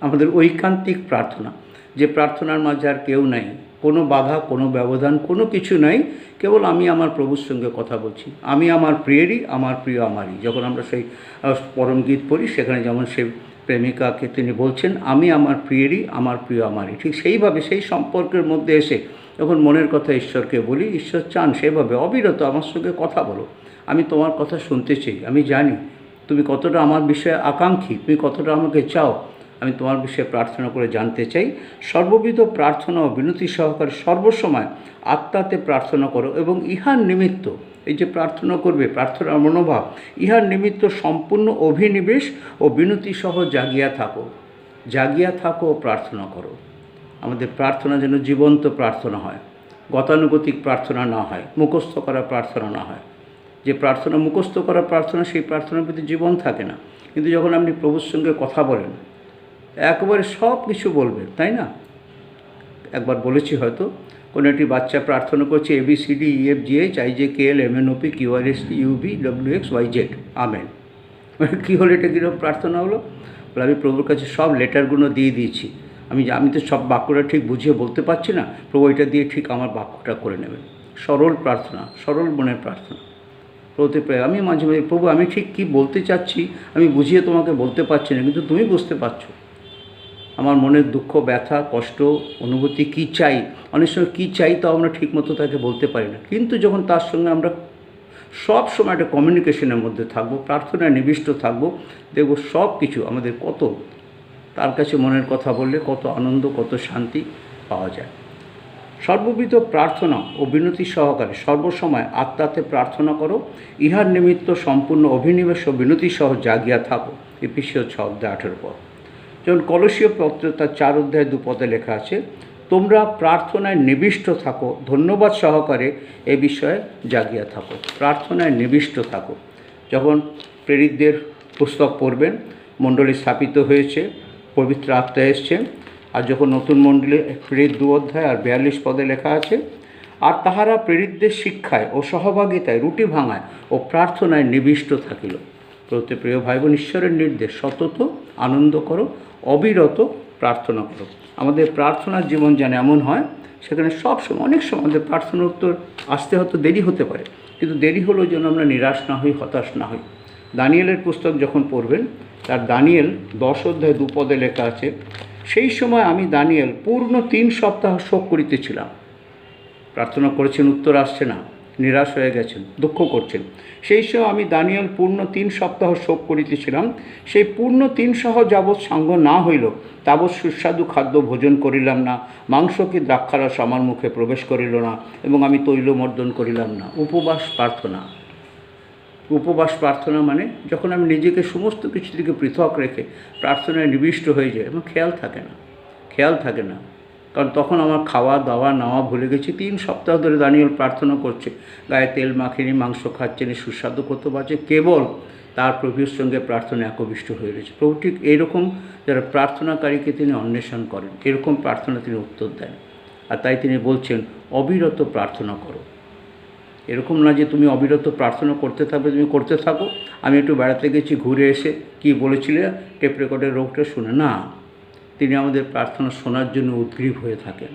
আমাদের ঐকান্তিক প্রার্থনা, যে প্রার্থনার মাঝে আর কেউ নাই, কোনো বাধা, কোনো ব্যবধান, কোনো কিছু নাই, কেবল আমি আমার প্রভুর সঙ্গে কথা বলছি। আমি আমার প্রিয়েরই, আমার প্রিয় আমারই। যখন আমরা সেই পরম গীত পড়ি, সেখানে যেমন সেই প্রেমিকাকে তিনি বলছেন, আমি আমার প্রিয়েরই, আমার প্রিয় আমারই। ঠিক সেইভাবে সেই সম্পর্কের মধ্যে এসে যখন মনের কথা ঈশ্বরকে বলি, ঈশ্বর চান সেভাবে অবিরত আমার সঙ্গে কথা বলো। আমি তোমার কথা শুনতে চাই, আমি জানি তুমি কতটা আমার বিষয়ে আকাঙ্ক্ষী, তুমি কতটা আমাকে চাও, আমি তোমার বিষয়ে প্রার্থনা করে জানতে চাই। সর্ববিধ প্রার্থনা ও বিনতি সহকারে সর্বসময় আত্মাতে প্রার্থনা করো এবং ইহার নিমিত্ত, এই যে প্রার্থনা করবে, প্রার্থনার মনোভাব, ইহার নিমিত্ত সম্পূর্ণ অভিনিবেশ ও বিনতি সহ জাগিয়া থাকো ও প্রার্থনা করো। আমাদের প্রার্থনা যেন জীবন্ত প্রার্থনা হয়, গতানুগতিক প্রার্থনা না হয়, মুখস্থ করা প্রার্থনা না হয়। যে প্রার্থনা মুখস্থ করা প্রার্থনা, সেই প্রার্থনার প্রতি জীবন থাকে না। কিন্তু যখন আপনি প্রভুর সঙ্গে কথা বলেন, একবারে সব কিছু বলবেন, তাই না? একবার বলেছি হয়তো, কোনো একটি বাচ্চা প্রার্থনা করছে ABCDEFGH IJKL MNOP QRST UV WXYZ amen. কী হলো এটা? কীরকম প্রার্থনা হলো? বলে আমি প্রভুর কাছে সব লেটারগুলো দিয়ে দিয়েছি, আমি তো সব বাক্যটা ঠিক বুঝিয়ে বলতে পারছি না, প্রভু এটা দিয়ে ঠিক আমার বাক্যটা করে নেবেন। সরল প্রার্থনা, সরল মনের প্রার্থনা। আমি মাঝে মাঝে, প্রভু আমি ঠিক কী বলতে চাচ্ছি আমি বুঝিয়ে তোমাকে বলতে পারছি না, কিন্তু তুমি বুঝতে পারছো আমার মনের দুঃখ, ব্যথা, কষ্ট, অনুভূতি, কী চাই। অনেক সময় কী চাই তাও আমরা ঠিকমতো তাকে বলতে পারি না, কিন্তু যখন তার সঙ্গে আমরা সব সময় একটা কমিউনিকেশনের মধ্যে থাকবো, প্রার্থনায় নিবিষ্ট থাকবো, দেখব সব কিছু আমাদের কত, তার কাছে মনের কথা বললে কত আনন্দ, কত শান্তি পাওয়া যায়। সর্ববিধ প্রার্থনা ও বিনতি সহকারে সর্বসময় আত্মাতে প্রার্থনা করো, ইহার নিমিত্ত সম্পূর্ণ অভিনিবেশ ও বিনতি সহ জাগিয়া থাকো। এফেসীয় 6:18 পদ। যেমন কলসীয় পত্র তার 4:2 লেখা আছে, তোমরা প্রার্থনায় নিবিষ্ট থাকো, ধন্যবাদ সহকারে এ বিষয়ে জাগিয়া থাকো। প্রার্থনায় নিবিষ্ট থাকো। যখন প্রেরিতদের পুস্তক পড়বেন, মণ্ডলী স্থাপিত হয়েছে, পবিত্র আত্মা এসছেন, আর যখন নতুন মণ্ডলী প্রেরিত 2:42 পদে লেখা আছে, আর তাহারা প্রেরিতদের শিক্ষায় ও সহভাগিতায়, রুটি ভাঙায় ও প্রার্থনায় নিবিষ্ট থাকিল। প্রতি প্রিয় ভাই বোন, ঈশ্বরের নির্দেশ সতত আনন্দ করো, অবিরত প্রার্থনা করো। আমাদের প্রার্থনার জীবন যেন এমন হয়, সেখানে সবসময়, অনেক সময় আমাদের প্রার্থনার উত্তর আসতে হয়তো দেরি হতে পারে, কিন্তু দেরি হলেও যেন আমরা নিরাশ না হই, হতাশ না হই। দানিয়েলের পুস্তক যখন পড়বেন, তার দানিয়েল 10:2 লেখা আছে, সেই সময় আমি দানিয়েল পূর্ণ 3 সপ্তাহ শোক করিতেছিলাম। প্রার্থনা করেছেন, উত্তর আসছে না, নিরাশ হয়ে গেছেন, দুঃখ করছেন। সেই সময় আমি দানিয়েল পূর্ণ 3 সপ্তাহ শোক করিতেছিলাম। সেই পূর্ণ 3 সহ যাবৎ সাঙ্গ না হইল, তাবৎ সুস্বাদু খাদ্য ভোজন করিলাম না, মাংস কি দ্রাক্ষারস আমার মুখে প্রবেশ করিল না, এবং আমি তৈলমর্দন করিলাম না। উপবাস প্রার্থনা মানে যখন আমি নিজেকে সমস্ত কিছু থেকে পৃথক রেখে প্রার্থনায় নিবিষ্ট হয়ে যায়, আমার খেয়াল থাকে না, কারণ তখন আমার খাওয়া দাওয়া নেওয়া ভুলে গেছি। 3 সপ্তাহ ধরে দানিয়েল প্রার্থনা করছে, গায়ে তেল মাখিনি, মাংস খাচ্ছে না, সুস্বাদু করতে পারছে, কেবল তার প্রভুর সঙ্গে প্রার্থনা একবিষ্ট হয়ে রয়েছে। প্রভু ঠিক এইরকম যারা প্রার্থনাকারীকে তিনি অন্বেষণ করেন, এরকম প্রার্থনা তিনি উত্তর দেন। আর তাই তিনি বলছেন অবিরত প্রার্থনা করো। এরকম না যে তুমি অবিরত প্রার্থনা করতে থাকবে, তুমি করতে থাকো, আমি একটু বেড়াতে গেছি, ঘুরে এসে কি বলেছিলে টেপ রেকর্ডের রোগটা শুনে না। তিনি আমাদের প্রার্থনা শোনার জন্য উদ্গ্রীব হয়ে থাকেন।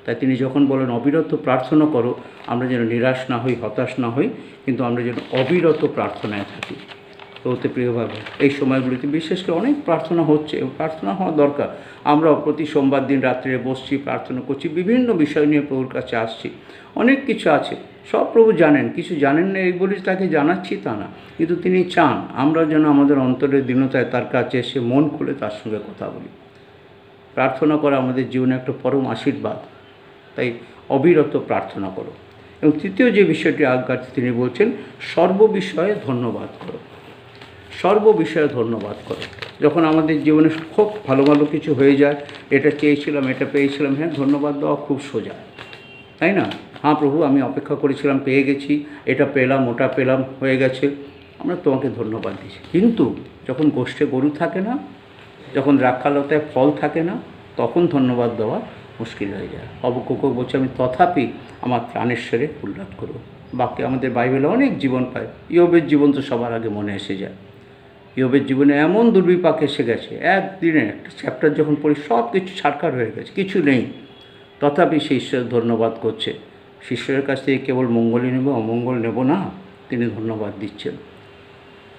তাই তিনি যখন বলেন অবিরত প্রার্থনা করো, আমরা যেন নিরাশ না হই, হতাশ না হই, কিন্তু আমরা যেন অবিরত প্রার্থনায় থাকি। তো ওতে প্রিয়ভাবে এই সময়গুলিতে বিশেষ করে অনেক প্রার্থনা হচ্ছে এবং প্রার্থনা হওয়া দরকার। আমরাও প্রতি সোমবার দিন রাত্রে বসছি, প্রার্থনা করছি, বিভিন্ন বিষয় নিয়ে প্রভুর কাছে আসছি, অনেক কিছু আছে, সব প্রভু জানেন, কিছু জানেন না এই বলে তাকে জানাচ্ছি তা না, কিন্তু তিনি চান আমরা যেন আমাদের অন্তরের দীনতায় তার কাছে এসে মন খুলে তার সঙ্গে কথা বলি। প্রার্থনা করা আমাদের জীবনে একটা পরম আশীর্বাদ, তাই অবিরত প্রার্থনা করো। এবং তৃতীয় যে বিষয়টি আজ্ঞাতে তিনি বলছেন, সর্ববিষয়ে ধন্যবাদ করো। সর্ববিষয়ে ধন্যবাদ করো। যখন আমাদের জীবনে খুব ভালো ভালো কিছু হয়ে যায়, এটা চেয়েছিলাম, এটা পেয়েছিলাম, হ্যাঁ ধন্যবাদ দেওয়া খুব সোজা, তাই না? হ্যাঁ প্রভু, আমি অপেক্ষা করেছিলাম, পেয়ে গেছি, এটা পেলাম, ওটা পেলাম, হয়ে গেছে, আমরা তোমাকে ধন্যবাদ দিচ্ছি। কিন্তু যখন গোষ্ঠে গরু থাকে না, যখন দ্রাক্ষালতায় ফল থাকে না, তখন ধন্যবাদ দেওয়া মুশকিল হয়ে যায়। অবকুক বলছে, আমি তথাপি আমার প্রাণেশ্বরে উল্লাস করব। বাকি আমাদের বাইবেলে অনেক জীবন পায়। ইয়োবের জীবন তো সবার আগে মনে এসে যায়। ইয়োবের জীবনে এমন দুর্বিপাক এসে গেছে, একদিনে একটা চ্যাপ্টার যখন পড়ি সব কিছু ছাড়খাড় হয়ে গেছে, কিছু নেই, তথাপি সে ঈশ্বরের ধন্যবাদ করছে। শিষ্যের কাছ থেকে কেবল মঙ্গলই নেব, অমঙ্গল নেব না, তিনি ধন্যবাদ দিচ্ছেন।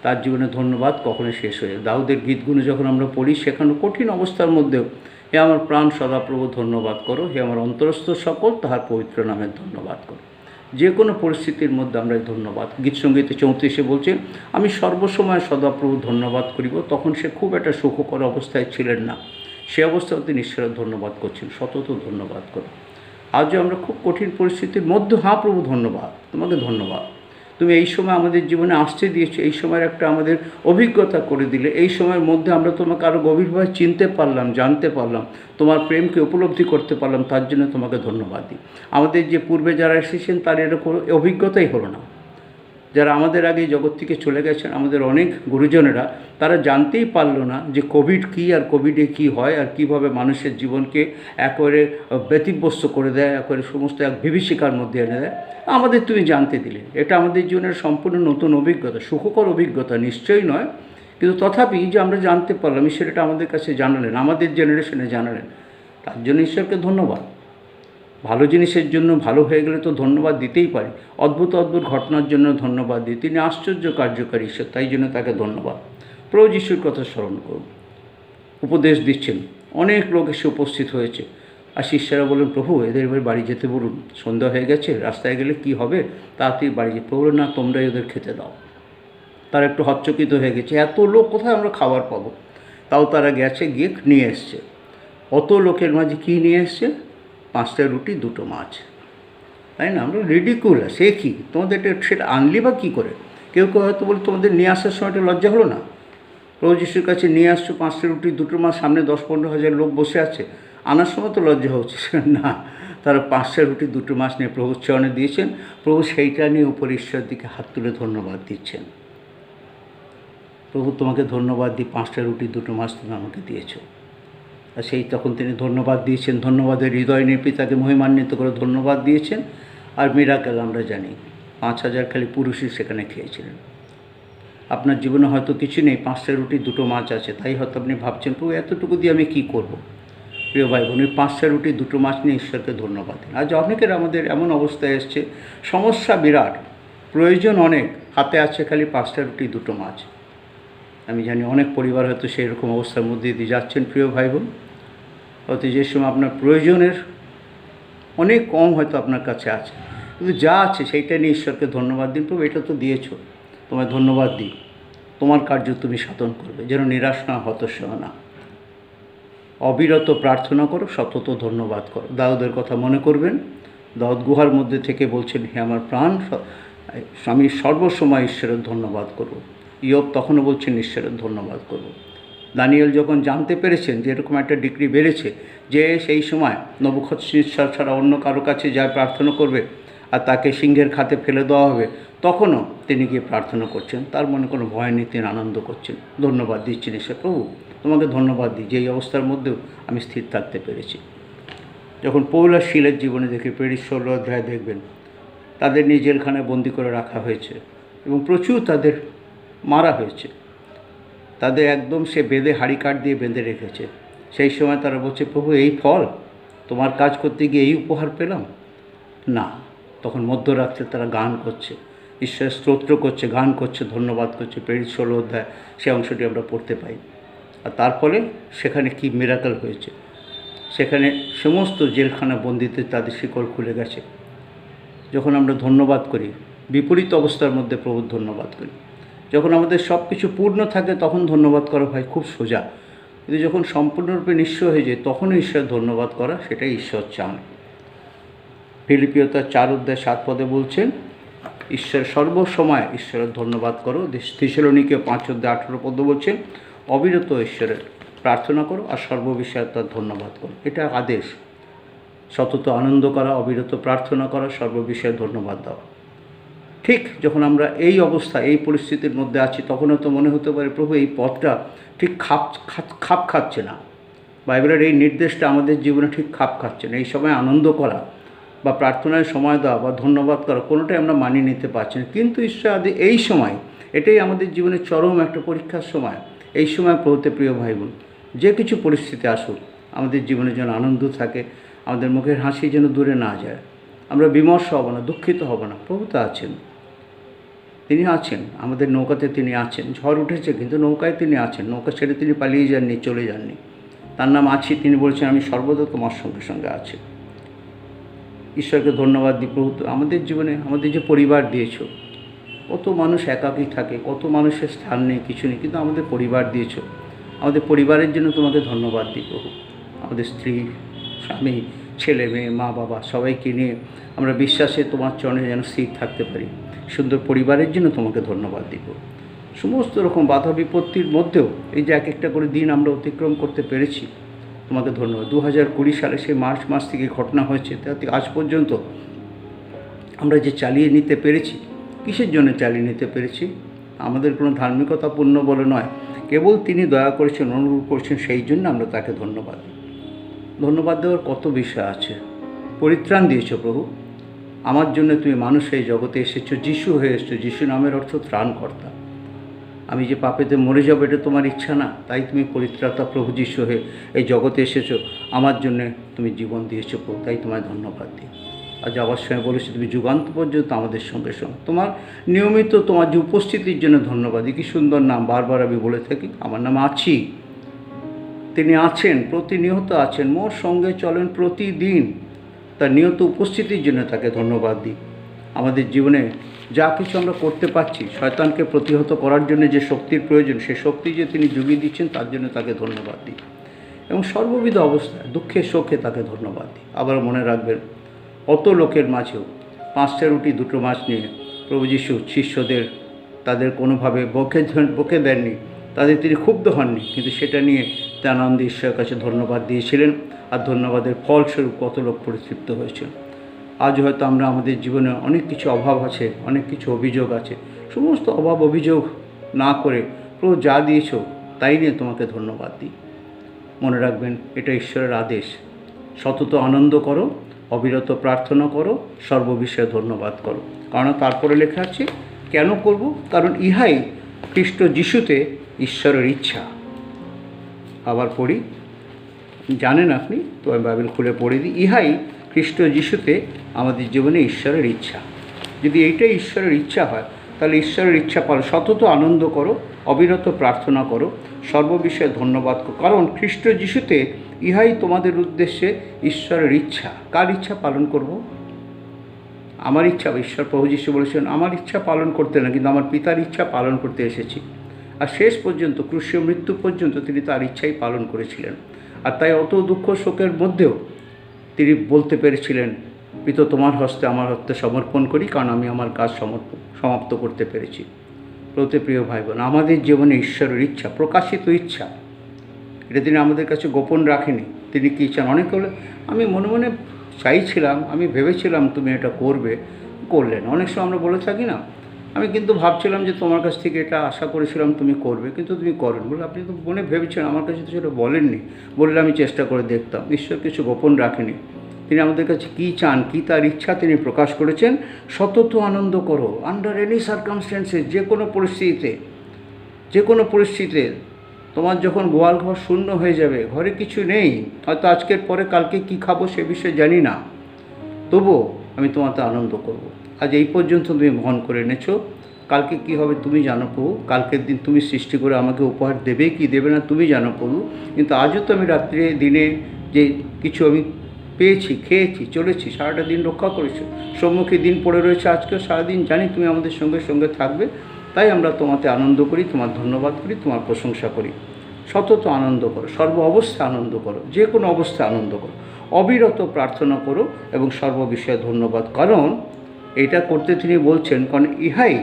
তার জীবনে ধন্যবাদ কখনো শেষ হয়ে যায়। দাউদের গীতগুলো যখন আমরা পড়ি, সেখানে কঠিন অবস্থার মধ্যেও, হে আমার প্রাণ সদাপ্রভু ধন্যবাদ করো, হে আমার অন্তরস্থ সকল তাহার পবিত্র নামের ধন্যবাদ করো। যে কোনো পরিস্থিতির মধ্যে আমরা ধন্যবাদ। গীতসঙ্গীতে 34 বলছেন, আমি সর্বসময় সদাপ্রভু ধন্যবাদ করিব। তখন সে খুব একটা সুখকর অবস্থায় ছিলেন না, সে অবস্থায় তিনি ঈশ্বরের ধন্যবাদ করছেন, সতত ধন্যবাদ করো। আজও আমরা খুব কঠিন পরিস্থিতির মধ্যে, হ্যাঁ প্রভু ধন্যবাদ, তোমাকে ধন্যবাদ, তুমি এই সময় আমাদের জীবনে আসতে দিয়েছো, এই সময়ের একটা আমাদের অভিজ্ঞতা করে দিলে, এই সময়ের মধ্যে আমরা তোমাকে আরও গভীরভাবে চিনতে পারলাম, জানতে পারলাম, তোমার প্রেমকে উপলব্ধি করতে পারলাম, তার জন্য তোমাকে ধন্যবাদ দিই। আমাদের যে পূর্বে যারা এসেছেন তার এরকম অভিজ্ঞতাই হলো না। যারা আমাদের আগে জগৎ থেকে চলে গেছেন, আমাদের অনেক গুরুজনেরা, তারা জানতেই পারলো না যে কোভিড কী, আর কোভিডে কী হয়, আর কীভাবে মানুষের জীবনকে একেবারে ব্যতিব্যস্ত করে দেয়, একেবারে সমস্ত এক বিভীষিকার মধ্যে এনে দেয়। আমাদের তুমি জানতে দিলে, এটা আমাদের জীবনের সম্পূর্ণ নতুন অভিজ্ঞতা, সুখকর অভিজ্ঞতা নিশ্চয়ই নয়, কিন্তু তথাপি যে আমরা জানতে পারলাম, ঈশ্বর এটা আমাদের কাছে জানালেন, আমাদের জেনারেশনে জানালেন, তার জন্য ঈশ্বরকে ধন্যবাদ। ভালো জিনিসের জন্য, ভালো হয়ে গেলে তো ধন্যবাদ দিতেই পারি। অদ্ভুত অদ্ভুত ঘটনার জন্য ধন্যবাদ দিই, তিনি আশ্চর্য কার্যকারী ঈশ্বর, তাই জন্য তাকে ধন্যবাদ। প্রভু যিশুর কথা স্মরণ করুন, উপদেশ দিচ্ছেন, অনেক লোক এসে উপস্থিত হয়েছে, আর শিষ্যরা বলেন, প্রভু এদের এবার বাড়ি যেতে বলুন, সন্ধ্যা হয়ে গেছে, রাস্তায় গেলে কি হবে, তাড়াতাড়ি বাড়ি যেতে। প্রভু না, তোমরাই ওদের খেতে দাও। তারা একটু হচ্চকিত হয়ে গেছে, এত লোক কোথায় আমরা খাবার পাবো। তাও তারা গেছে, গিয়ে নিয়ে এসছে। অত লোকের মাঝে কী নিয়ে এসছে? 5টা রুটি 2টো মাছ, তাই না? আমরা রিডিকুলাস, সে কি তোমাদের সেটা আনলি বা কী করে? কেউ কেউ হয়তো বলে, তোমাদের নিয়ে আসার সময়টা লজ্জা হলো না? প্রভু যিশুর কাছে নিয়ে আসছো 5টা রুটি 2টো মাছ, সামনে 10-15 হাজার লোক বসে আছে, আনার সময় তো লজ্জা হচ্ছে না। তারা 5টা রুটি 2টো মাছ নিয়ে প্রভুর চরণে দিয়েছেন। প্রভু সেইটা নিয়ে উপর ঈশ্বরের দিকে হাত তুলে ধন্যবাদ দিচ্ছেন। প্রভু তোমাকে ধন্যবাদ দিই, 5টা রুটি 2টো মাছ তুমি আমাকে দিয়েছো। আর সেই তখন তিনি ধন্যবাদ দিয়েছেন, ধন্যবাদের হৃদয় নিয়ে পিতাকে মহিমান্বিত করে ধন্যবাদ দিয়েছেন। আর মিরাকেল আমরা জানি, 5,000 খালি পুরুষই সেখানে খেয়েছিলেন। আপনার জীবনে হয়তো কিছু নেই, 5টা রুটি 2টো মাছ আছে, তাই হয়তো আপনি ভাবছেন, প্রভু এতটুকু দিয়ে আমি কী করব। প্রিয় ভাই বোন, 5টা রুটি 2টো মাছ নিয়ে ঈশ্বরকে ধন্যবাদ দিন। আজ অনেকের আমাদের এমন অবস্থায় এসছে, সমস্যা বিরাট, প্রয়োজন অনেক, হাতে আছে খালি 5টা রুটি 2টো মাছ। আমি জানি অনেক পরিবার হয়তো সেই রকম অবস্থার মধ্যে দিয়ে যাচ্ছেন। প্রিয় ভাই বোন, হয়তো যে সময় আপনার প্রয়োজনের অনেক কম হয়তো আপনার কাছে আছে, কিন্তু যা আছে সেইটা নিয়ে ঈশ্বরকে ধন্যবাদ দিন। প্রভু এটা তো দিয়েছো, তোমায় ধন্যবাদ দিই, তোমার কার্য তুমি সাধন করবে, যেন নিরাশ না, হতাশ না। অবিরত প্রার্থনা করো, সতত ধন্যবাদ করো। দাউদের কথা মনে করবেন, দাউদ গুহার মধ্যে থেকে বলছেন, হে আমার প্রাণ, আমি সর্বসময় ঈশ্বরের ধন্যবাদ করব। ইয়োব তখনও বলছেন, ঈশ্বরের ধন্যবাদ করব। দানিয়েল যখন জানতে পেরেছেন যে এরকম একটা ডিগ্রি বেড়েছে, যে সেই সময় নবুখদ্নেছর ছাড়া অন্য কারো কাছে যা প্রার্থনা করবে আর তাকে সিংহের খাতে ফেলে দেওয়া হবে, তখনও তিনি গিয়ে প্রার্থনা করছেন, তার মনে কোনো ভয় নেই, তিনি আনন্দ করছেন, ধন্যবাদ দিচ্ছেন ঈশ্বর। প্রভু তোমাকে ধন্যবাদ দিই যে এই অবস্থার মধ্যেও আমি স্থির থাকতে পেরেছি। যখন পৌল আর শিলের জীবনে দেখি, প্রেরিত 16 অধ্যায় দেখবেন, তাদের নিয়ে জেলখানায় বন্দি করে রাখা হয়েছে এবং প্রচুর তাদের মারা হয়েছে। তাদের একদম সে বেঁধে হাড়ি কাঠ দিয়ে বেঁধে রেখেছে। সেই সময় তারা বলছে, প্রভু এই ফল, তোমার কাজ করতে গিয়ে এই উপহার পেলাম না। তখন মধ্যরাত্রে তারা গান করছে, ঈশ্বরের স্তোত্র করছে, গান করছে, ধন্যবাদ করছে। প্রেরিত 16 অধ্যায় সে অংশটি আমরা পড়তে পাই। আর তার ফলে সেখানে কি মিরাকেল হয়েছে, সেখানে সমস্ত জেলখানা বন্দিতে তাদের শিকল খুলে গেছে। যখন আমরা ধন্যবাদ করি, বিপরীত অবস্থার মধ্যে প্রভুর ধন্যবাদ করি। যখন আমাদের সব কিছু পূর্ণ থাকে তখন ধন্যবাদ করা হয় খুব সোজা, কিন্তু যখন সম্পূর্ণরূপে নিঃস্ব হয়ে যায় তখনও ঈশ্বর ধন্যবাদ করা, সেটাই ঈশ্বর চান। ফিলিপিও তার 4:7 বলছেন, ঈশ্বর সর্বসময় ঈশ্বরের ধন্যবাদ করো। থিসেলনিকে 5:18 বলছেন, অবিরত ঈশ্বরের প্রার্থনা করো আর সর্ববিষয়ে তার ধন্যবাদ করো। এটা আদেশ, সতত আনন্দ করা, অবিরত প্রার্থনা করা, সর্ববিষয়ে ধন্যবাদ দেওয়া। ঠিক যখন আমরা এই অবস্থা, এই পরিস্থিতির মধ্যে আছি, তখন হয়তো মনে হতে পারে প্রভু এই পথটা ঠিক খাপ খাচ্ছে না, বাইবেলের এই নির্দেশটা আমাদের জীবনে ঠিক খাপ খাচ্ছে না। এই সময় আনন্দ করা বা প্রার্থনায় সময় দেওয়া বা ধন্যবাদ করা কোনোটাই আমরা মানিয়ে নিতে পারছি না। কিন্তু ঈশ্বর আদি এই সময়, এটাই আমাদের জীবনের চরম একটা পরীক্ষার সময়। এই সময় প্রভুতে প্রিয় ভাই বোন, যে কিছু পরিস্থিতি আসুক, আমাদের জীবনে যেন আনন্দ থাকে, আমাদের মুখের হাসি যেন দূরে না যায়, আমরা বিমর্ষ হব না, দুঃখিত হব না। প্রভু তো আছেন, তিনি আছেন, আমাদের নৌকাতে তিনি আছেন। ঝড় উঠেছে কিন্তু নৌকায় তিনি আছেন, নৌকা ছেড়ে তিনি পালিয়ে যাননি, চলে যাননি। তার নাম আছি, তিনি বলছেন আমি সর্বদা তোমার সঙ্গে সঙ্গে আছি। ঈশ্বরকে ধন্যবাদ দিই, প্রভু আমাদের জীবনে আমাদের যে পরিবার দিয়েছো, কত মানুষ একাকী থাকে, কত মানুষের স্থান নেই, কিছু নেই, কিন্তু আমাদের পরিবার দিয়েছো। আমাদের পরিবারের জন্য তোমাকে ধন্যবাদ দিই প্রভু। আমাদের স্ত্রী, স্বামী, ছেলে মেয়ে, মা বাবা সবাইকে নিয়ে আমরা বিশ্বাসে তোমার চরণে যেন স্থির থাকতে পারি। সুন্দর পরিবারের জন্য তোমাকে ধন্যবাদ দিব। সমস্ত রকম বাধা বিপত্তির মধ্যেও এই যে এক একটা করে দিন আমরা অতিক্রম করতে পেরেছি, তোমাকে ধন্যবাদ। 2020 সালে সেই মার্চ মাস থেকে ঘটনা হয়েছে, তাতে আজ পর্যন্ত আমরা যে চালিয়ে নিতে পেরেছি, কিসের জন্য চালিয়ে নিতে পেরেছি? আমাদের কোনো ধার্মিকতাপূর্ণ বলে নয়, কেবল তিনি দয়া করেছেন, অনুরোধ করেছেন, সেই জন্য আমরা তাকে ধন্যবাদ দিই। ধন্যবাদ দেওয়ার কত বিষয় আছে। পরিত্রাণ দিয়েছ প্রভু, আমার জন্য তুমি মানুষ এই জগতে এসেছো, যিশু হয়ে এসেছো। যিশু নামের অর্থ ত্রাণকর্তা। আমি যে পাপেতে মরে যাবো এটা তোমার ইচ্ছা না, তাই তুমি পরিত্রাতা প্রভু যিশু হয়ে এই জগতে এসেছো, আমার জন্য তুমি জীবন দিয়েছো প্রভু, তাই তোমায় ধন্যবাদ দিই। আর যাওয়ার সময় বলেছি তুমি যুগান্ত পর্যন্ত আমাদের সঙ্গে সঙ্গে, তোমার নিয়মিত তোমার যে উপস্থিতির জন্য ধন্যবাদ। কি সুন্দর নাম, বারবার আমি বলে থাকি, আমার নাম আছি। তিনি আছেন, প্রতিনিয়ত আছেন, মোর সঙ্গে চলেন প্রতিদিন। তার নিয়ত উপস্থিতির জন্য তাকে ধন্যবাদ দিই। আমাদের জীবনে যা কিছু আমরা করতে পারছি, শয়তানকে প্রতিহত করার জন্য যে শক্তির প্রয়োজন, সে শক্তি যে তিনি জুগিয়ে দিচ্ছেন, তার জন্য তাকে ধন্যবাদ দিই। এবং সর্ববিধ অবস্থায় দুঃখে সুখে তাকে ধন্যবাদ দিই। আবার মনে রাখবেন, অত লোকের মাঝেও 5টা রুটি 2টো মাছ নিয়ে প্রভু যীশু শিষ্যদের তাদের কোনোভাবে বকে দেননি, তাদের তিনি ক্ষুব্ধ হননি, কিন্তু সেটা নিয়ে তে আনন্দে ঈশ্বরের কাছে ধন্যবাদ দিয়েছিলেন। আর ধন্যবাদের ফলস্বরূপ কত লোক পরিতৃপ্ত হয়েছিল। আজ হয়তো আমরা আমাদের জীবনে অনেক কিছু অভাব আছে, অনেক কিছু অভিযোগ আছে, সমস্ত অভাব অভিযোগ না করে প্রভু যা দিয়েছ তাই নিয়ে তোমাকে ধন্যবাদ দিই। মনে রাখবেন, এটা ঈশ্বরের আদেশ, সতত আনন্দ করো, অবিরত প্রার্থনা করো, সর্ববিষয়ে ধন্যবাদ করো। কারণ তারপরে লেখা আছে কেন করব, কারণ ইহাই খ্রিস্ট যিশুতে ঈশ্বরের ইচ্ছা। আবার পড়ি, জানেন আপনি, তো আমি বাইবেল খুলে পড়ে দিই, ইহাই খ্রিস্ট যিশুতে আমাদের জীবনে ঈশ্বরের ইচ্ছা। যদি এইটাই ঈশ্বরের ইচ্ছা হয়, তাহলে ঈশ্বরের ইচ্ছা পালন, সতত আনন্দ করো, অবিরত প্রার্থনা করো, সর্ববিষয়ে ধন্যবাদ করো, কারণ খ্রিস্ট যিশুতে ইহাই তোমাদের উদ্দেশ্যে ঈশ্বরের ইচ্ছা। কার ইচ্ছা পালন করব? আমার ইচ্ছা। ঈশ্বর প্রভু যিশু বলেছেন আমার ইচ্ছা পালন করতে না, কিন্তু আমার পিতার ইচ্ছা পালন করতে এসেছি। আর শেষ পর্যন্ত, ক্রুশীয় মৃত্যু পর্যন্ত তিনি তার ইচ্ছাই পালন করেছিলেন। আর তাই অত দুঃখ শোকের মধ্যেও তিনি বলতে পেরেছিলেন, পিতা তোমার হস্তে আমার হস্তে সমর্পণ করি, কারণ আমি আমার কাজ সমাপ্ত করতে পেরেছি। প্রতি প্রিয় ভাই বোন, আমাদের জীবনে ঈশ্বরের ইচ্ছা, প্রকাশিত ইচ্ছা, এটা তিনি আমাদের কাছে গোপন রাখেনি। তিনি কী চান? অনেক হলে আমি মনে মনে চাইছিলাম, আমি ভেবেছিলাম তুমি এটা করবে, করলেন। অনেক সময় আমরা বলে থাকি না, আমি কিন্তু ভাবছিলাম যে তোমার কাছ থেকে এটা আশা করেছিলাম তুমি করবে, কিন্তু তুমি করেন। বলে আপনি তো মনে ভেবেছেন, আমার কাছে তো সেটা বলেননি। বললে আমি চেষ্টা করে দেখতাম। ঈশ্বর কিছু গোপন রাখেনি। তিনি আমাদের কাছে কী চান, কী তার ইচ্ছা তিনি প্রকাশ করেছেন। সতত আনন্দ করো, আন্ডার এনি সার্কামস্ট্যান্সেস, যে কোনো পরিস্থিতিতে তোমার যখন গোয়াল ঘর শূন্য হয়ে যাবে, ঘরে কিছু নেই, হয়তো আজকের পরে কালকে কি খাবো সে বিষয়ে জানি না, তবুও আমি তোমাতে আনন্দ করব। আজ এই পর্যন্ত তুমি বহন করে এনেছো, কালকে কি হবে তুমি জানো প্রভু। কালকের দিন তুমি সৃষ্টি করে আমাকে উপহার দেবে কি দেবে না তুমি জানো প্রভু। কিন্তু আজও তো আমি রাত্রে দিনে যে কিছু আমি পেয়েছি, খেয়েছি, চলেছি, সারাটা দিন রক্ষা করেছো। সম্মুখে দিন পড়ে রয়েছে, আজকেও সারাদিন জানি তুমি আমাদের সঙ্গে সঙ্গে থাকবে। তাই আমরা তোমাতে আনন্দ করি, তোমার ধন্যবাদ করি, তোমার প্রশংসা করি। সতত আনন্দ করো, সর্ব অবস্থায় আনন্দ করো, যে কোনো অবস্থায় আনন্দ করো, অবিরত প্রার্থনা করো এবং সর্ববিষয়ে ধন্যবাদ। কারণ এটা করতে তিনি বলছেন, কারণ ইহাই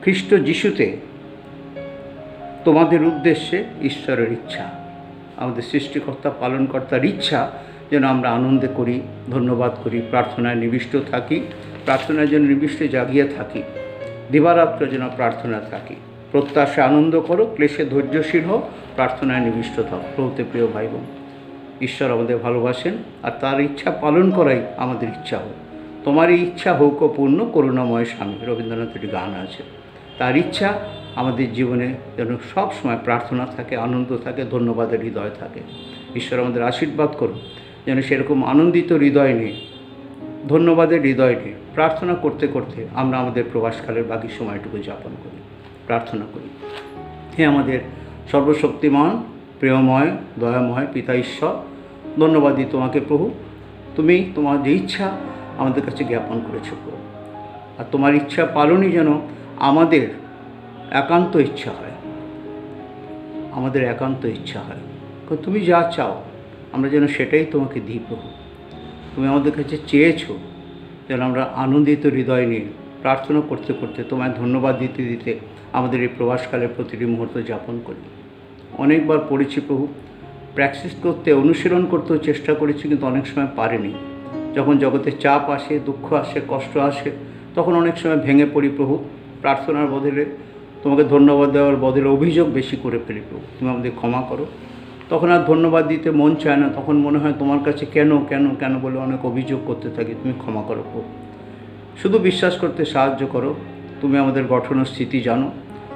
খ্রিস্ট যিশুতে তোমাদের উদ্দেশ্যে ঈশ্বরের ইচ্ছা, আমাদের সৃষ্টিকর্তা পালনকর্তার ইচ্ছা যেন আমরা আনন্দে করি, ধন্যবাদ করি, প্রার্থনায় নিবিষ্ট থাকি, প্রার্থনায় যেন নিবিষ্টে জাগিয়ে থাকি, দিবারাত্র যেন প্রার্থনা থাকি। প্রত্যাশা আনন্দ করো, ক্লেশে ধৈর্যশীল হও, প্রার্থনায় নিবিষ্ট থাও। প্রভুতে প্রিয় ভাই বোন, ঈশ্বর আমাদের ভালোবাসেন আর তার ইচ্ছা পালন করাই আমাদের ইচ্ছা হোক। তোমারই ইচ্ছা হোক পূর্ণ, করুণাময় স্বামী, রবীন্দ্রনাথের একটি গান আছে। তার ইচ্ছা আমাদের জীবনে যেন সব সময় প্রার্থনা থাকে, আনন্দ থাকে, ধন্যবাদের হৃদয় থাকে। ঈশ্বর আমাদের আশীর্বাদ করুন যেন সেরকম আনন্দিত হৃদয় নিয়ে, ধন্যবাদের হৃদয় নিয়ে প্রার্থনা করতে করতে আমরা আমাদের প্রবাসকালের বাকি সময়টুকু যাপন করি। প্রার্থনা করি। হে আমাদের সর্বশক্তিমান, প্রেমময়, দয়াময় পিতা ঈশ্বর, ধন্যবাদ দিই তোমাকে প্রভু। তুমি তোমার যে ইচ্ছা আমাদের কাছে জ্ঞাপন করেছো প্রভু, আর তোমার ইচ্ছা পালনই যেন আমাদের একান্ত ইচ্ছা হয়, আমাদের একান্ত ইচ্ছা হয়। কারণ তুমি যা চাও আমরা যেন সেটাই তোমাকে দিই প্রভু। তুমি আমাদের কাছে চেয়েছো যেন আমরা আনন্দিত হৃদয় নিয়ে প্রার্থনা করতে করতে, তোমায় ধন্যবাদ দিতে দিতে আমাদের এই প্রবাসকালের প্রতিটি মুহূর্ত যাপন করি। অনেকবার পড়েছি প্রভু, প্র্যাকটিস করতে, অনুশীলন করতেও চেষ্টা করেছি, কিন্তু অনেক সময় পারিনি। যখন জগতে চাপ আসে, দুঃখ আসে, কষ্ট আসে, তখন অনেক সময় ভেঙে পড়ি প্রভু। প্রার্থনার বদলে, তোমাকে ধন্যবাদ দেওয়ার বদলে অভিযোগ বেশি করে ফেলি প্রভু। তুমি আমাদের ক্ষমা করো। তখন আর ধন্যবাদ দিতে মন চায় না, তখন মনে হয় তোমার কাছে কেন কেন কেন বলে অনেক অভিযোগ করতে থাকি। তুমি ক্ষমা করো প্রভু। শুধু বিশ্বাস করতে সাহায্য করো। তুমি আমাদের গঠন ও স্থিতি জানো।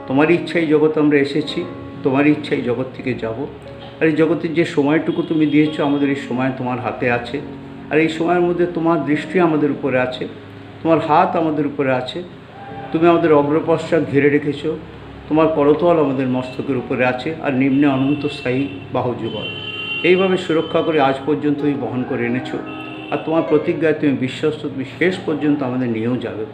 তোমার ইচ্ছাই জগৎ আমরা এসেছি, তোমার ইচ্ছাই জগৎ থেকে যাব। আর এই জগতের যে সময়টুকু তুমি দিয়েছো, আমাদের এই সময় তোমার হাতে আছে। আর এই সময়ের মধ্যে তোমার দৃষ্টি আমাদের উপরে আছে, তোমার হাত আমাদের উপরে আছে। তুমি আমাদের অগ্রপশ্চাৎ ঘিরে রেখেছো, তোমার করতল আমাদের মস্তকের উপরে আছে, আর নিম্নে অনন্ত স্থায়ী বাহুযুগল। এইভাবে সুরক্ষা করে আজ পর্যন্ত তুমি বহন করে এনেছো। আর তোমার প্রতিজ্ঞায় তুমি বিশ্বস্ত, তুমি শেষ পর্যন্ত আমাদের নিয়েও যাবে।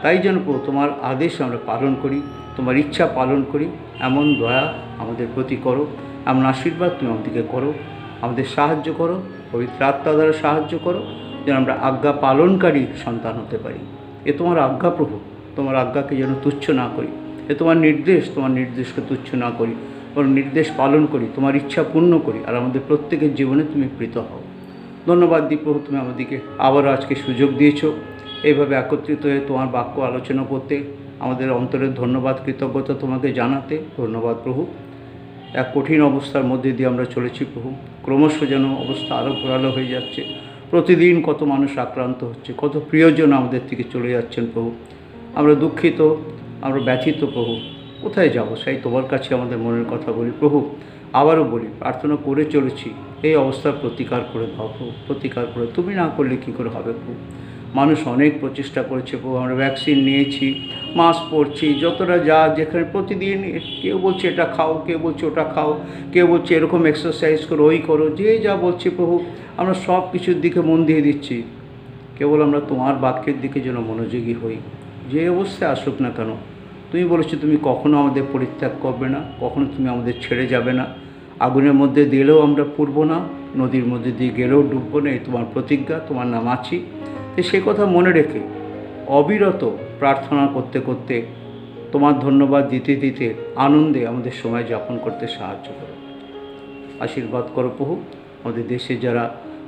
তাই যেন তোমার আদেশ আমরা পালন করি, তোমার ইচ্ছা পালন করি। এমন দয়া আমাদের প্রতি করো, এমন আশীর্বাদ তুমি আমাদেরকে করো, আমাদের সাহায্য করো, পবিত্র আত্মা দ্বারা সাহায্য করো, যেন আমরা আজ্ঞা পালনকারী সন্তান হতে পারি। এ তোমার আজ্ঞা প্রভু, তোমার আজ্ঞাকে যেন তুচ্ছ না করি। এ তোমার নির্দেশ, তোমার নির্দেশকে তুচ্ছ না করি, বরং নির্দেশ পালন করি, তোমার ইচ্ছা পূর্ণ করি, আর আমাদের প্রত্যেকের জীবনে তুমি প্রীত হও। ধন্যবাদ দিই প্রভু, তুমি আমাদেরকে আবারও আজকে সুযোগ দিয়েছো এইভাবে একত্রিত হয়ে তোমার বাক্য আলোচনা করতে, আমাদের অন্তরের ধন্যবাদ, কৃতজ্ঞতা তোমাকে জানাতে। ধন্যবাদ প্রভু। এক কঠিন অবস্থার মধ্যে দিয়ে আমরা চলেছি প্রভু। ক্রমশ যেন অবস্থা আরও ঘোরালো হয়ে যাচ্ছে। প্রতিদিন কত মানুষ আক্রান্ত হচ্ছে, কত প্রিয়জন আমাদের থেকে চলে যাচ্ছেন প্রভু। আমরা দুঃখিত, আমরা ব্যথিত প্রভু। কোথায় যাব? সেই তোমার কাছে আমাদের মনের কথা বলি প্রভু। আবারও বলি, প্রার্থনা করে চলেছি, এই অবস্থার প্রতিকার করে দাও প্রভু, প্রতিকার করে। তুমি না করলে কী করে হবে প্রভু? মানুষ অনেক প্রচেষ্টা করেছে প্রভু। আমরা ভ্যাকসিন নিয়েছি, মাস্ক পরছি, যতটা যা যেখানে প্রতিদিন কেউ বলছে এটা খাও, কেউ বলছে ওটা খাও, কেউ বলছে এরকম এক্সারসাইজ করো, ওই করো, যে যা বলছে প্রভু আমরা সব কিছুর দিকে মন দিয়ে দিচ্ছি। কেবল আমরা তোমার বাক্যের দিকে যেন মনোযোগী হই। যে অবস্থায় আসুক না কেন, তুমি বলেছো তুমি কখনো আমাদের পরিত্যাগ করবে না, কখনো তুমি আমাদের ছেড়ে যাবে না। আগুনের মধ্যে দিলেও আমরা পুড়বো না, নদীর মধ্যে দিয়ে গেলেও ডুববো না। এই তোমার প্রতিজ্ঞা, তোমার নাম আছি। তো সে কথা মনে রেখে অবিরত প্রার্থনা করতে করতে, তোমার ধন্যবাদ দিতে দিতে আনন্দে আমাদের সময় যাপন করতে সাহায্য করো। আশীর্বাদ করো প্রভু। আমাদের দেশে যারা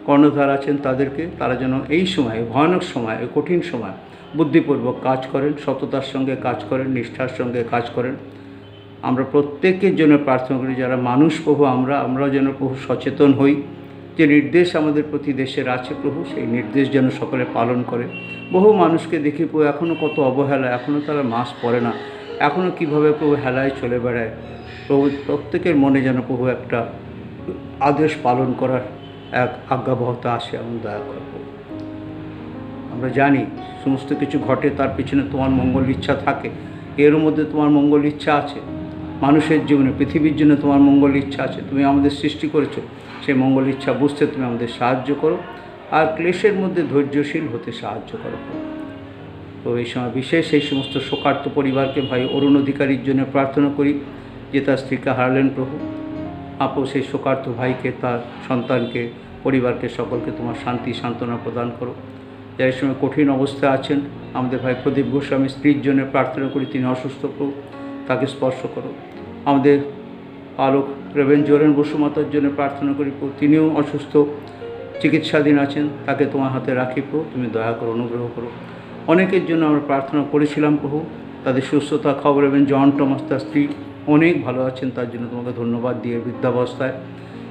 কর্ণধার আছেন তাদেরকে, তারা যেন এই সময়, ভয়ানক সময়, এই কঠিন সময় বুদ্ধিপূর্বক কাজ করেন, সততার সঙ্গে কাজ করেন, নিষ্ঠার সঙ্গে কাজ করেন। আমরা প্রত্যেকের জন্য প্রার্থনা করি, যারা মানুষ প্রভু আমরাও যেন প্রভু সচেতন হই। যে নির্দেশ আমাদের প্রতি দেশের আছে প্রভু, সেই নির্দেশ যেন সকলে পালন করে। বহু মানুষকে দেখি প্রভু এখনও কত অবহেলা, এখনও তারা মাস্ক পরে না, এখনও কীভাবে প্রভু হেলায় চলে বেড়ায়। প্রভু প্রত্যেকের মনে যেন প্রভু একটা আদেশ পালন করার এক আজ্ঞাবহতা আসে, এমন দয়া করে প্রভু। আমরা জানি সমস্ত কিছু ঘটে তার পিছনে তোমার মঙ্গল ইচ্ছা থাকে। এর মধ্যে তোমার মঙ্গল ইচ্ছা আছে, মানুষের জীবনে, পৃথিবীর জন্য তোমার মঙ্গল ইচ্ছা আছে। তুমি আমাদের সৃষ্টি করেছো, সেই মঙ্গল ইচ্ছা বুঝতে তুমি আমাদের সাহায্য করো। আর ক্লেশের মধ্যে ধৈর্যশীল হতে সাহায্য করো। তো এই সময় বিশেষ এই সমস্ত শোকার্ত পরিবারকে ভাই অরুণ অধিকারীর জন্য প্রার্থনা করি, যে তার স্ত্রীকে হারালেন প্রভু। আপো সেই শোকার্ত ভাইকে, তার সন্তানকে, পরিবারকে, সকলকে তোমার শান্তি সান্ত্বনা প্রদান করো। যারা এই সময় কঠিন অবস্থায় আছেন, আমাদের ভাই প্রদীপ গোস্বামী স্ত্রীর জন্য প্রার্থনা করি, তিনি অসুস্থ প্রভু, তাকে স্পর্শ করো। আমাদের আলোক রেবেন জোরেন বসুমাতার জন্য প্রার্থনা করি প্রভু, তিনিও অসুস্থ, চিকিৎসাধীন আছেন, তাকে তোমার হাতে রাখি প্রভু, তুমি দয়া করো, অনুগ্রহ করো। অনেকের জন্য আমরা প্রার্থনা করেছিলাম প্রভু, তাদের সুস্থতা খবর এবং জন টমাস তার স্ত্রী অনেক ভালো আছেন, তার জন্য তোমাকে ধন্যবাদ দিয়ে বৃদ্ধাবস্থায়।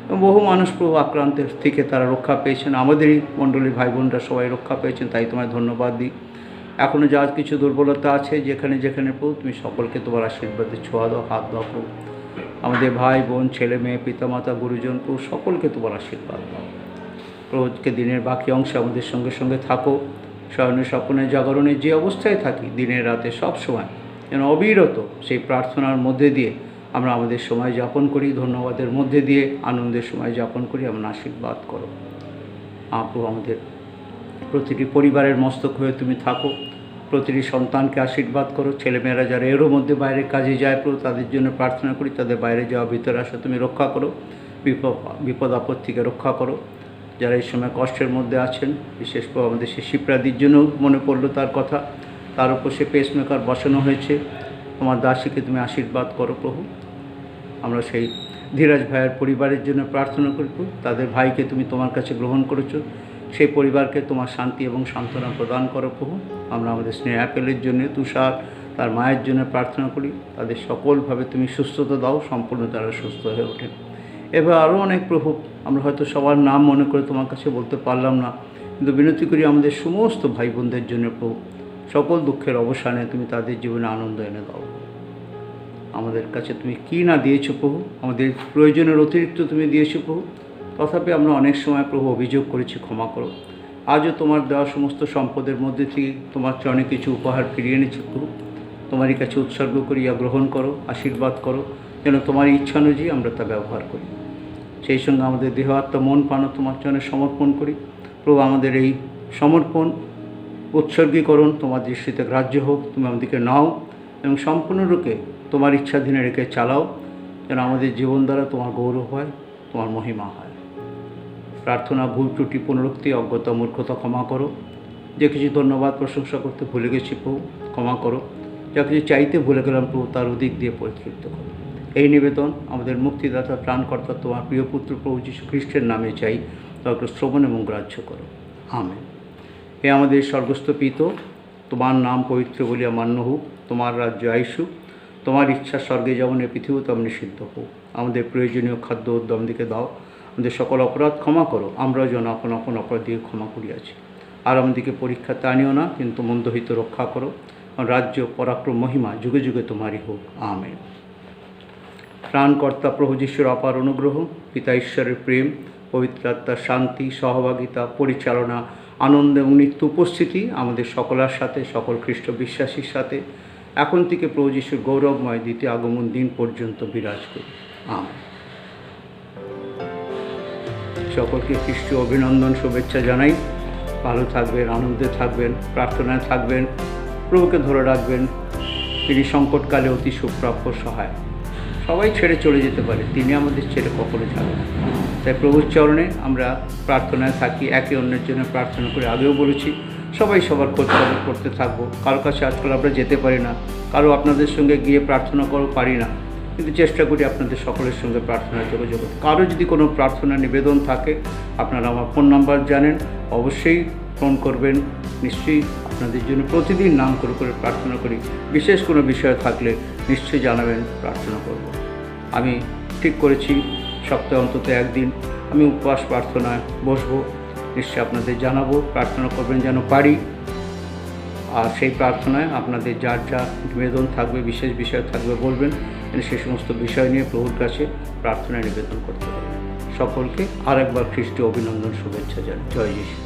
এবং বহু মানুষ প্রভু আক্রান্তের থেকে তারা রক্ষা পেয়েছেন, আমাদেরই মণ্ডলীর ভাই বোনরা সবাই রক্ষা পেয়েছেন, তাই তোমায় ধন্যবাদ দিই। এখনও যা কিছু দুর্বলতা আছে যেখানে যেখানে প্রভু, তুমি সকলকে তোমার আশীর্বাদে ছোঁয়া দাও, হাত দাও প্রভু। আমাদের ভাই বোন, ছেলে মেয়ে, পিতামাতা, গুরুজন প্রভু, সকলকে তোমার আশীর্বাদ দাও। প্রভুকে দিনের বাকি অংশে আমাদের সঙ্গে সঙ্গে থাকো। শয়নে স্বপ্নে জাগরণে যে অবস্থায় থাকি, দিনের রাতে সব সময় যেন অবিরত সেই প্রার্থনার মধ্যে দিয়ে আমরা আমাদের সময় যাপন করি, ধন্যবাদের মধ্যে দিয়ে আনন্দের সময় যাপন করি। আমরা আশীর্বাদ করো আপু, আমাদের প্রতিটি পরিবারের মস্তক হয়ে তুমি থাকো। প্রতিটি সন্তানকে আশীর্বাদ করো। ছেলেমেয়েরা যারা এরও মধ্যে বাইরে কাজে যায় প্রভু, তাদের জন্য প্রার্থনা করি, তাদের বাইরে যাওয়া ভিতরে আসা তুমি রক্ষা করো, বিপদ আপদ থেকে রক্ষা করো। যারা এই সময় কষ্টের মধ্যে আছেন, বিশেষ করে আমাদের সে শিপ্রাদির জন্য মনে পড়লো তার কথা, তার উপর সে পেসমেকার বসানো হয়েছে, তোমার দাসীকে তুমি আশীর্বাদ করো প্রভু। আমরা সেই ধীরাজ ভাইয়ের পরিবারের জন্য প্রার্থনা করি প্রভু, তাদের ভাইকে তুমি তোমার কাছে গ্রহণ করেছো, সেই পরিবারকে তোমার শান্তি এবং সান্ত্বনা প্রদান করো প্রভু। আমরা আমাদের স্নেহ অ্যাপেলের জন্য, তুষার তার মায়ের জন্য প্রার্থনা করি, তাদের সকলভাবে তুমি সুস্থতা দাও, সম্পূর্ণ তারা সুস্থ হয়ে ওঠে। এবার আরও অনেক প্রভু, আমরা হয়তো সবার নাম মনে করে তোমার কাছে বলতে পারলাম না, কিন্তু বিনতি করি আমাদের সমস্ত ভাই বোনদের জন্য প্রভু, সকল দুঃখের অবসানে তুমি তাদের জীবনে আনন্দ এনে দাও। আমাদের কাছে তুমি কী না দিয়েছো প্রভু, আমাদের প্রয়োজনের অতিরিক্ত তুমি দিয়েছো প্রভু, তথাপি আমরা অনেক সময় প্রভু অভিযোগ করেছি, ক্ষমা করো। আজও তোমার দেওয়া সমস্ত সম্পদের মধ্যে থেকে তোমার চরণে কিছু উপহার ফিরিয়ে এনেছি প্রভু, তোমারই কাছে উৎসর্গ করিয়া গ্রহণ করো, আশীর্বাদ করো, যেন তোমার ইচ্ছা অনুযায়ী আমরা তা ব্যবহার করি। সেই সঙ্গে আমাদের দেহ আত্মা মন প্রাণ তোমার চরণে সমর্পণ করি প্রভু। আমাদের এই সমর্পণ উৎসর্গীকরণ তোমার দৃষ্টিতে গ্রাহ্য হোক, তুমি আমাদেরকে নাও এবং সম্পূর্ণরূপে তোমার ইচ্ছাধীনে রেখে চালাও, যেন আমাদের জীবন দ্বারা তোমার গৌরব হয়, তোমার মহিমা হয়। প্রার্থনা, ভুল ত্রুটি, পুনরুক্তি, অজ্ঞতা, মূর্খতা ক্ষমা করো। যে কিছু ধন্যবাদ প্রশংসা করতে ভুলে গেছি প্রভু, ক্ষমা করো। যা কিছু চাইতে ভুলে গেলাম প্রভু, তার অধিক দিয়ে পরিতৃপ্ত করো। এই নিবেদন আমাদের মুক্তিদাতা, ত্রাণকর্তা, তোমার প্রিয় পুত্র প্রভু যীশু খ্রিস্টের নামে চাই, তাকে শ্রবণ এবং গ্রাহ্য করো। আমেন। হে আমাদের স্বর্গস্থ পিতা, তোমার নাম পবিত্র বলিয়া মান্য হোক, তোমার রাজ্য আইসুক, তোমার ইচ্ছা স্বর্গে যেমন এ পৃথিবীতে তেমনি সিদ্ধ হোক। আমাদের প্রয়োজনীয় খাদ্য উদ্যম দিকে দাও, আমাদের সকল অপরাধ ক্ষমা করো, আমরাও যেন আপন আপন অপরাধ দিয়ে ক্ষমা করিয়াছি। আর আমাদেরকে পরীক্ষাতে আনিও না, কিন্তু মন্দ হইতে রক্ষা করো। রাজ্য, পরাক্রম, মহিমা যুগে যুগে তোমারই হোক। আমেন। ত্রাণকর্তা প্রভু যীশুর অপার অনুগ্রহ, পিতা ঈশ্বরের প্রেম, পবিত্র আত্মার শান্তি, সহভাগিতা, পরিচালনা, আনন্দ এবং নিত্য উপস্থিতি আমাদের সকলের সাথে, সকল খ্রিস্ট বিশ্বাসীর সাথে এখন থেকে প্রভু যীশুর গৌরবময় দ্বিতীয় আগমন দিন পর্যন্ত বিরাজ করি। আমেন। সকলকে খ্রিস্টীয় অভিনন্দন, শুভেচ্ছা জানাই। ভালো থাকবেন, আনন্দে থাকবেন, প্রার্থনায় থাকবেন, প্রভুকে ধরে রাখবেন। তিনি সংকটকালে অতি সুপ্রাপ্য সহায়। সবাই ছেড়ে চলে যেতে পারে, তিনি আমাদের ছেড়ে কখনো যাবেন না। তাই প্রভুর চরণে আমরা প্রার্থনায় থাকি, একে অন্যের জন্য প্রার্থনা করে। আগেও বলেছি, সবাই সবার খোঁজ খবর করতে থাকবো। কারো কাছে আজকাল আমরা যেতে পারি না, কারো আপনাদের সঙ্গে গিয়ে প্রার্থনা করো পারি না, কিন্তু চেষ্টা করি আপনাদের সকলের সঙ্গে প্রার্থনায় যোগাযোগ করতে। কারো যদি কোনো প্রার্থনা নিবেদন থাকে, আপনারা আমার ফোন নাম্বার জানেন, অবশ্যই ফোন করবেন। নিশ্চয়ই আপনাদের জন্য প্রতিদিন নাম করে করে প্রার্থনা করি। বিশেষ কোনো বিষয় থাকলে নিশ্চয়ই জানাবেন, প্রার্থনা করব। আমি ঠিক করেছি সপ্তাহে অন্তত একদিন আমি উপবাস প্রার্থনায় বসবো, নিশ্চয়ই আপনাদের জানাবো। প্রার্থনা করবেন যেন পারি। আর সেই প্রার্থনায় আপনাদের যার যা নিবেদন থাকবে, বিশেষ বিষয় থাকবে বলবেন, সে সমস্ত বিষয় নিয়ে প্রভুর কাছে প্রার্থনায় নিবেদন করতে পারবেন। সকলকে আরেকবার খ্রিস্টীয় অভিনন্দন, শুভেচ্ছা জানাই। জয় যীশু।